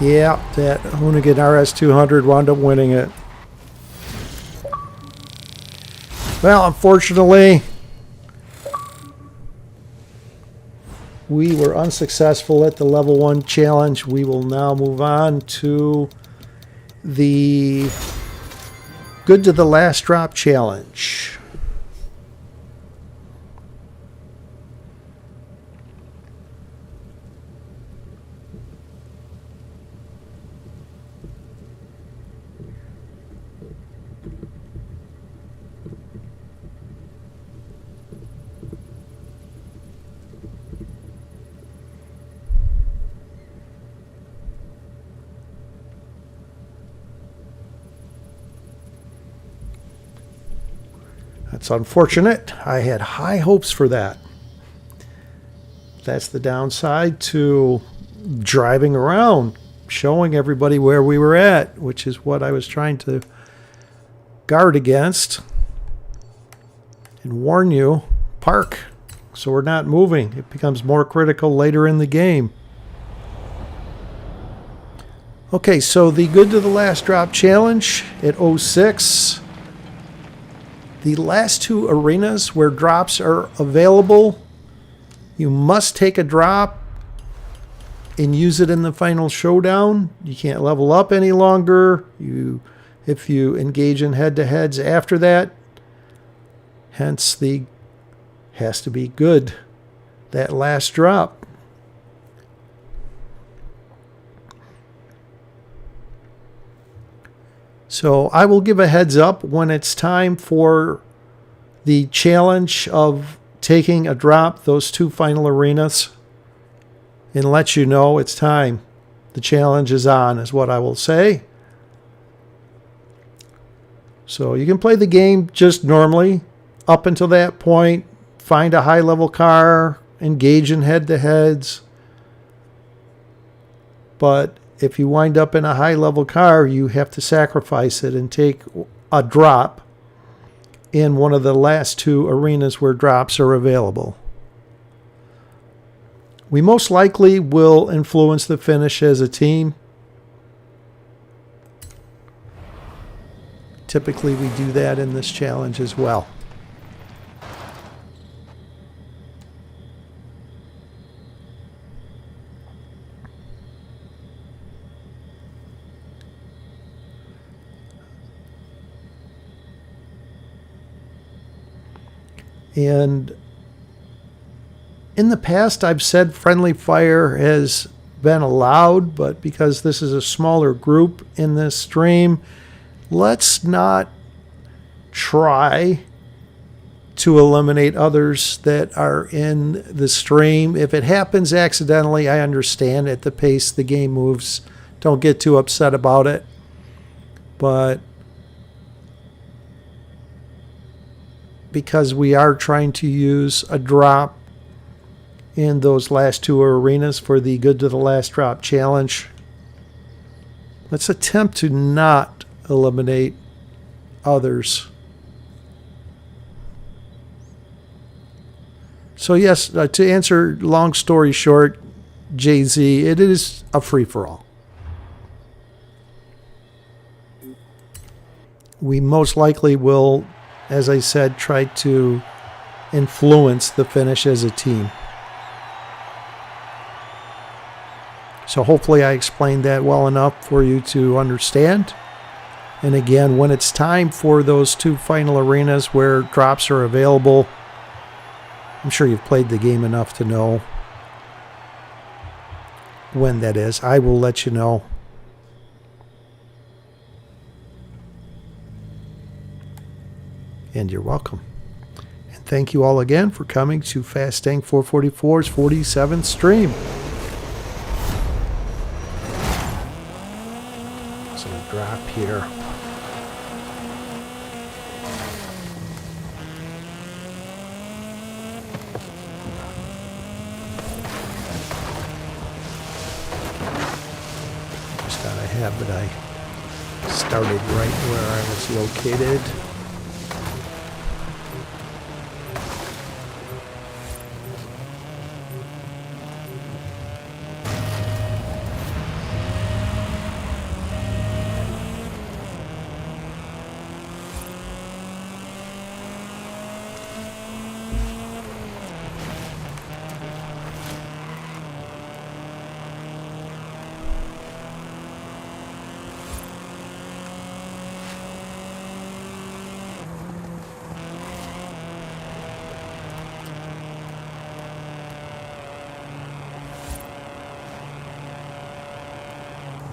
Yeah, that Hoonigan RS200 wound up winning it. Well, unfortunately, we were unsuccessful at the level 1 challenge. We will now move on to the Good to the Last Drop challenge. That's unfortunate. I had high hopes for that. That's the downside to driving around, showing everybody where we were at, which is what I was trying to guard against and warn you. Park, so we're not moving. It becomes more critical later in the game. Okay, so the Good to the Last Drop challenge at 06. The last 2 arenas where drops are available, you must take a drop and use it in the final showdown. You can't level up any longer. If you engage in head-to-heads after that, hence the has to be good, that last drop. So I will give a heads up when it's time for the challenge of taking a drop, those 2 final arenas, and let you know it's time. The challenge is on, is what I will say. So you can play the game just normally up until that point, find a high-level car, engage in head-to-heads. But if you wind up in a high-level car, you have to sacrifice it and take a drop in one of the last 2 arenas where drops are available. We most likely will influence the finish as a team. Typically, we do that in this challenge as well. And in the past, I've said friendly fire has been allowed, but because this is a smaller group in this stream, let's not try to eliminate others that are in the stream. If it happens accidentally, I understand at the pace the game moves. Don't get too upset about it. But because we are trying to use a drop in those last 2 arenas for the Good to the Last Drop challenge, let's attempt to not eliminate others. So yes, to answer long story short, JZ, it is a free-for-all. we most likely will, as I said, try to influence the finish as a team. So hopefully I explained that well enough for you to understand. And again, when it's time for those 2 final arenas where drops are available, I'm sure you've played the game enough to know when that is. I will let you know. And you're welcome. And thank you all again for coming to Fastang444's 47th stream. So a drop here. Just out of habit, I started right where I was located.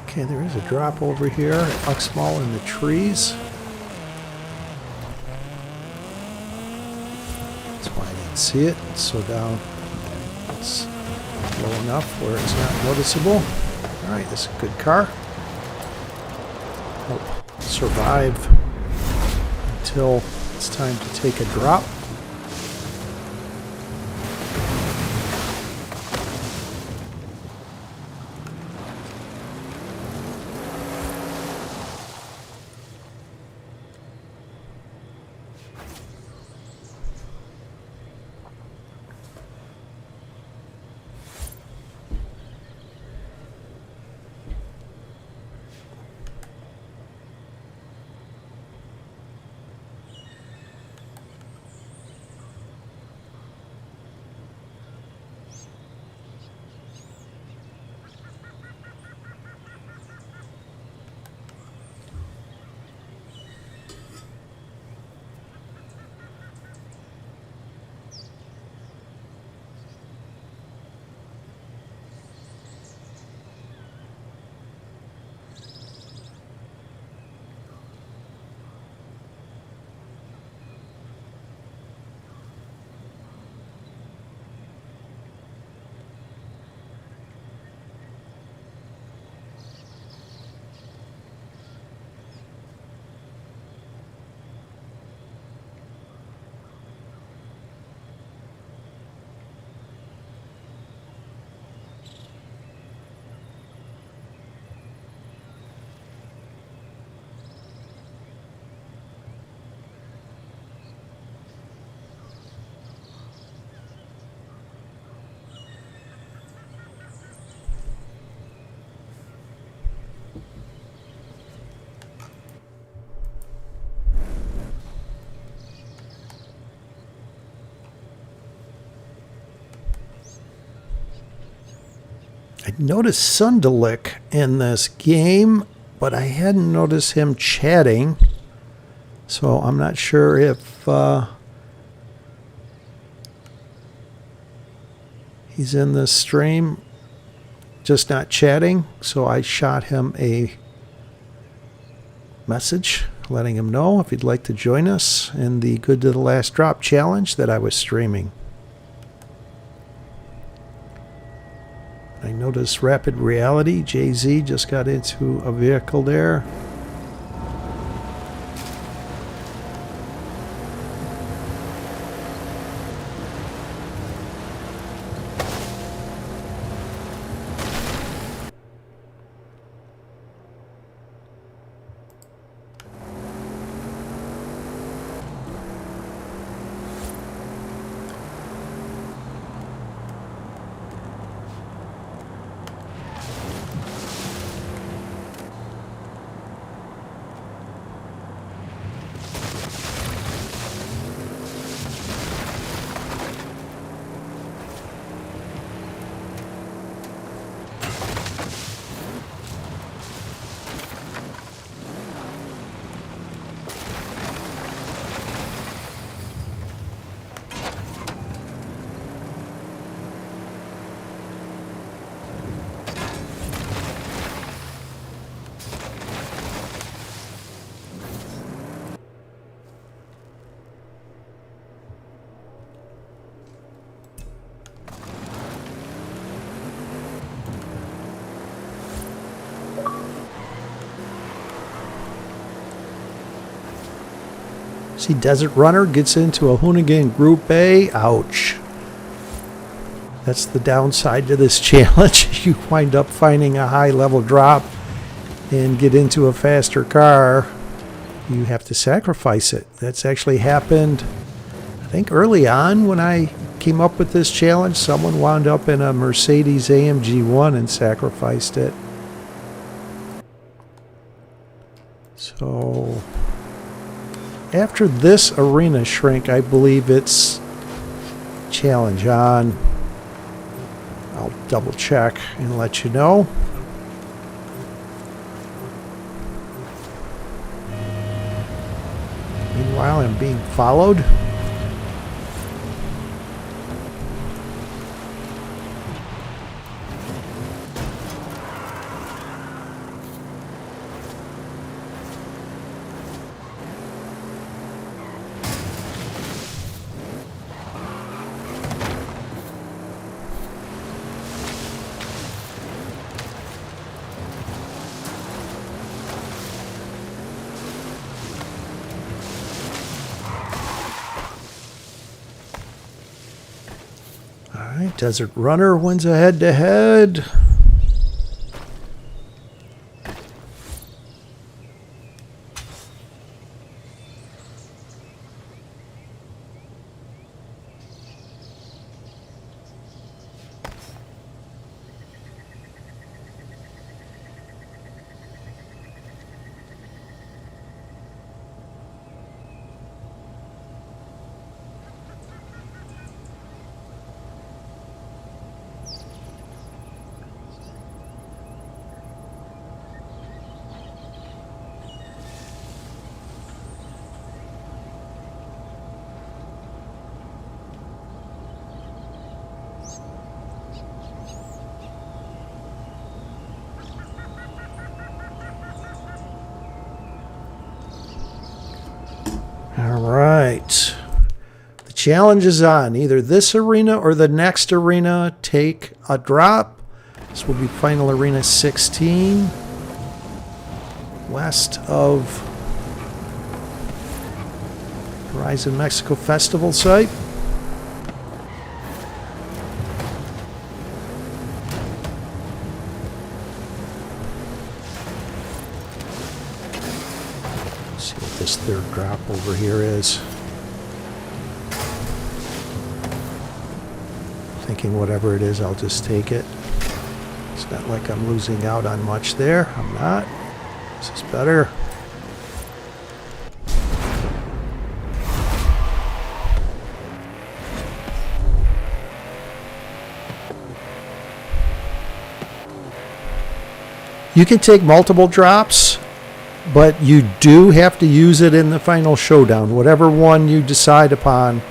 Okay, there is a drop over here at Uxmal in the trees. That's why I didn't see it. So down, it's low enough where it's not noticeable. Alright, this is a good car. Help survive until it's time to take a drop. I noticed Sundelik in this game, but I hadn't noticed him chatting. So I'm not sure if he's in this stream, just not chatting. So I shot him a message letting him know if he'd like to join us in the Good to the Last Drop challenge that I was streaming. I noticed Rapid Reality, Jay-Z, just got into a vehicle there. See, Desert Runner gets into a Hoonigan Group A. Ouch. That's the downside to this challenge. You wind up finding a high level drop and get into a faster car. You have to sacrifice it. That's actually happened, I think, early on when I came up with this challenge. Someone wound up in a Mercedes AMG 1 and sacrificed it. So after this arena shrink, I believe it's challenge on. I'll double check and let you know. Meanwhile, I'm being followed. Alright, Desert Runner wins a head-to-head. Alright. The challenge is on. Either this arena or the next arena, take a drop. This will be final arena 16. West of Horizon Mexico Festival site. See what this third drop over here is. Thinking whatever it is, I'll just take it. It's not like I'm losing out on much there. I'm not. This is better. You can take multiple drops, but you do have to use it in the final showdown, whatever one you decide upon.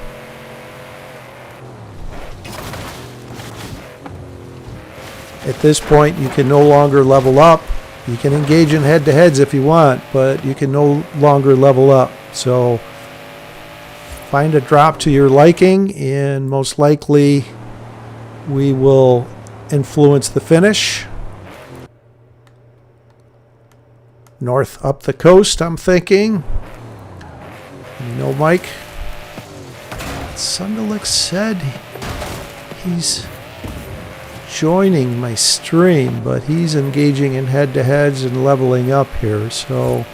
At this point, you can no longer level up. You can engage in head-to-heads if you want, but you can no longer level up. So find a drop to your liking, and most likely we will influence the finish. North up the coast, I'm thinking. You know, Mike, Sundelik said he's joining my stream, but he's engaging in head-to-heads and leveling up here, so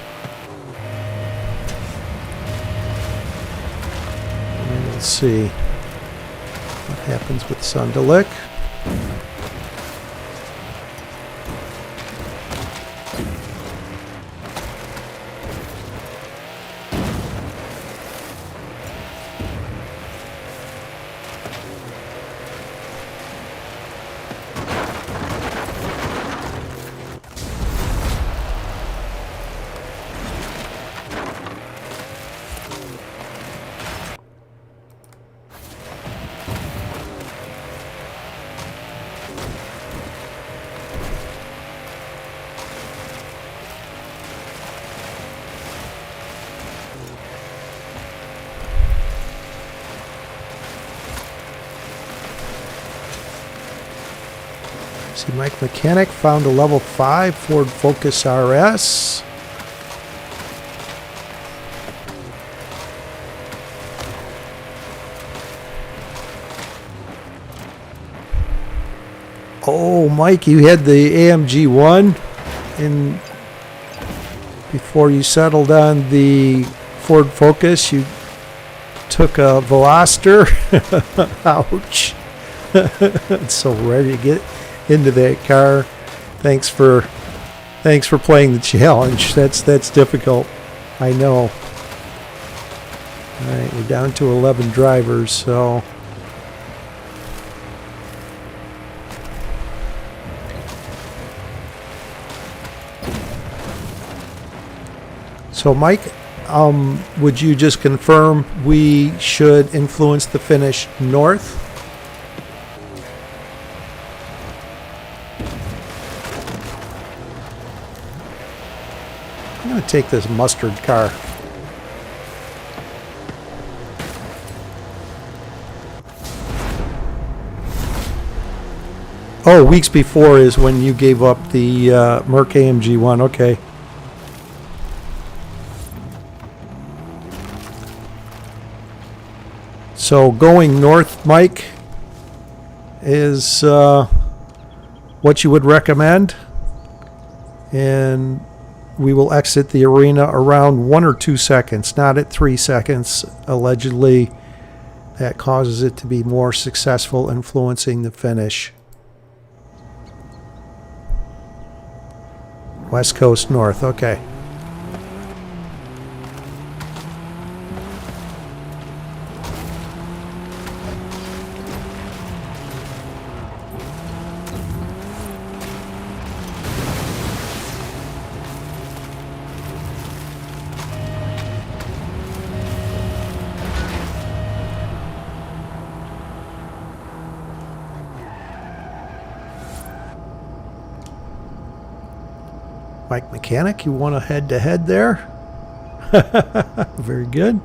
we'll see what happens with Sundelik. See, Mike Mechanic found a level 5 Ford Focus RS. Oh, Mike, you had the AMG 1 in before you settled on the Ford Focus. You took a Veloster. Ouch. It's so ready to get into that car. Thanks for playing the challenge. That's difficult. I know. All right, we're down to 11 drivers, so Mike, would you just confirm we should influence the finish north? I'm going to take this mustard car. Oh, weeks before is when you gave up the Merc AMG 1. Okay. So going north, Mike, is what you would recommend. And we will exit the arena around 1 or 2 seconds, not at 3 seconds. Allegedly, that causes it to be more successful, influencing the finish. West Coast north, okay. Mike Mechanic, you want a head-to-head there? Very good.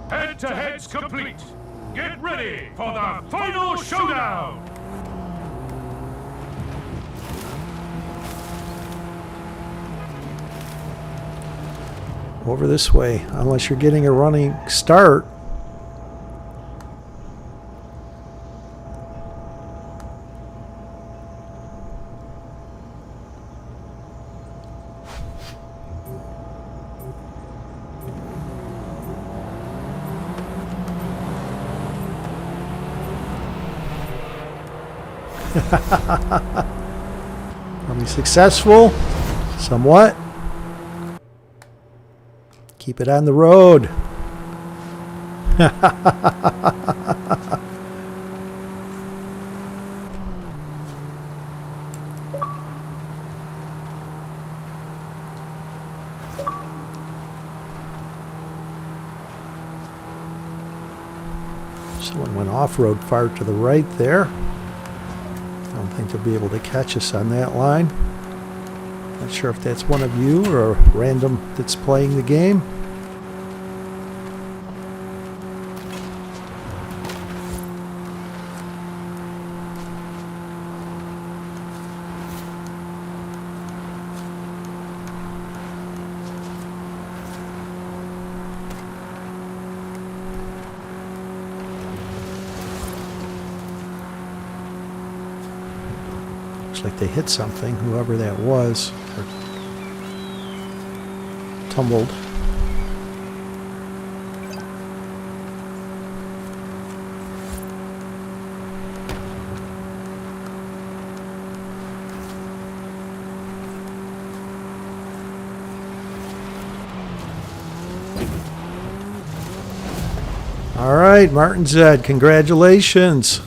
Head-to-head's complete. Get ready for the final showdown. Over this way, unless you're getting a running start. Are we successful? Somewhat. Keep it on the road. Someone went off-road far to the right there. I don't think they'll be able to catch us on that line. Not sure if that's one of you or a random that's playing the game. Looks like they hit something, whoever that was, or tumbled. All right, Martin Zed, congratulations.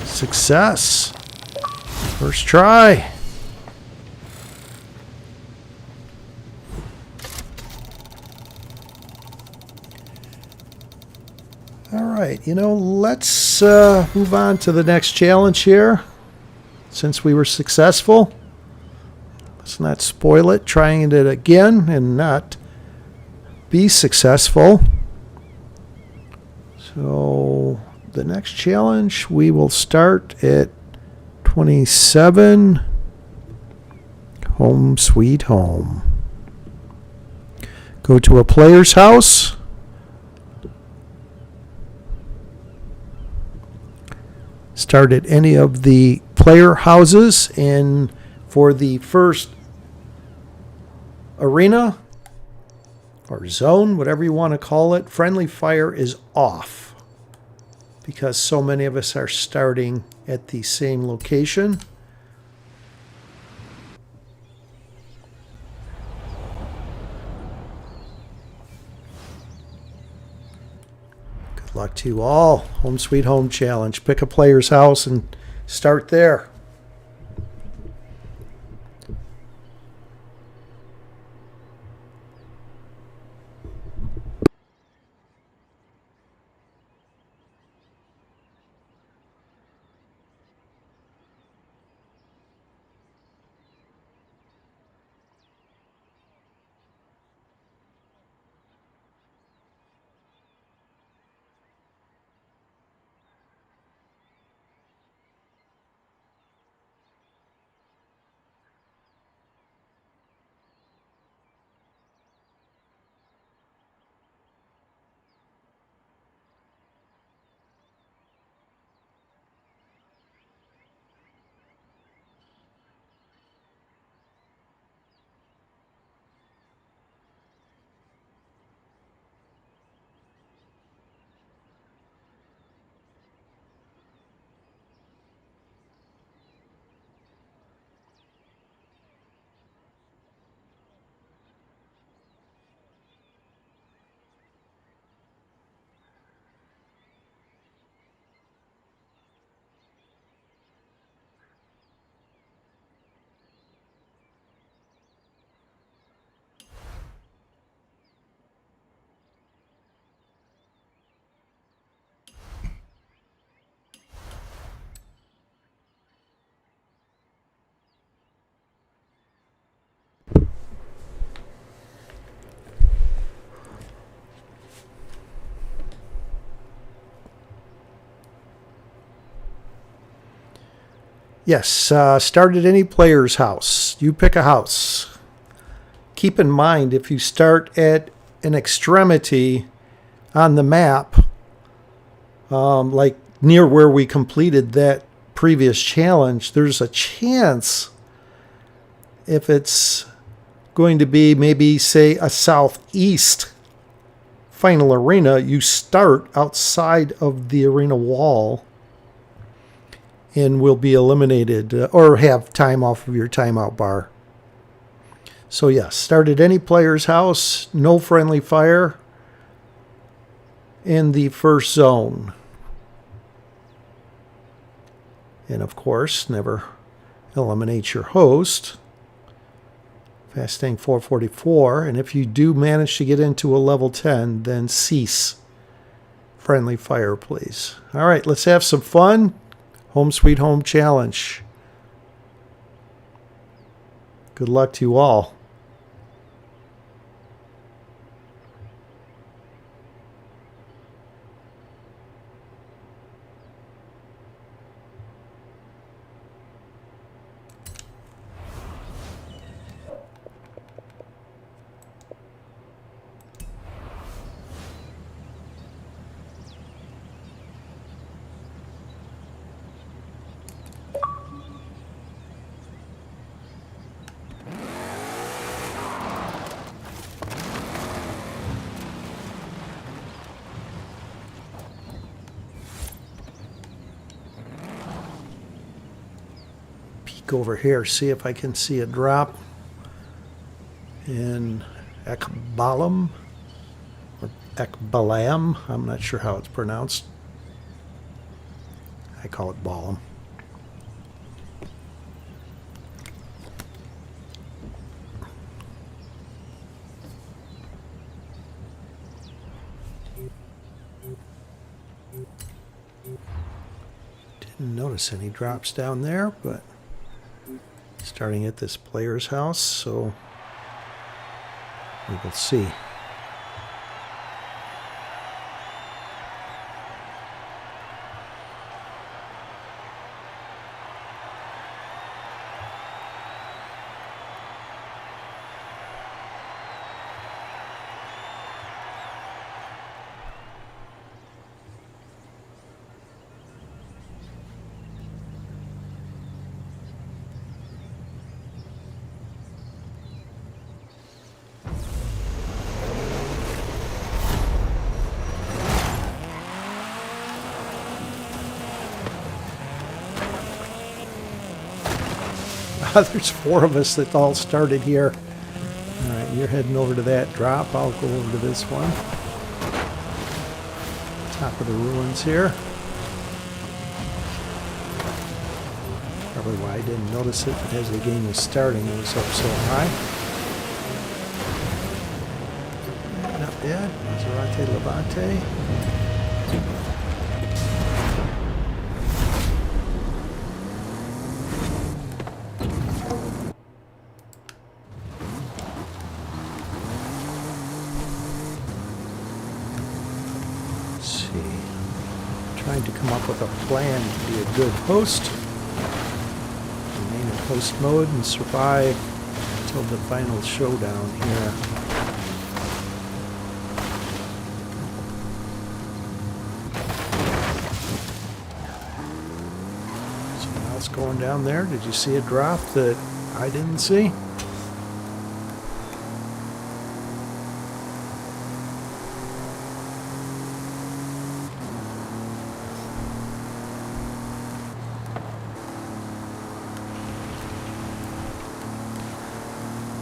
Success. First try. All right, let's move on to the next challenge here. Since we were successful, let's not spoil it, trying it again and not be successful. So the next challenge, we will start at 27. Home sweet home. Go to a player's house. Start at any of the player houses, and for the first arena or zone, whatever you want to call it, friendly fire is off because so many of us are starting at the same location. Good luck to you all. Home sweet home challenge. Pick a player's house and start there. Yes, start at any player's house. You pick a house. Keep in mind, if you start at an extremity on the map, like near where we completed that previous challenge, there's a chance if it's going to be maybe, say, a southeast final arena, you start outside of the arena wall and will be eliminated or have time off of your timeout bar. So yes, start at any player's house, no friendly fire in the first zone. And of course, never eliminate your host, Fastang444. And if you do manage to get into a level 10, then cease friendly fire, please. All right, let's have some fun. Home sweet home challenge. Good luck to you all. Over here, see if I can see a drop in Ekbalam or Ekbalam. I'm not sure how it's pronounced. I call it Balam. Didn't notice any drops down there, but starting at this player's house, so we will see. There's 4 of us that all started here. All right, you're heading over to that drop. I'll go over to this one. Top of the ruins here. Probably why I didn't notice it, but as the game was starting, it was up so high. Not bad. Zarate Levante. Trying to come up with a plan to be a good host. Remain in host mode and survive until the final showdown here. Someone else going down there. Did you see a drop that I didn't see?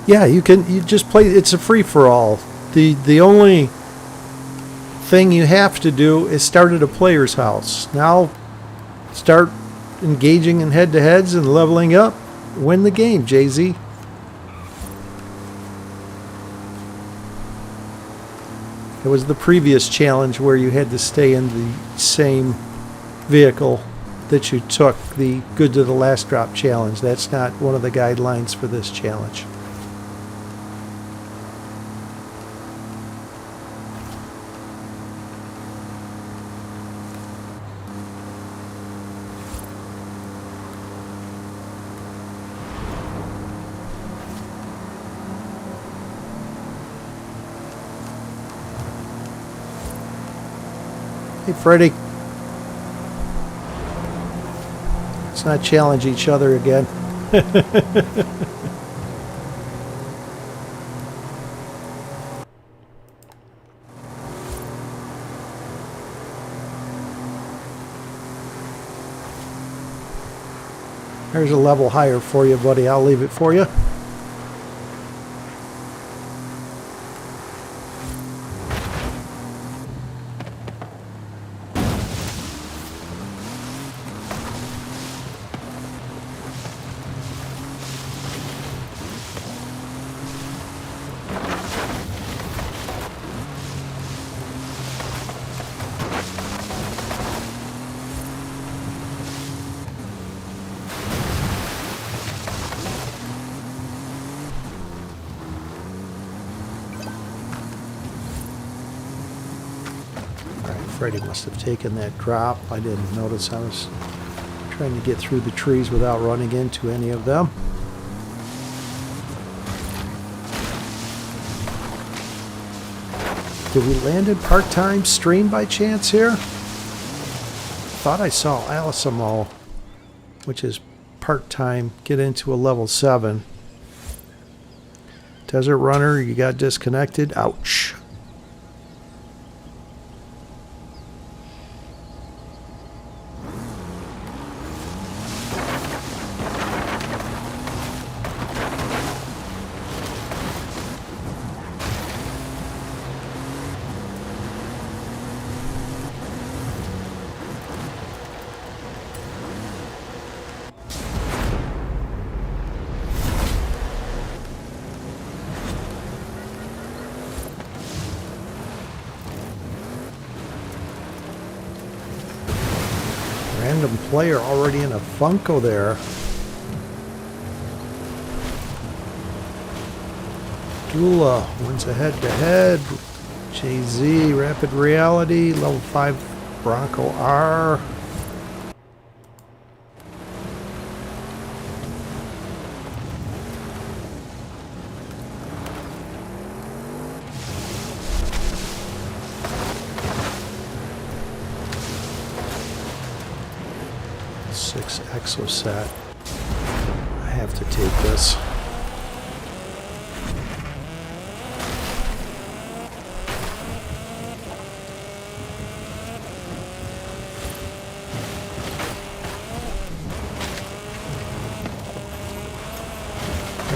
Yeah, you just play, it's a free-for-all. The only thing you have to do is start at a player's house. Now start engaging in head-to-heads and leveling up. Win the game, Jay-Z. It was the previous challenge where you had to stay in the same vehicle that you took, the good to the last drop challenge. That's not one of the guidelines for this challenge. Hey, Freddy. Let's not challenge each other again. There's a level higher for you, buddy. I'll leave it for you. Freddy must have taken that drop. I didn't notice. I was trying to get through the trees without running into any of them. Did we land in part-time stream by chance here? Thought I saw Alisamo, which is part-time, get into a level 7. Desert Runner, you got disconnected. Ouch. Random player already in a Funko there. Dula wins a head-to-head. Jay-Z, Rapid Reality, level 5 Bronco R. Exoset. I have to take this.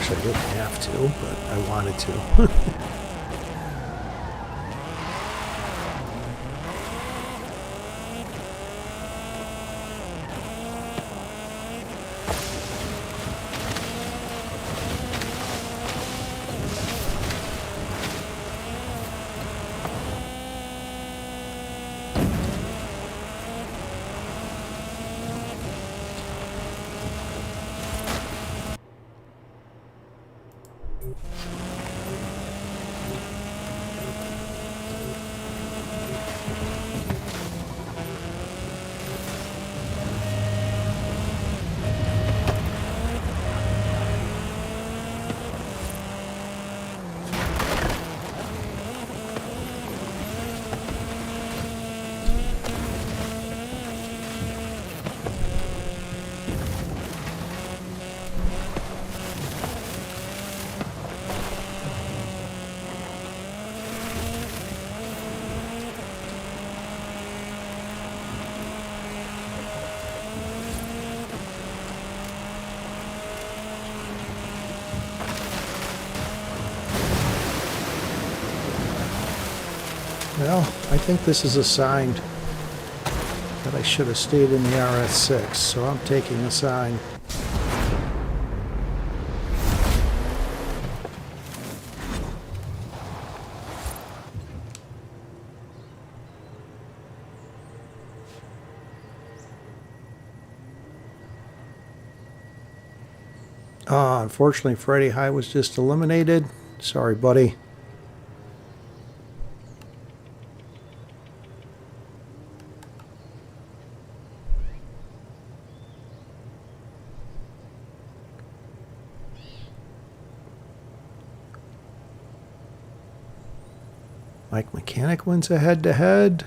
Wish I didn't have to, but I wanted to. Well, I think this is a sign that I should have stayed in the RS6, so I'm taking a sign. Unfortunately, Freddy High was just eliminated. Sorry, buddy. Mike Mechanic wins a head-to-head.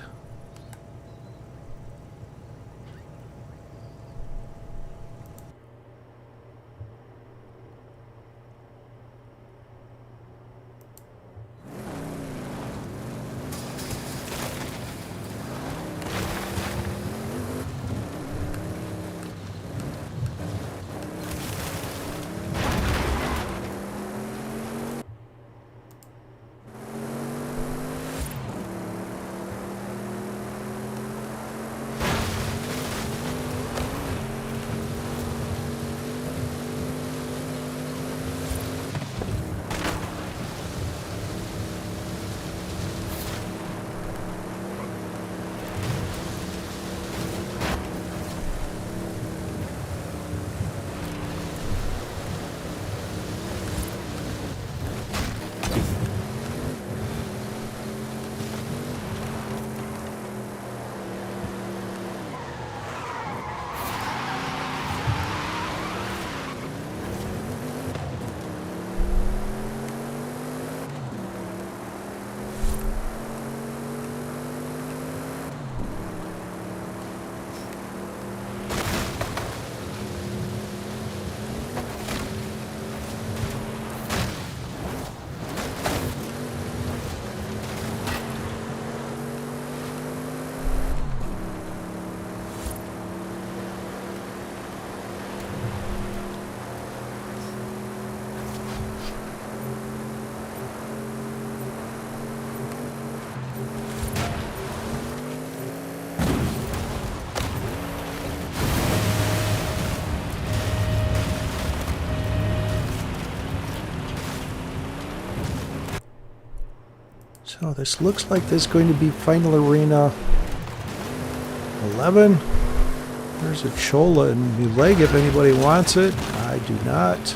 So this looks like there's going to be Final Arena 11. There's a Chola and New Leg if anybody wants it. I do not.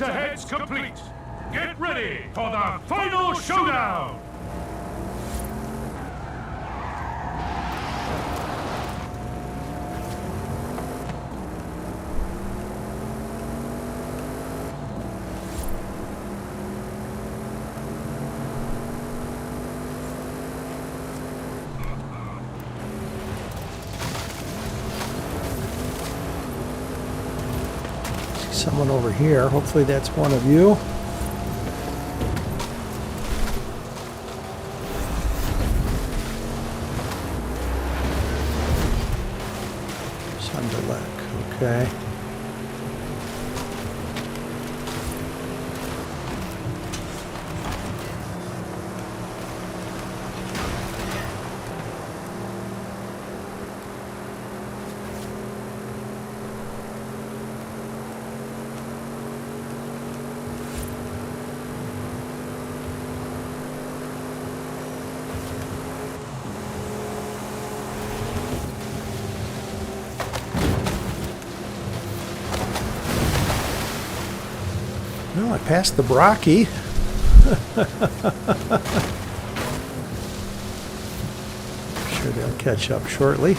head-to-heads complete. Get ready for the final showdown! Someone over here. Hopefully that's one of you. Sunderlek, okay. Well, I passed the Brocky. I'm sure they'll catch up shortly.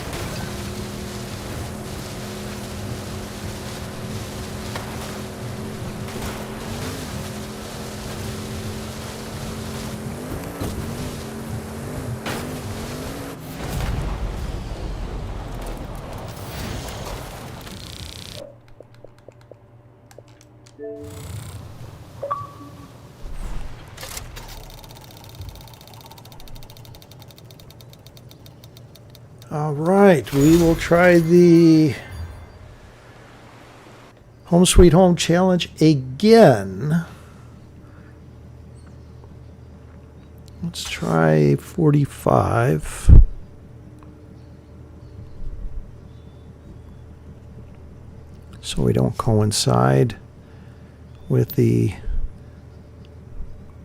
All right, we will try the Home Sweet Home Challenge again. Let's try 45. So we don't coincide with the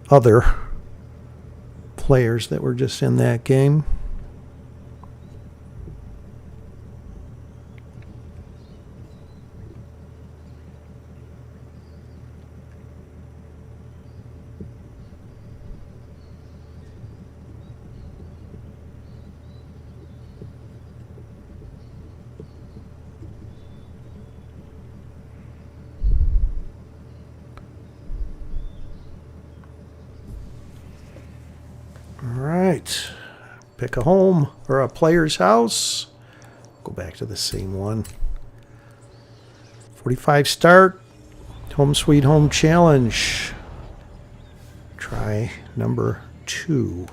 other players that were just in that game. Alright, pick a home or a player's house. Go back to the same one. 45 start. Home Sweet Home Challenge. Try number 2.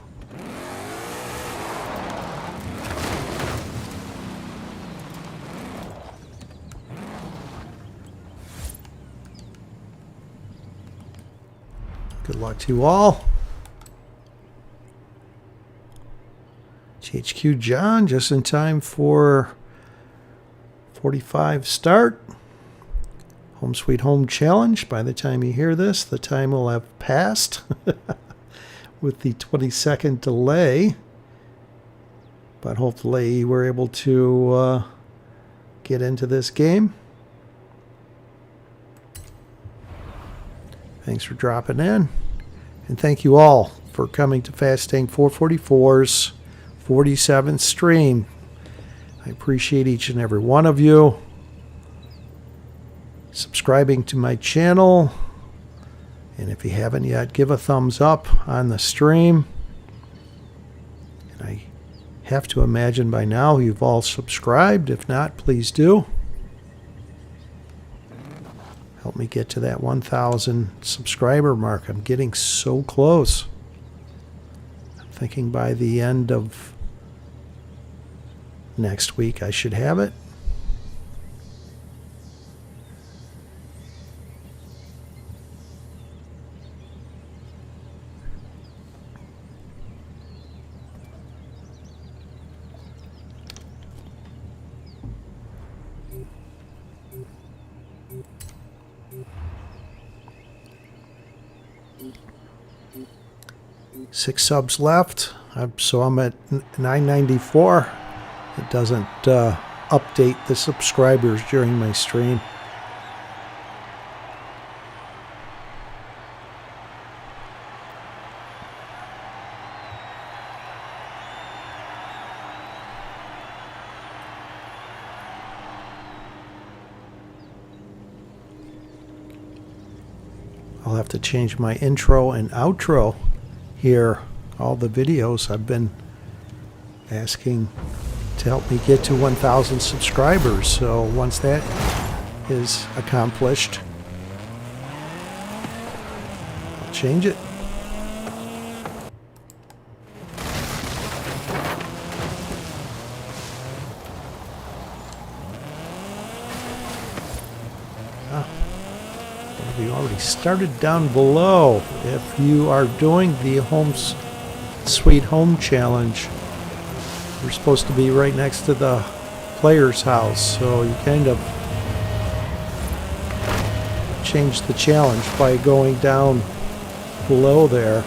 Good luck to you all. HQ John, just in time for 45 start. Home Sweet Home Challenge. By the time you hear this, the time will have passed with the 20-second delay. But hopefully we're able to get into this game. Thanks for dropping in. And thank you all for coming to Fastang444's 47th stream. I appreciate each and every one of you subscribing to my channel, and if you haven't yet, give a thumbs up on the stream. And I have to imagine by now you've all subscribed. If not, please do. Help me get to that 1,000 subscriber mark. I'm getting so close. I'm thinking by the end of next week I should have it. Six subs left, so I'm at 994. It doesn't update the subscribers during my stream. I'll have to change my intro and outro here. All the videos I've been asking to help me get to 1,000 subscribers. So once that is accomplished, I'll change it. We already started down below. If you are doing the Sweet Home Challenge, we're supposed to be right next to the player's house, so you kind of change the challenge by going down below there.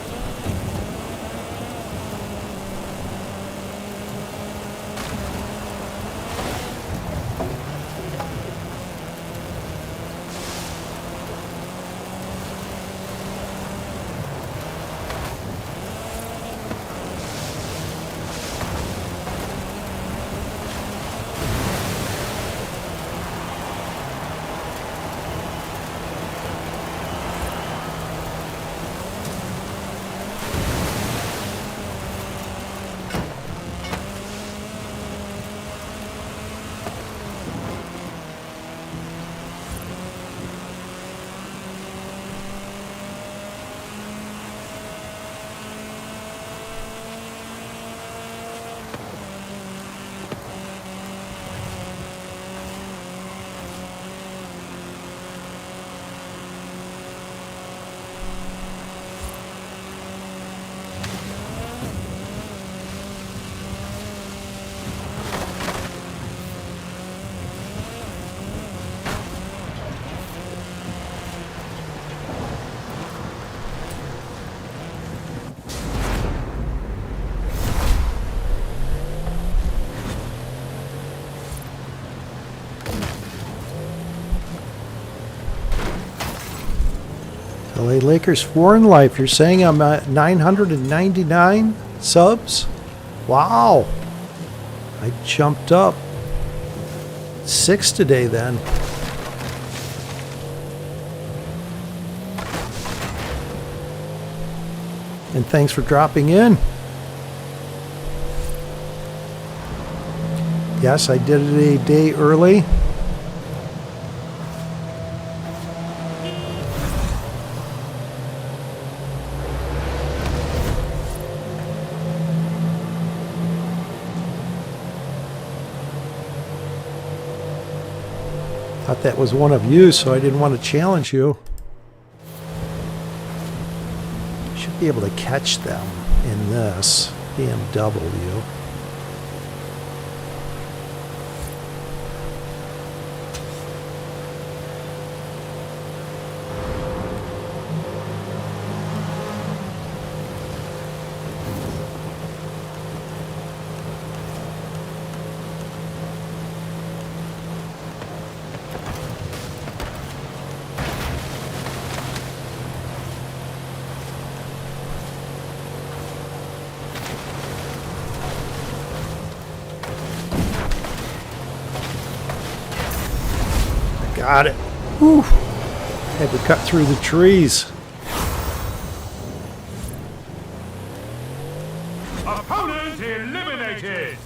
LA Lakers Foreign Life, you're saying I'm at 999 subs? Wow. I jumped up 6 today then. And thanks for dropping in. Yes, I did it a day early. Thought that was one of you, so I didn't want to challenge you. Should be able to catch them in this BMW. Got it. Whew. Had to cut through the trees. Opponent eliminated.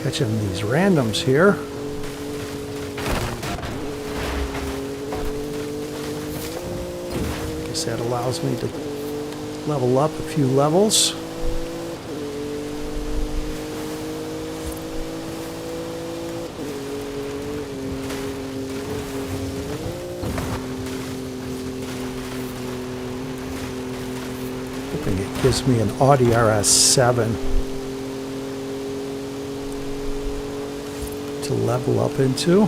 Catching these randoms here. Guess that allows me to level up a few levels. Hoping it gives me an Audi RS7 to level up into.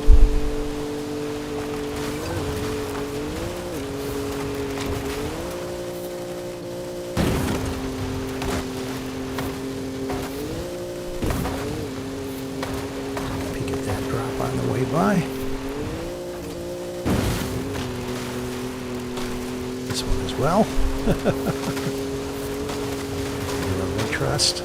by. This one as well. Of interest.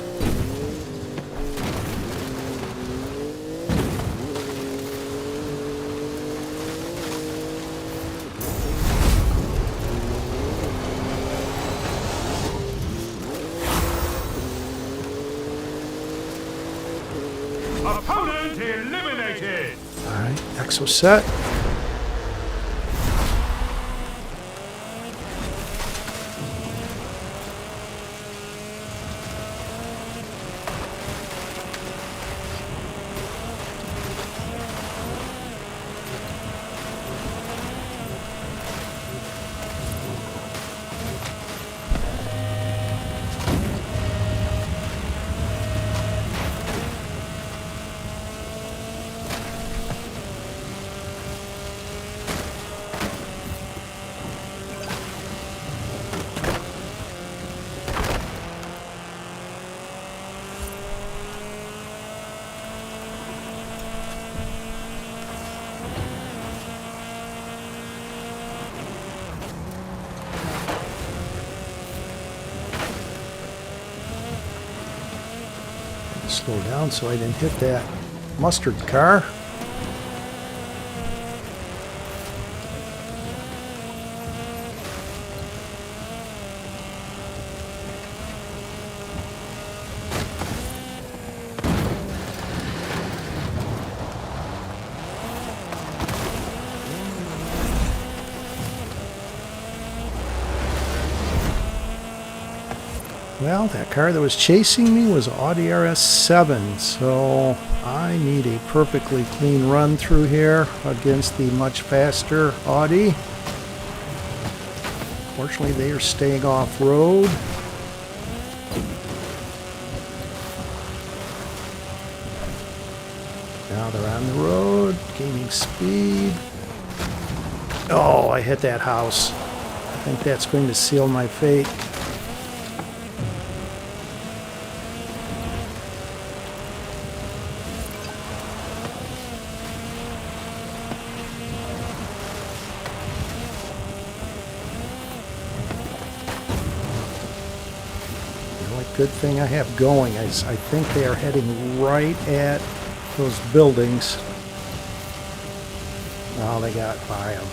Opponent eliminated. All right, exo set. Slow down so I didn't hit that mustard car. Well, that car that was chasing me was Audi RS7, so I need a perfectly clean run through here against the much faster Audi. Fortunately, they are staying off-road. Now they're on the road, gaining speed. Oh, I hit that house. I think that's going to seal my fate. Good thing I have going is I think they are heading right at those buildings. Oh, they got by them.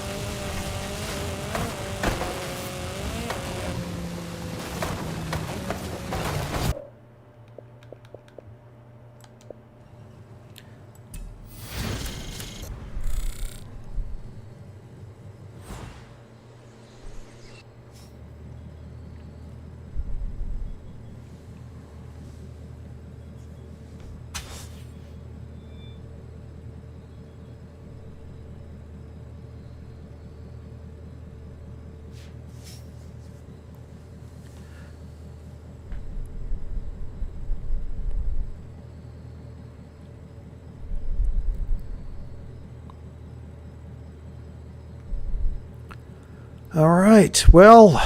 All right, well,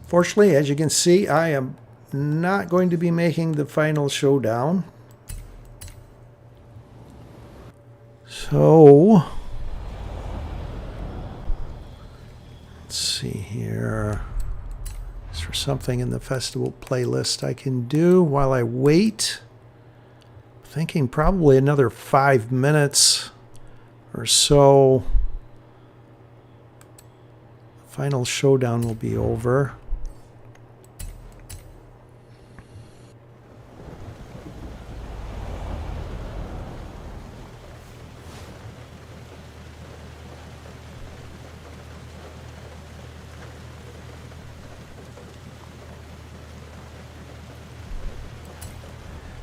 fortunately, as you can see, I am not going to be making the final showdown. So, let's see here. Is there something in the festival playlist I can do while I wait? Thinking probably another 5 minutes or so. Final showdown will be over.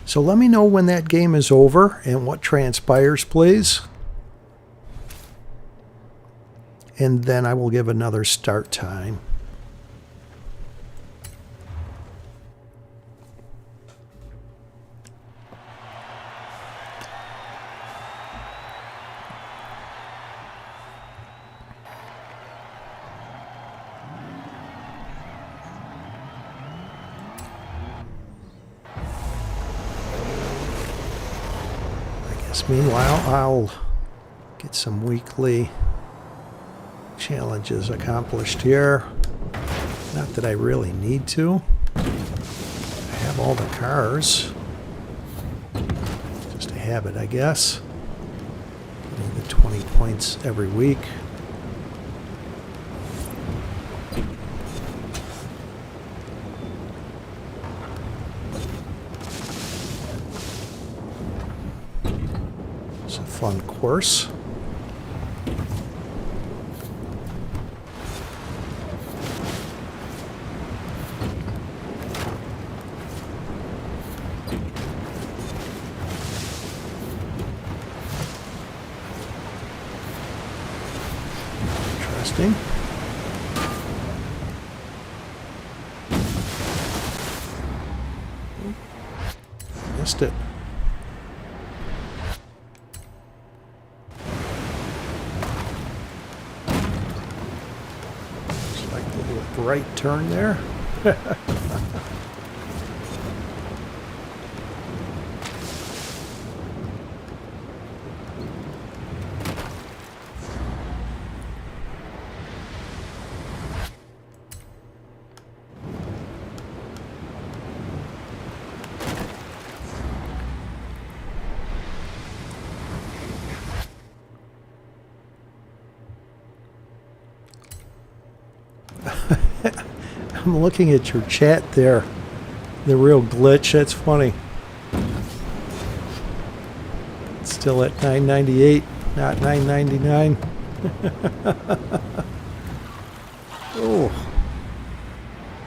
So let me know when that game is over and what transpires, please. And then I will give another start time. Yes, meanwhile, I'll get some weekly challenges accomplished here. Not that I really need to. I have all the cars. Just a habit, I guess. Getting the 20 points every week. It's a fun course. Interesting. Missed it. Looks like a little bright turn there. I'm looking at your chat there. The real glitch. That's funny. It's still at 998, not 999. Oh,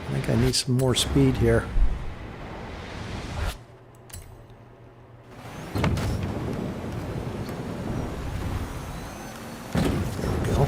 I think I need some more speed here. There we go.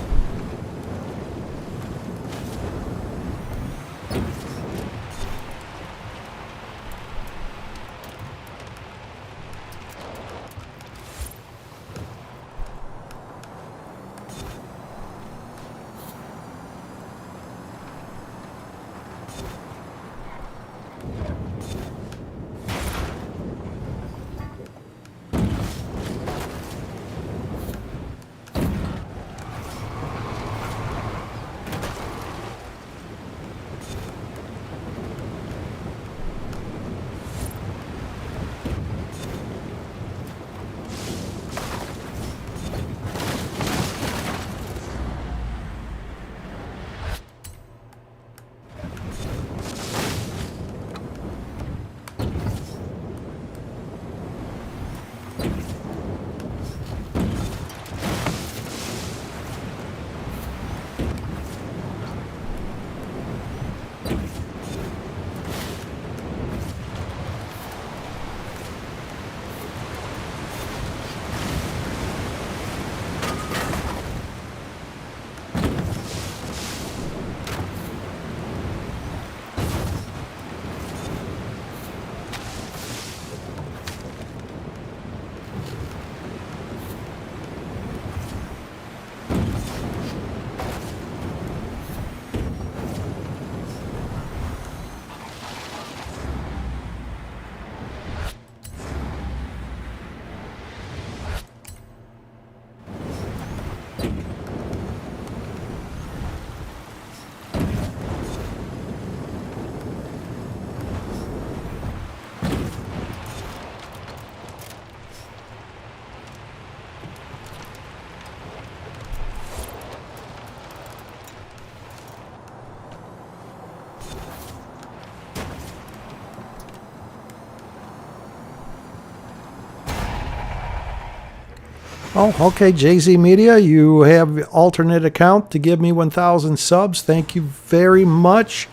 Oh, okay, JZ Media, you have alternate account to give me 1,000 subs. Thank you very much.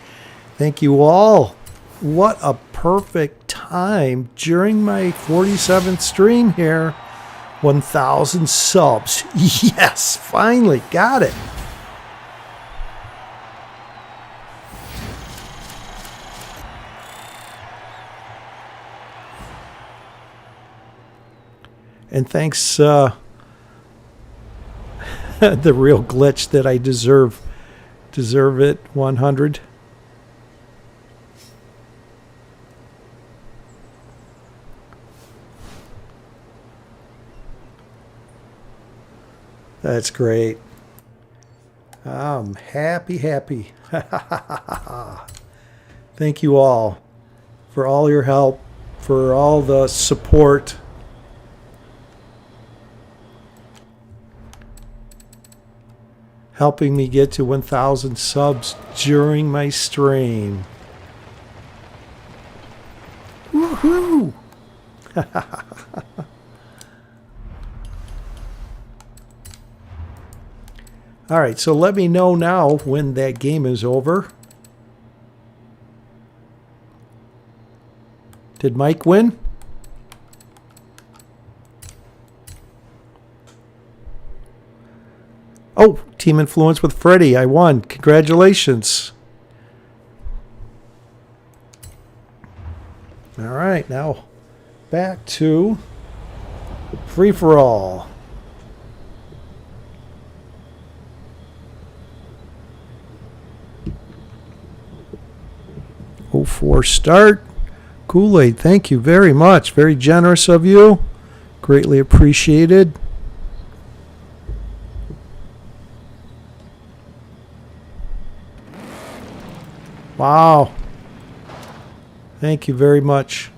Thank you all. What a perfect time during my 47th stream here. 1,000 subs. Yes, finally got it. And thanks, the real glitch that I deserve it, 100. That's great. I'm happy. Thank you all for all your help, for all the support. Helping me get to 1,000 subs during my stream. Woohoo! All right, so let me know now when that game is over. Did Mike win? Oh, Team Influence with Freddie. I won. Congratulations. All right, now back to free-for-all. '04 start. Kool-Aid, thank you very much. Very generous of you. Greatly appreciated. Wow. Thank you very much.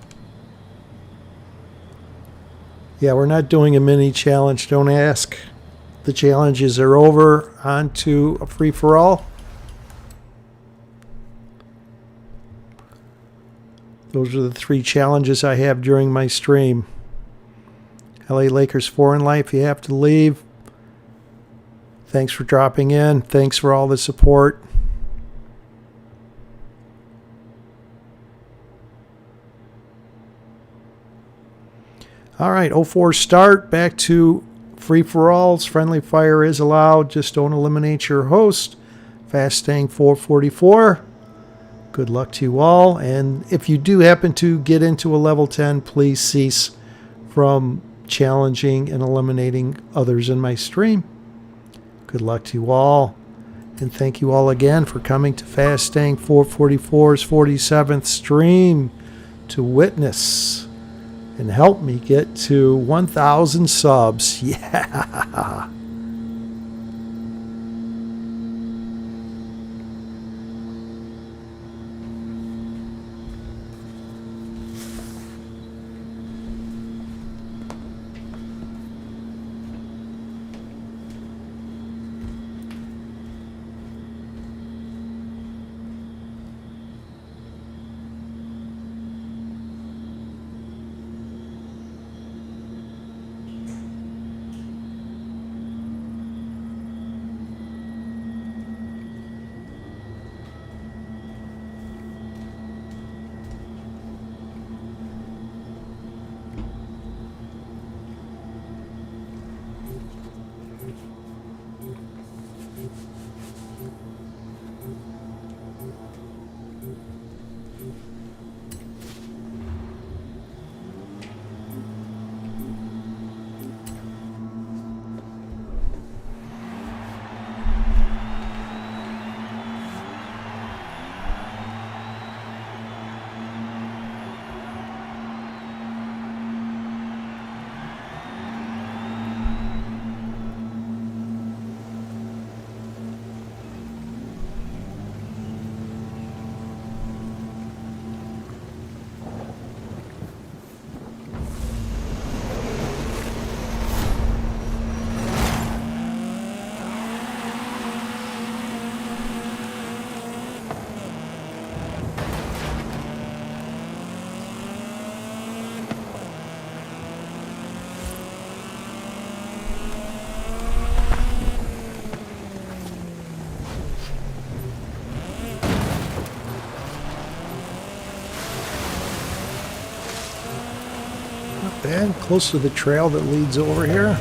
Yeah, we're not doing a mini challenge. Don't ask. The challenges are over. On to a free-for-all. Those are the 3 challenges I have during my stream. LA Lakers 4 in life. You have to leave. Thanks for dropping in. Thanks for all the support. All right, '04 start. Back to free-for-alls. Friendly fire is allowed. Just don't eliminate your host. Fastang444. Good luck to you all. And if you do happen to get into a level 10, please cease from challenging and eliminating others in my stream. Good luck to you all. And thank you all again for coming to Fastang444's 47th stream to witness and help me get to 1,000 subs. Yeah. Bad, close to the trail that leads over here.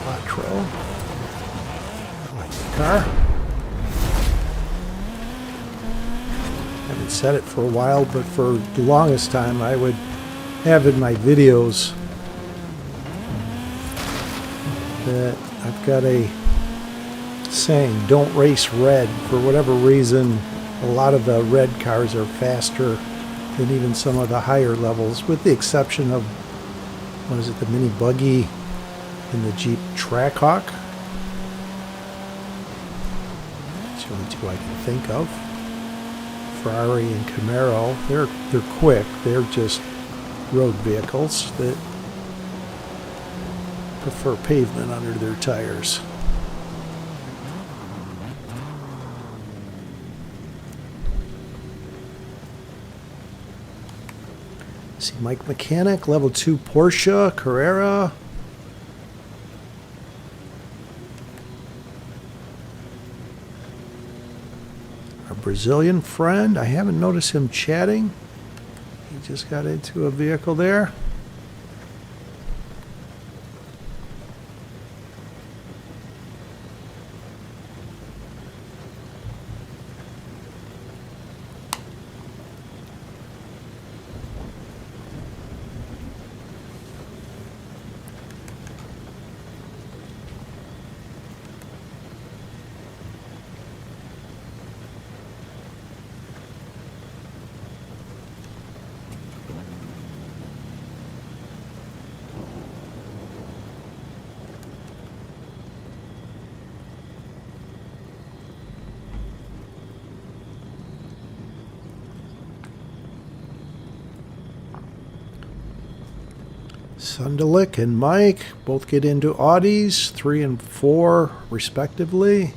Quattro. I like the car. Haven't said it for a while, but for the longest time I would have in my videos that I've got a saying don't race red. For whatever reason, a lot of the red cars are faster than even some of the higher levels, with the exception of, what is it, the mini buggy and the Jeep Trackhawk. That's the only two I can think of. Ferrari and Camaro, they're quick. They're just road vehicles that prefer pavement under their tires. See Mike Mechanic, level 2 Porsche Carrera. Our Brazilian friend, I haven't noticed him chatting. He just got into a vehicle there. Sundelik and Mike both get into Audis, 3 and 4 respectively.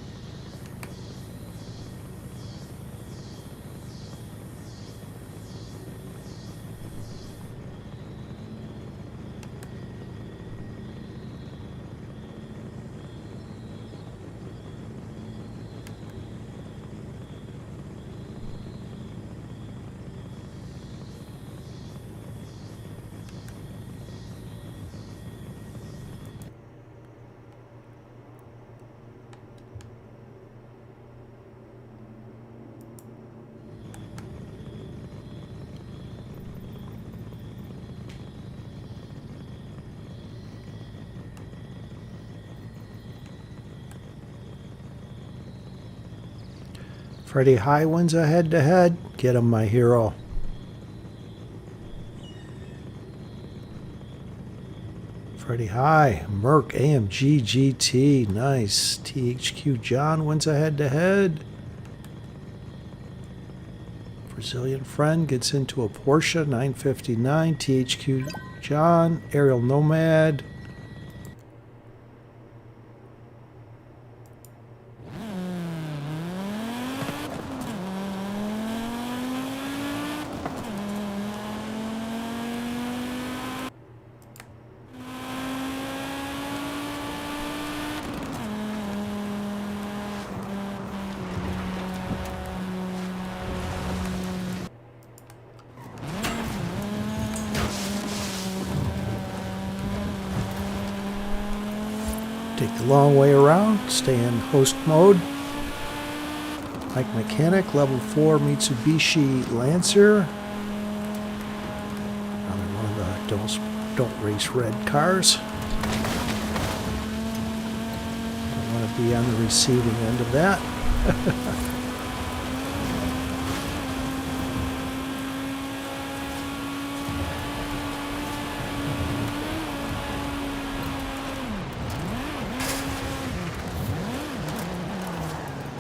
Freddie High wins a head-to-head. Get him, my hero. Freddie High, Merc AMG GT, nice. THQ John wins a head-to-head. Brazilian friend gets into a Porsche 959. THQ John, Aerial Nomad. Take the long way around, stay in host mode. Mike Mechanic, level 4 Mitsubishi Lancer. Probably one of the don't race red cars. Don't want to be on the receiving end of that.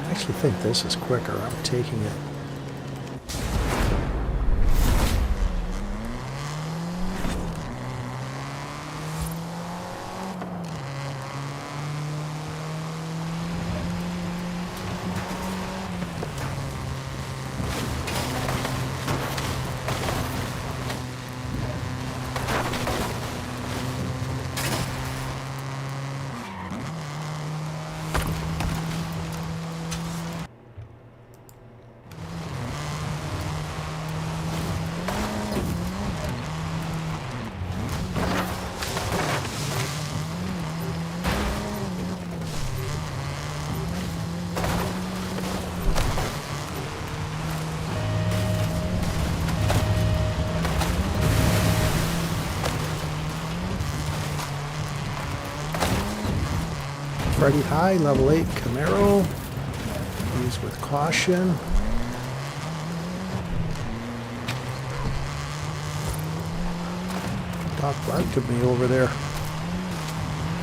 I actually think this is quicker. I'm taking it. Freddy High, level 8 Camaro. Use with caution. Dog barked at me over there.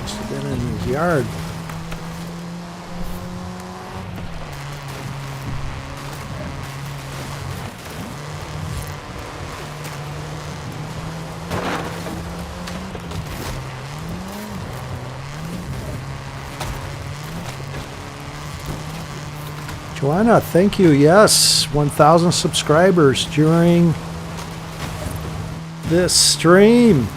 Must have been in his yard. Joanna, thank you. Yes, 1,000 subscribers during this stream.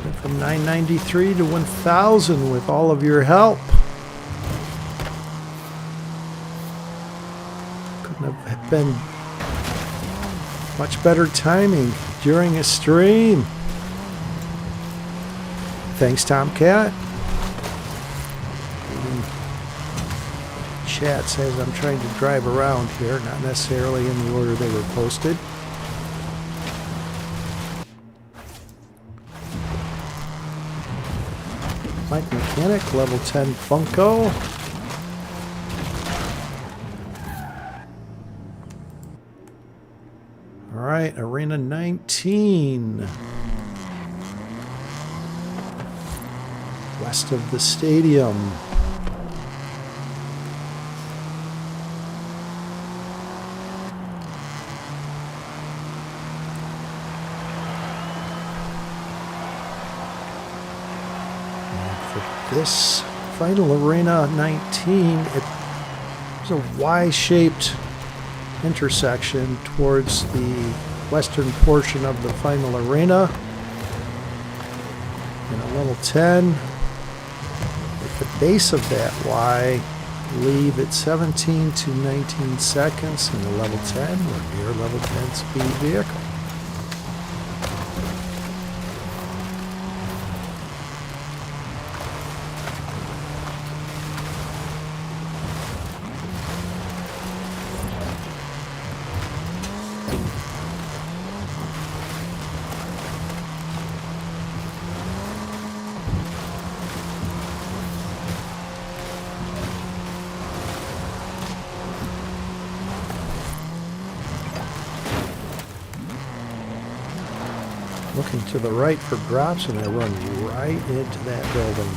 Went from 993 to 1,000 with all of your help. Couldn't have been much better timing during a stream. Thanks, Tomcat. Chat says I'm trying to drive around here, not necessarily in the order they were posted. Mike Mechanic, level 10 Funko. Alright, Arena 19. West of the stadium. This final Arena 19, it's a Y-shaped intersection towards the western portion of the final arena. And a level 10, at the base of that Y, leave at 17 to 19 seconds in the level 10 or near level 10 speed vehicle. Looking to the right for drops, and I run right into that building.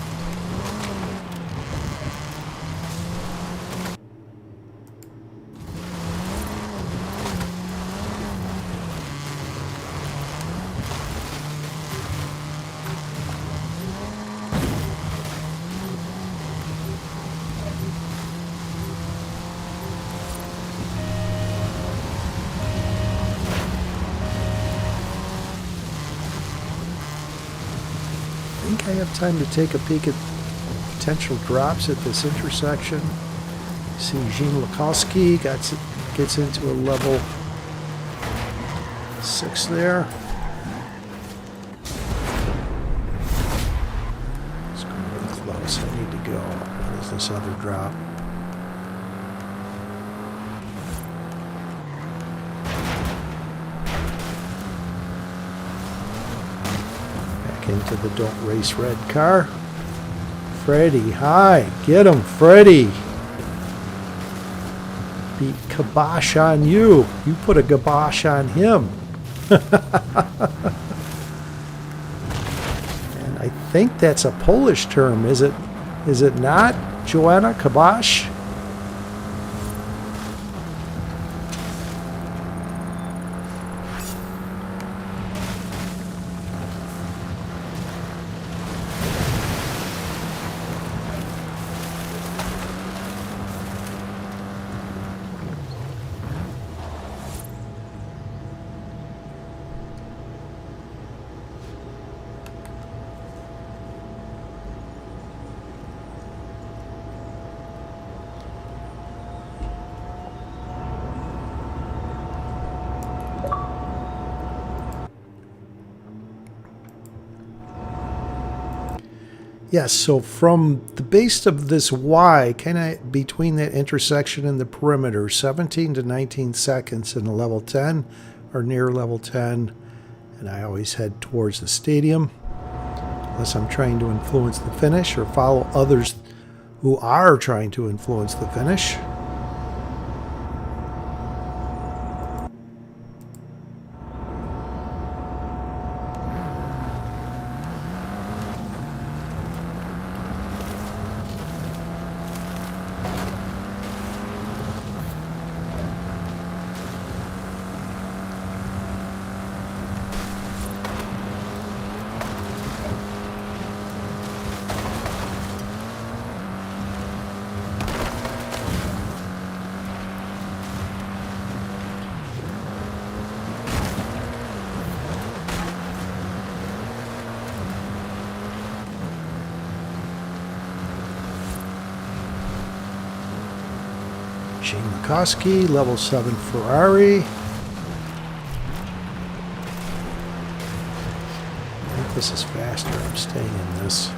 I have time to take a peek at potential drops at this intersection. See Jean Lukowski gets into a level 6 there. It's going really close. I need to go. What is this other drop? Into the Don't Race Red car. Freddy, hi. Get him, Freddy. Beat kibosh on you. You put a kibosh on him. And I think that's a Polish term, is it not, Joanna? Kibosh? Yes, so from the base of this Y, kind of between that intersection and the perimeter, 17 to 19 seconds in a level 10 or near level 10, and I always head towards the stadium. unless I'm trying to influence the finish or follow others who are trying to influence the finish. Shane McCoskey, level 7 Ferrari. I think this is faster. I'm staying in this.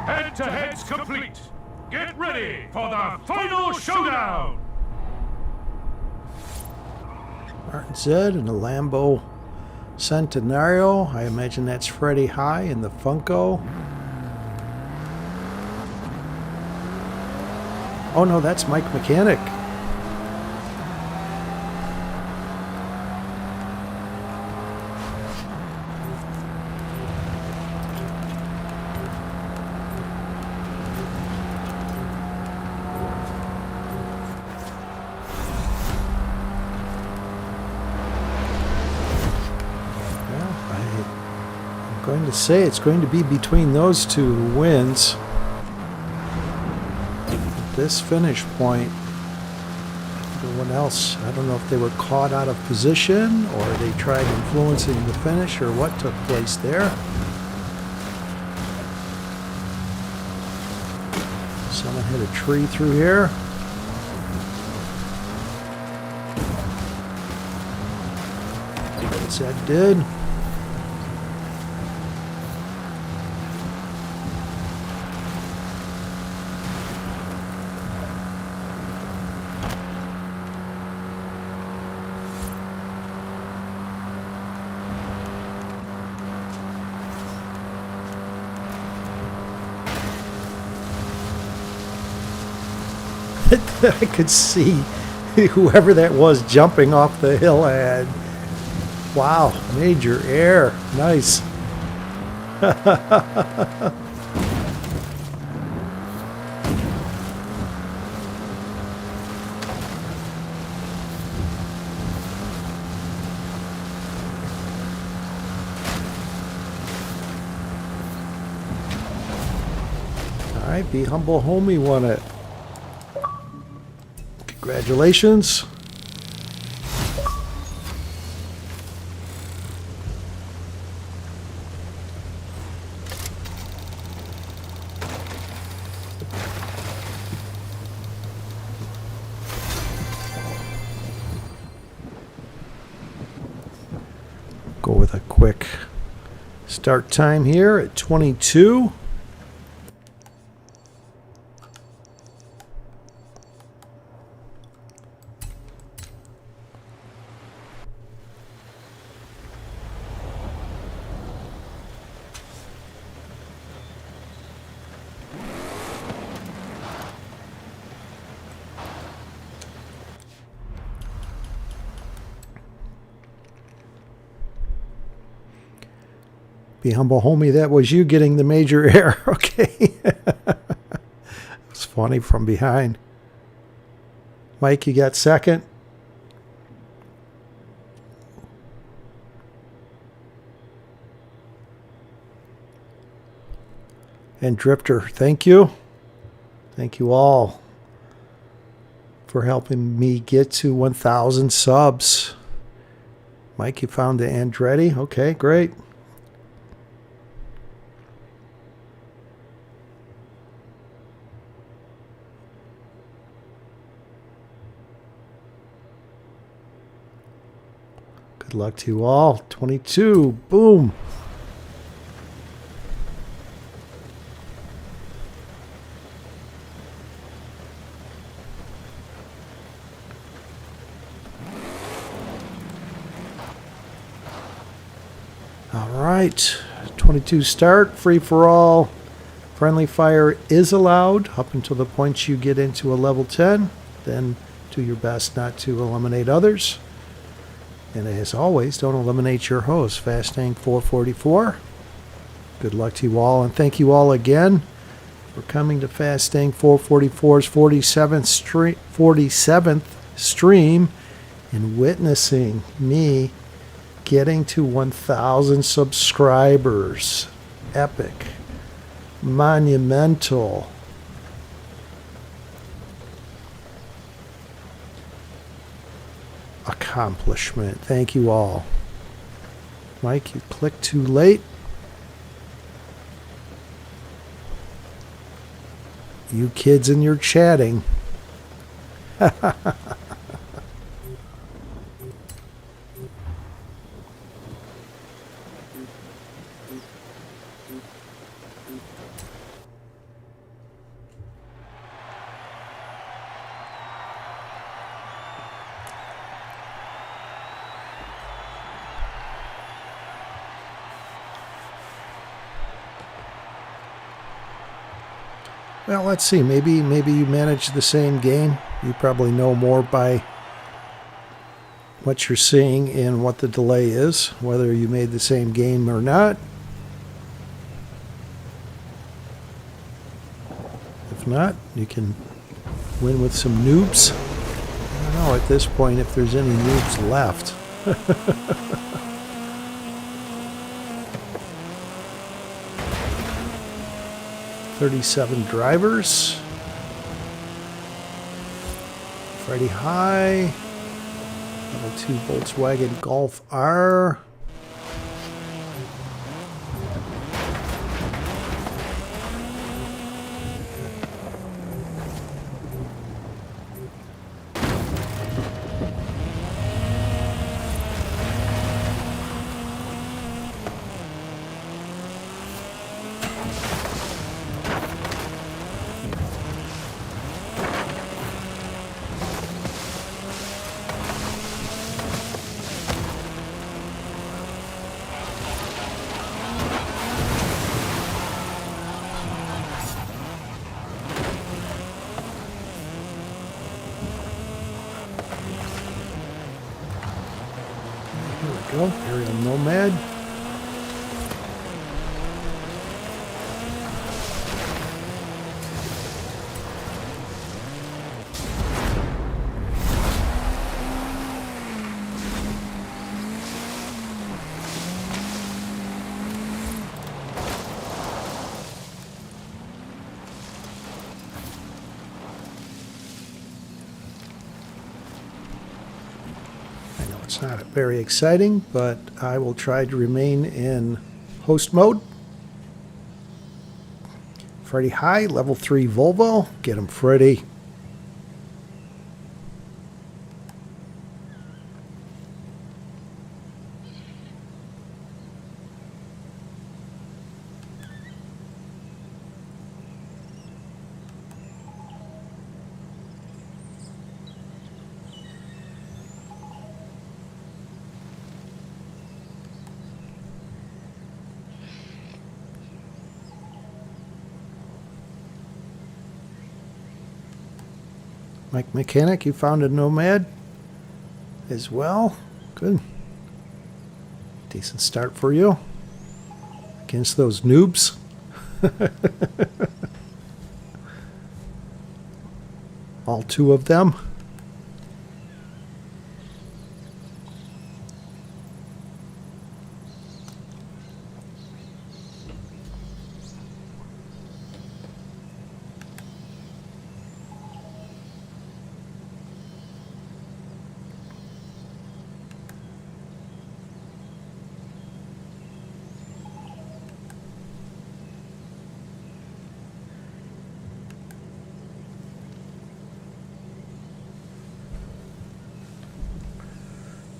Head-to-head's complete. Get ready for the final showdown. Martin Zed and the Lambo Centenario. I imagine that's Freddie High in the Funko. Oh no, that's Mike Mechanic. Going to say it's going to be between those two who wins. At this finish point, everyone else, I don't know if they were caught out of position or they tried influencing the finish or what took place there. Someone hit a tree through here. What's that did? I could see whoever that was jumping off the hill and wow, major air. Nice. All right, Be Humble Homie won it. Congratulations. Go with a quick start time here at 22. Be Humble Homie, that was you getting the major air. Okay. It's funny from behind. Mike, you got second. And Drifter, thank you. Thank you all for helping me get to 1,000 subs. Mike, you found the Andretti? Okay, great. Good luck to you all. 22. Boom. All right. 22 start. Free for all. Friendly fire is allowed up until the point you get into a level 10. Then do your best not to eliminate others. And as always, don't eliminate your host, Fastang444. Good luck to you all, and thank you all again for coming to Fastang444's 47th stream and witnessing me getting to 1,000 subscribers. Epic. Monumental. Accomplishment. Thank you all. Mike, you clicked too late. You kids and your chatting. Well, let's see. Maybe you manage the same game. You probably know more by what you're seeing and what the delay is, whether you made the same game or not. If not, you can win with some noobs. I don't know at this point if there's any noobs left. 37 drivers. Freddy High. Level 2 Volkswagen Golf R. Go, Aerial Nomad. It's not very exciting, but I will try to remain in host mode. Freddy High, level 3 Volvo. Get him, Freddy. Mike Mechanic, you found a Nomad as well. Good. Decent start for you against those noobs. All two of them.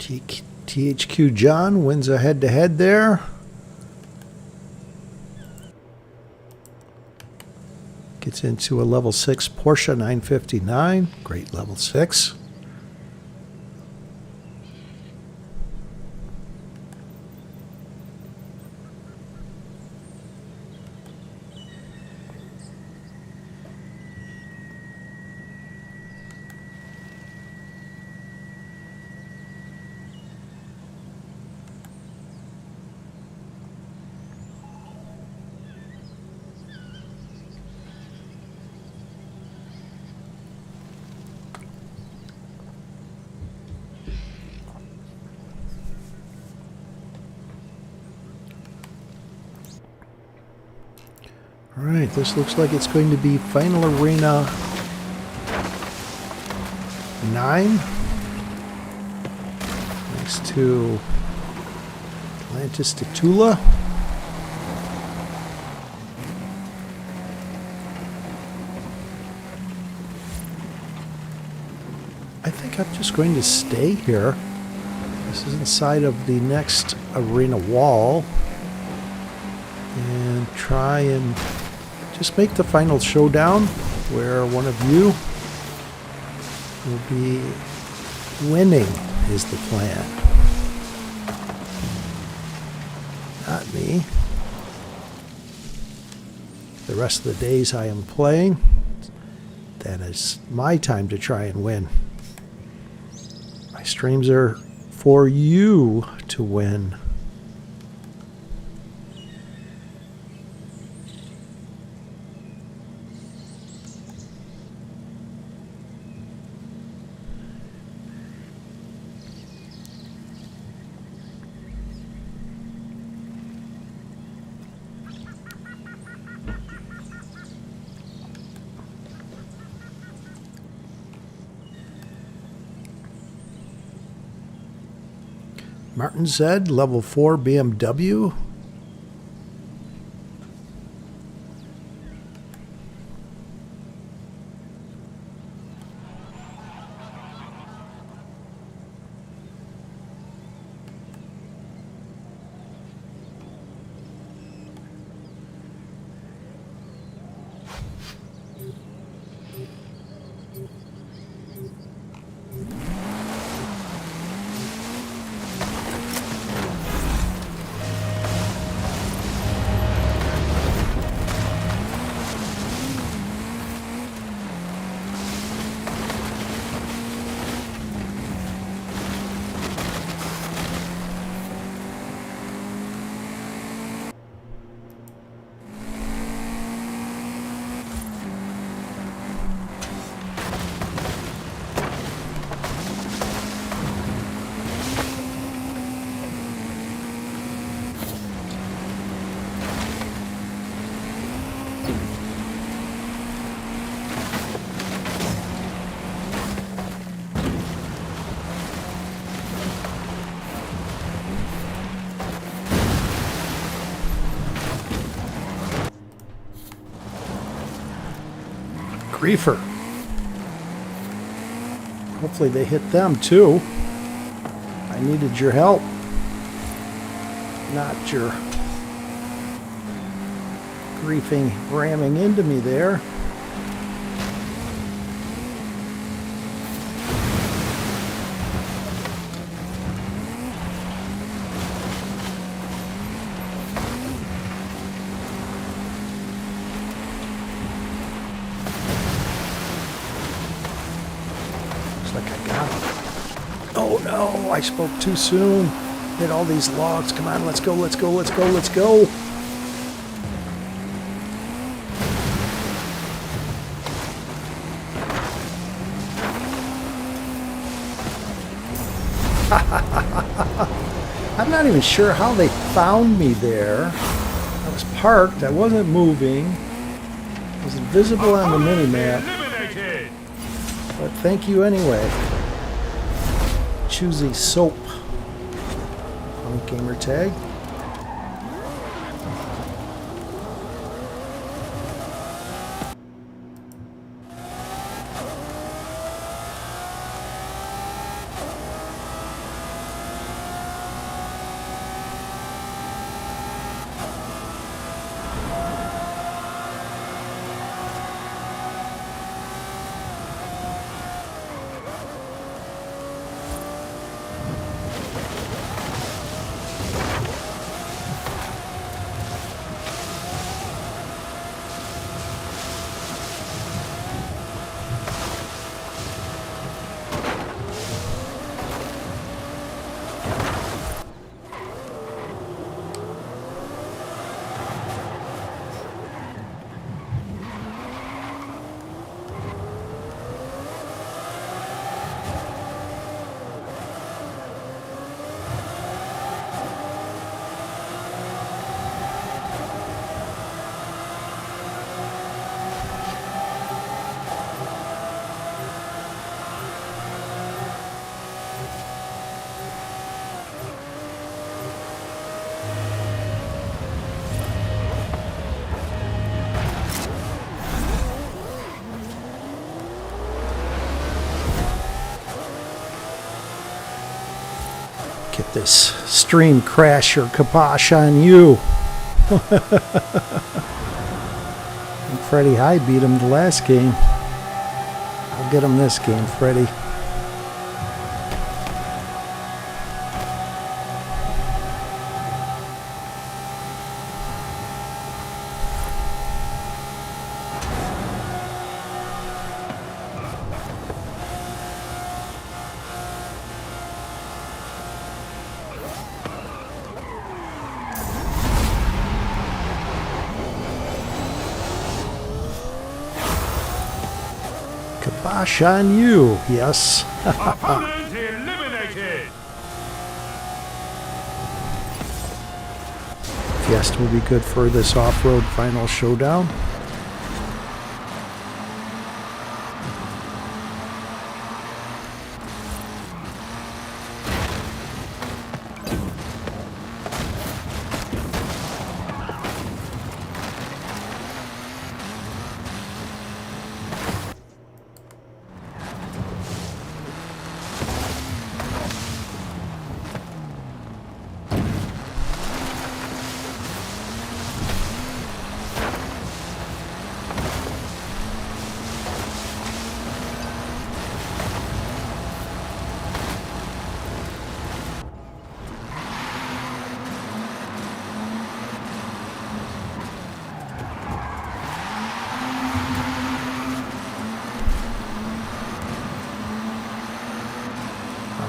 THQ John wins a head-to-head there. Gets into a level 6 Porsche 959. Great level 6. Alright, this looks like it's going to be Final Arena 9. Next to Atlantis to Tula. I think I'm just going to stay here. This is inside of the next arena wall. And try and just make the final showdown where one of you will be winning is the plan. Not me. The rest of the days I am playing, that is my time to try and win. My streams are for you to win. Martin Z, level 4 BMW. Griefer. Hopefully they hit them too. I needed your help, not your griefing ramming into me there. Oh no, I spoke too soon. Hit all these logs. Come on, let's go, let's go, let's go, let's go. I'm not even sure how they found me there. I was parked, I wasn't moving. It was invisible on the minimap. But thank you anyway. Choosy soap on gamer tag. this stream crasher kibosh on you. And Freddie High beat him the last game. I'll get him this game, Freddie. Kibosh on you, yes. Opponent eliminated. Fiesta will be good for this off-road final showdown.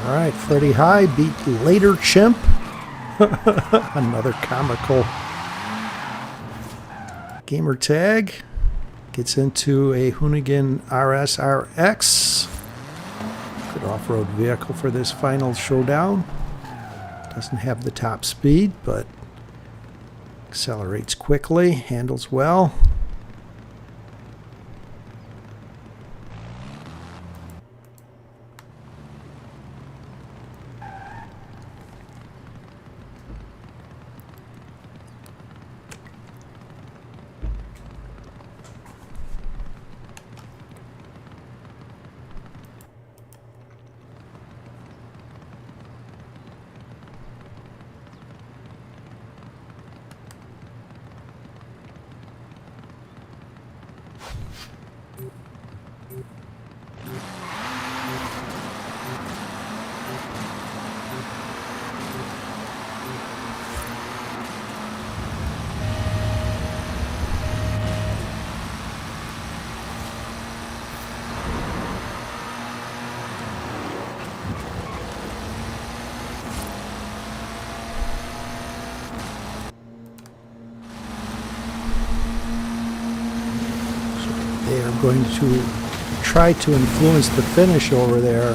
All right, Freddie High beat Later Chimp. Another comical gamer tag. Gets into a Hoonigan RSRX. Good off-road vehicle for this final showdown. Doesn't have the top speed, but accelerates quickly, handles well. They are going to try to influence the finish over there.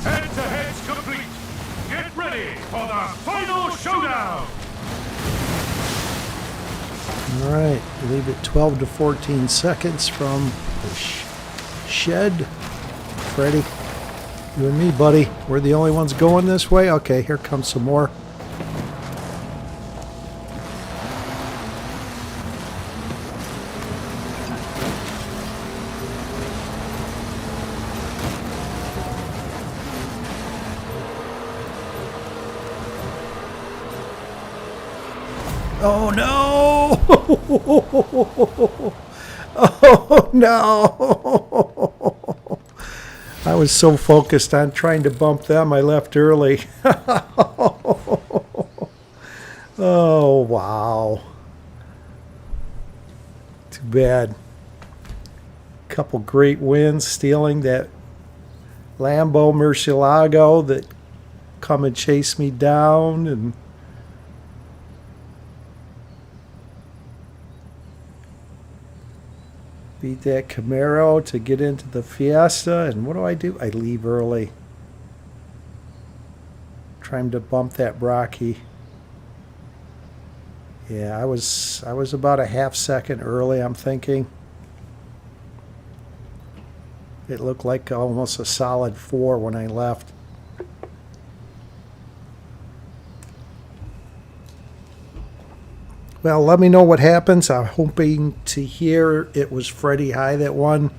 Head-to-head's complete. Get ready for the final showdown. All right, leave it 12 to 14 seconds from the shed. Freddie. You and me, buddy. We're the only ones going this way. Okay, here comes some more. Oh no! Oh no! I was so focused on trying to bump them, I left early. Oh, wow. Too bad. Couple great wins, stealing that Lambo Murcielago that come and chase me down, and beat that Camaro to get into the Fiesta. And what do? I leave early. Trying to bump that Brocky. Yeah, I was about a half second early, I'm thinking. It looked like almost a solid 4 when I left. Well, let me know what happens. I'm hoping to hear it was Freddie High that won.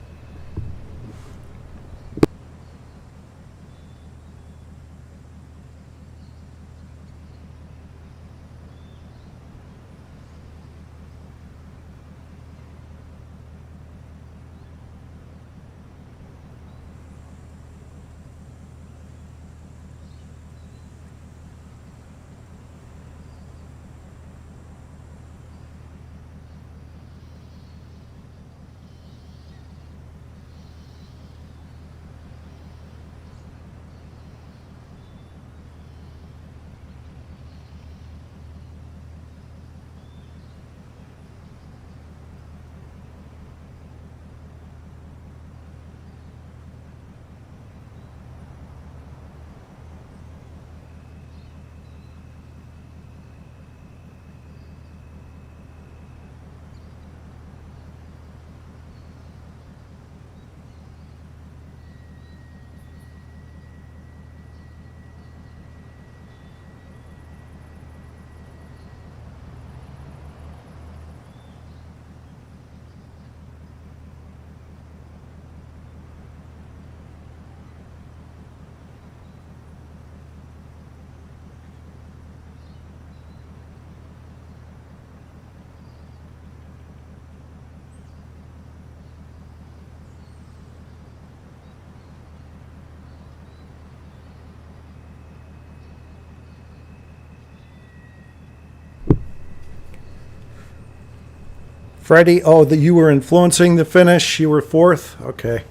Freddie, oh, you were influencing the finish. You were fourth? Okay.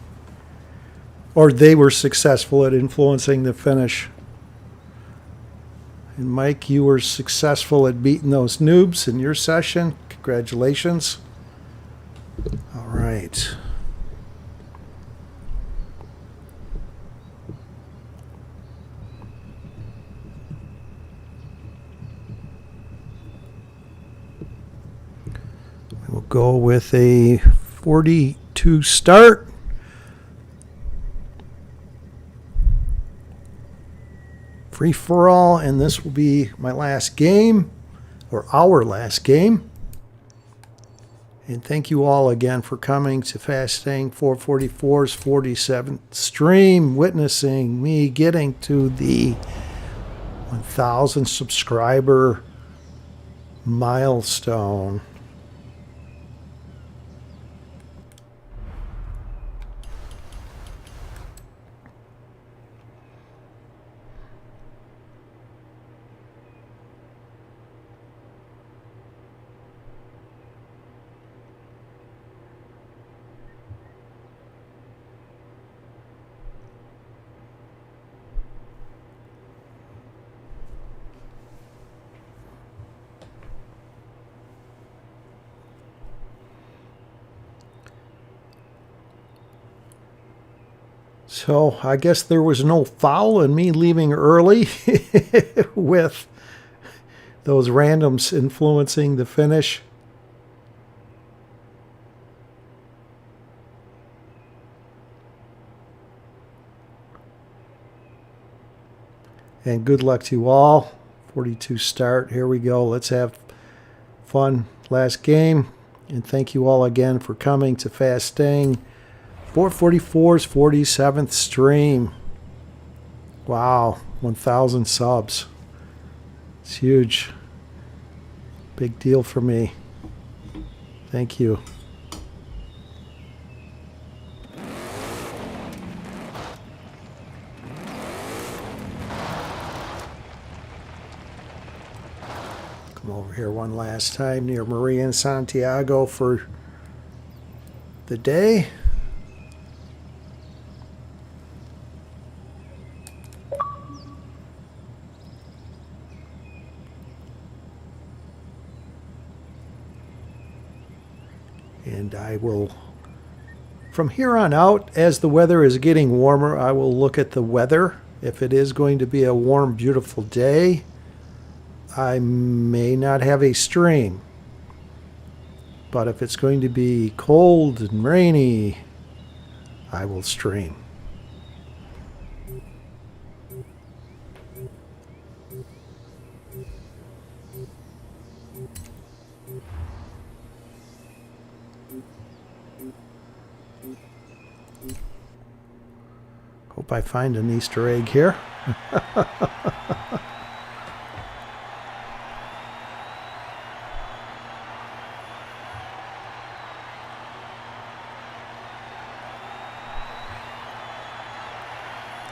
Or they were successful at influencing the finish. And Mike, you were successful at beating those noobs in your session. Congratulations. All right. We'll go with a 42 start. Free for all, and this will be my last game, or our last game. And thank you all again for coming to Fastang444's 47th stream, witnessing me getting to the 1,000 subscriber milestone. So I guess there was no foul in me leaving early with those randoms influencing the finish. And good luck to you all. 42 start. Here we go. Let's have fun. Last game. And thank you all again for coming to Fastang444's 47th stream. Wow. 1,000 subs. It's huge. Big deal for me. Thank you. Come over here one last time near Maria and Santiago for the day. And I will, from here on out, as the weather is getting warmer, I will look at the weather. If it is going to be a warm, beautiful day, I may not have a stream. But if it's going to be cold and rainy, I will stream. Hope I find an Easter egg here.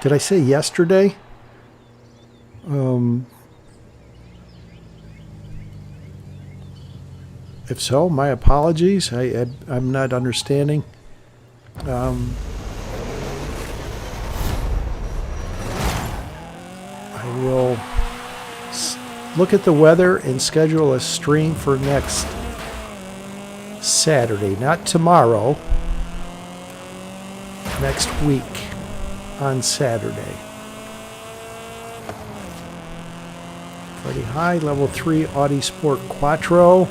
Did I say yesterday? If so, my apologies. I'm not understanding. I will look at the weather and schedule a stream for next Saturday, not tomorrow, next week on Saturday. Pretty high, level 3 Audi Sport Quattro.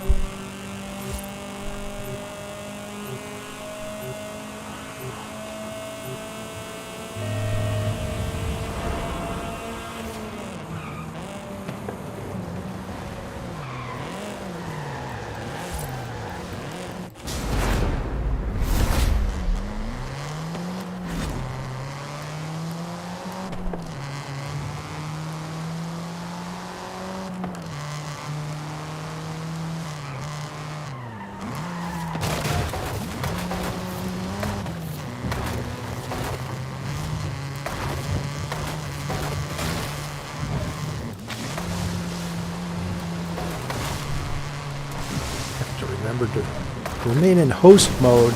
To remain in host mode,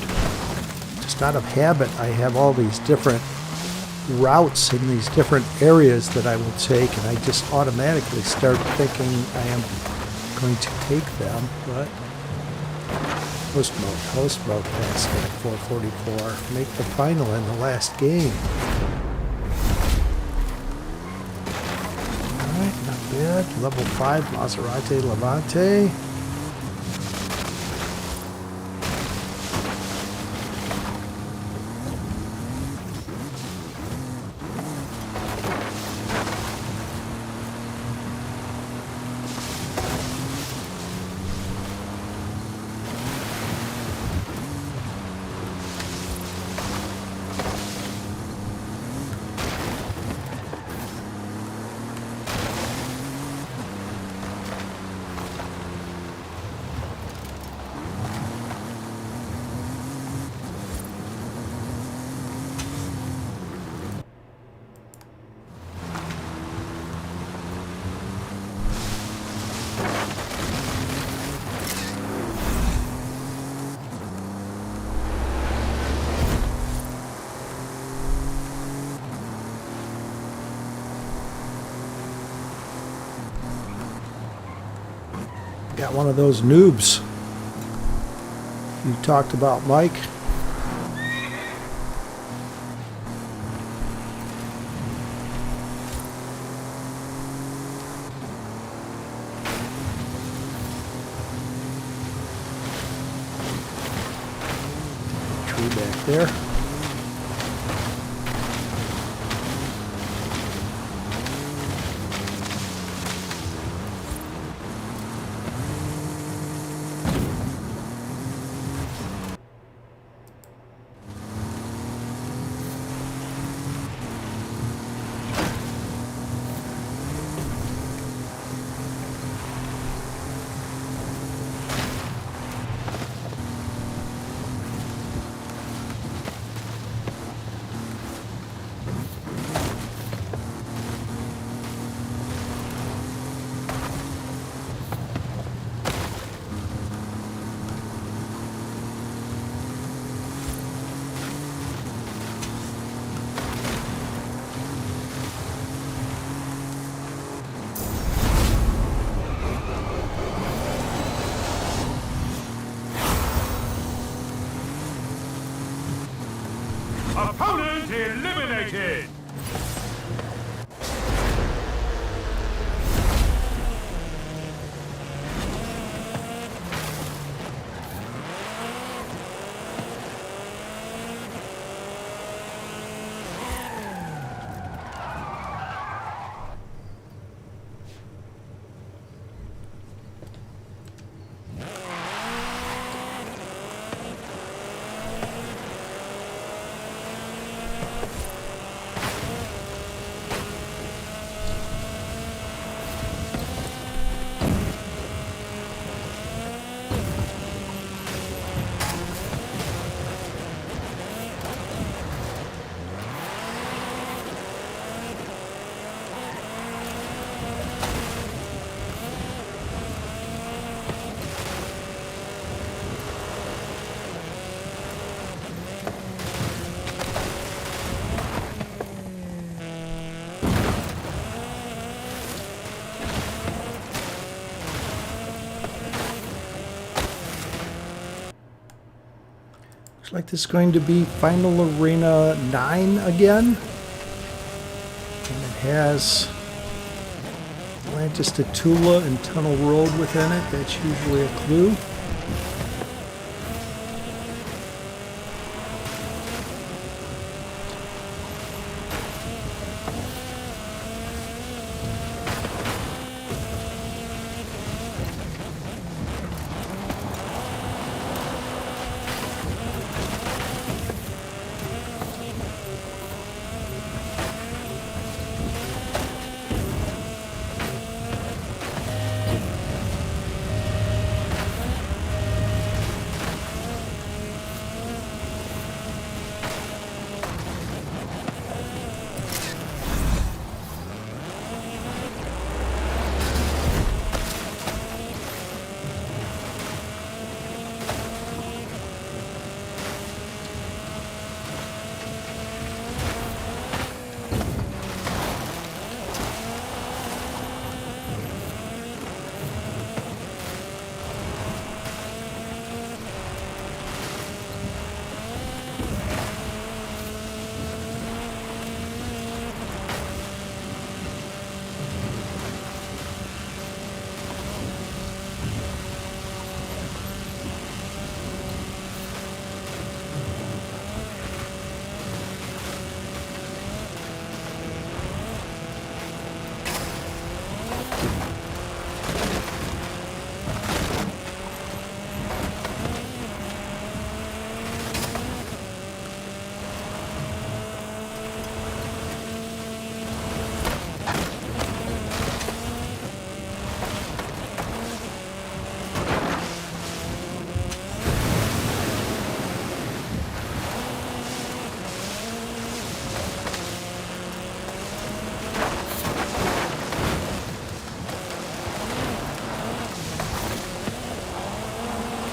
just out of habit, I have all these different routes in these different areas that I will take, and I just automatically start thinking I am going to take them. But host mode, Fastang444, make the final in the last game. Alright, not bad. Level 5 Maserati Levante. Got one of those noobs you talked about, Mike. Tree back there. Opponent eliminated! Looks like this is going to be Final Arena 9 again. And it has Atlantis to Tula and Tunnel Road within it. That's usually a clue.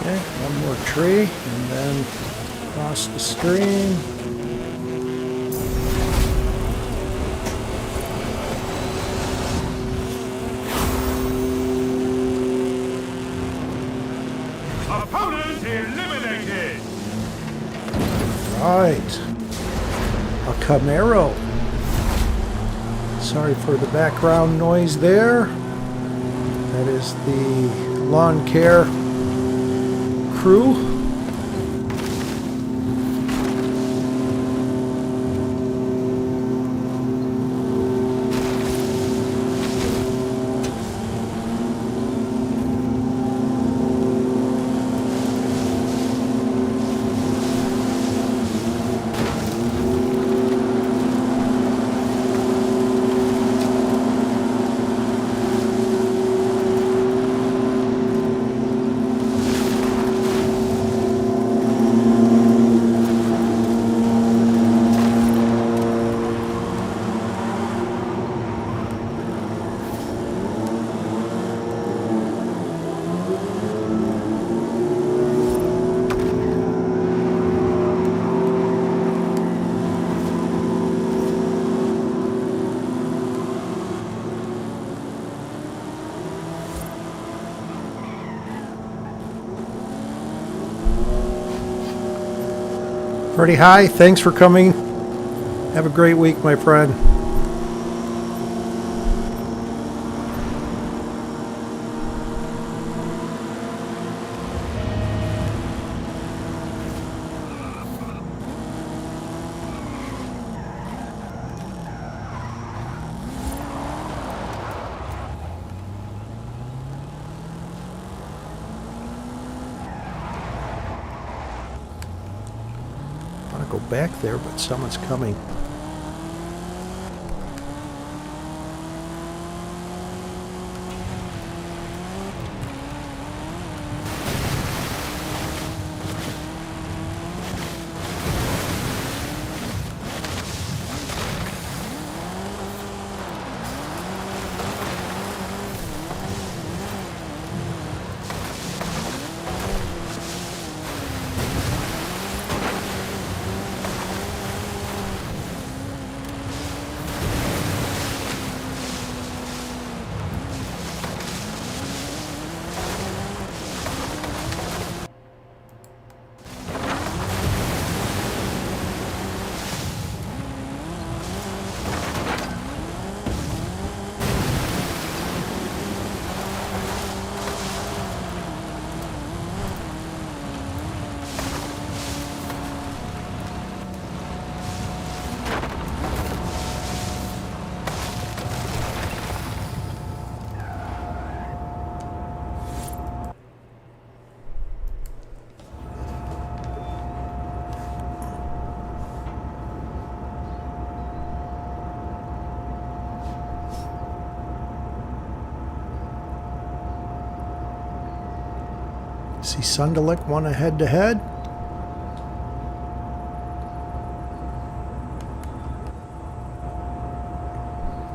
Okay, one more tree, and then cross the stream. Opponent eliminated! Right. A Camaro. Sorry for the background noise there. That is the lawn care crew. Pretty high. Thanks for coming. Have a great week, my friend. Go back there, but someone's coming. see Sunderlick won a head-to-head.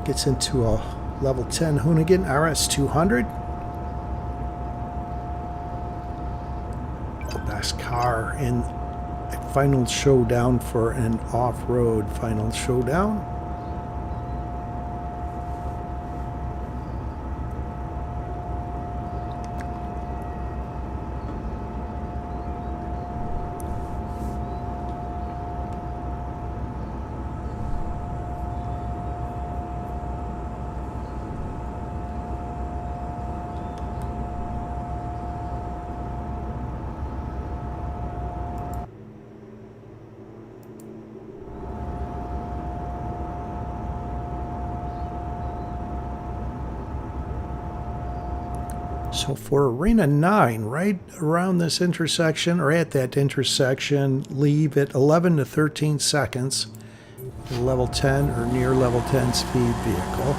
Gets into a level 10 Hoonigan RS200. The best car in a final showdown for an off-road final showdown. So for Arena 9, right around this intersection, or at that intersection, leave at 11 to 13 seconds. Level 10 or near level 10 speed vehicle.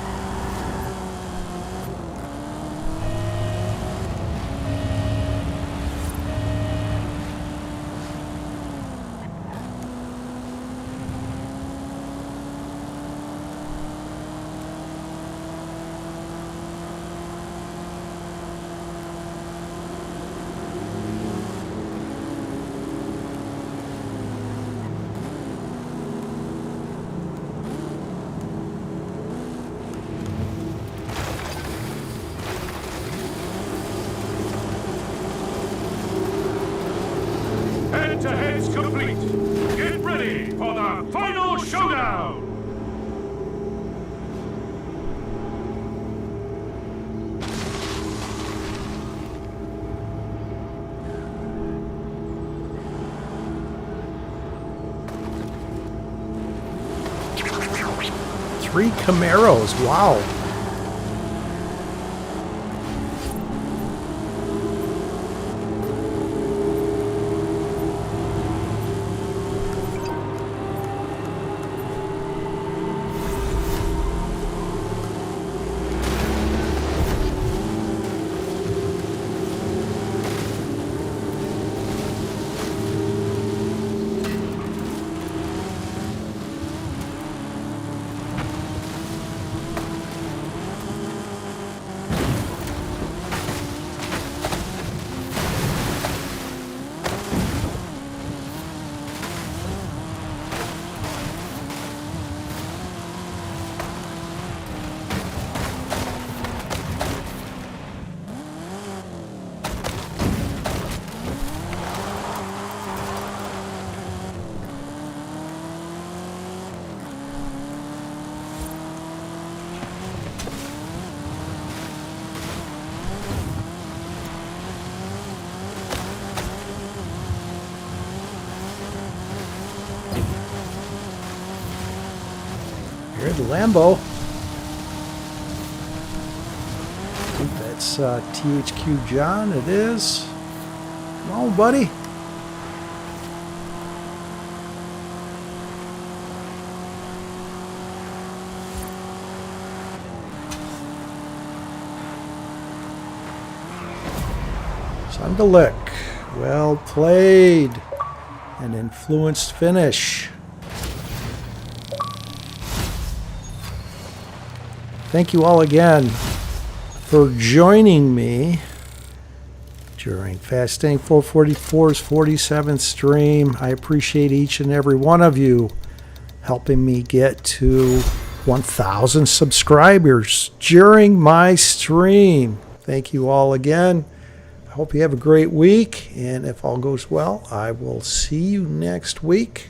Head-to-heads complete. Get ready for the final showdown. Three Camaros, wow. Here's the Lambo. I think that's THQ John. It is. Come on, buddy. Sunderlick. Well played. An influenced finish. Thank you all again for joining me during Fastang444's 47th stream. I appreciate each and every one of you helping me get to 1,000 subscribers during my stream. Thank you all again. I hope you have a great week, and if all goes well, I will see you next week.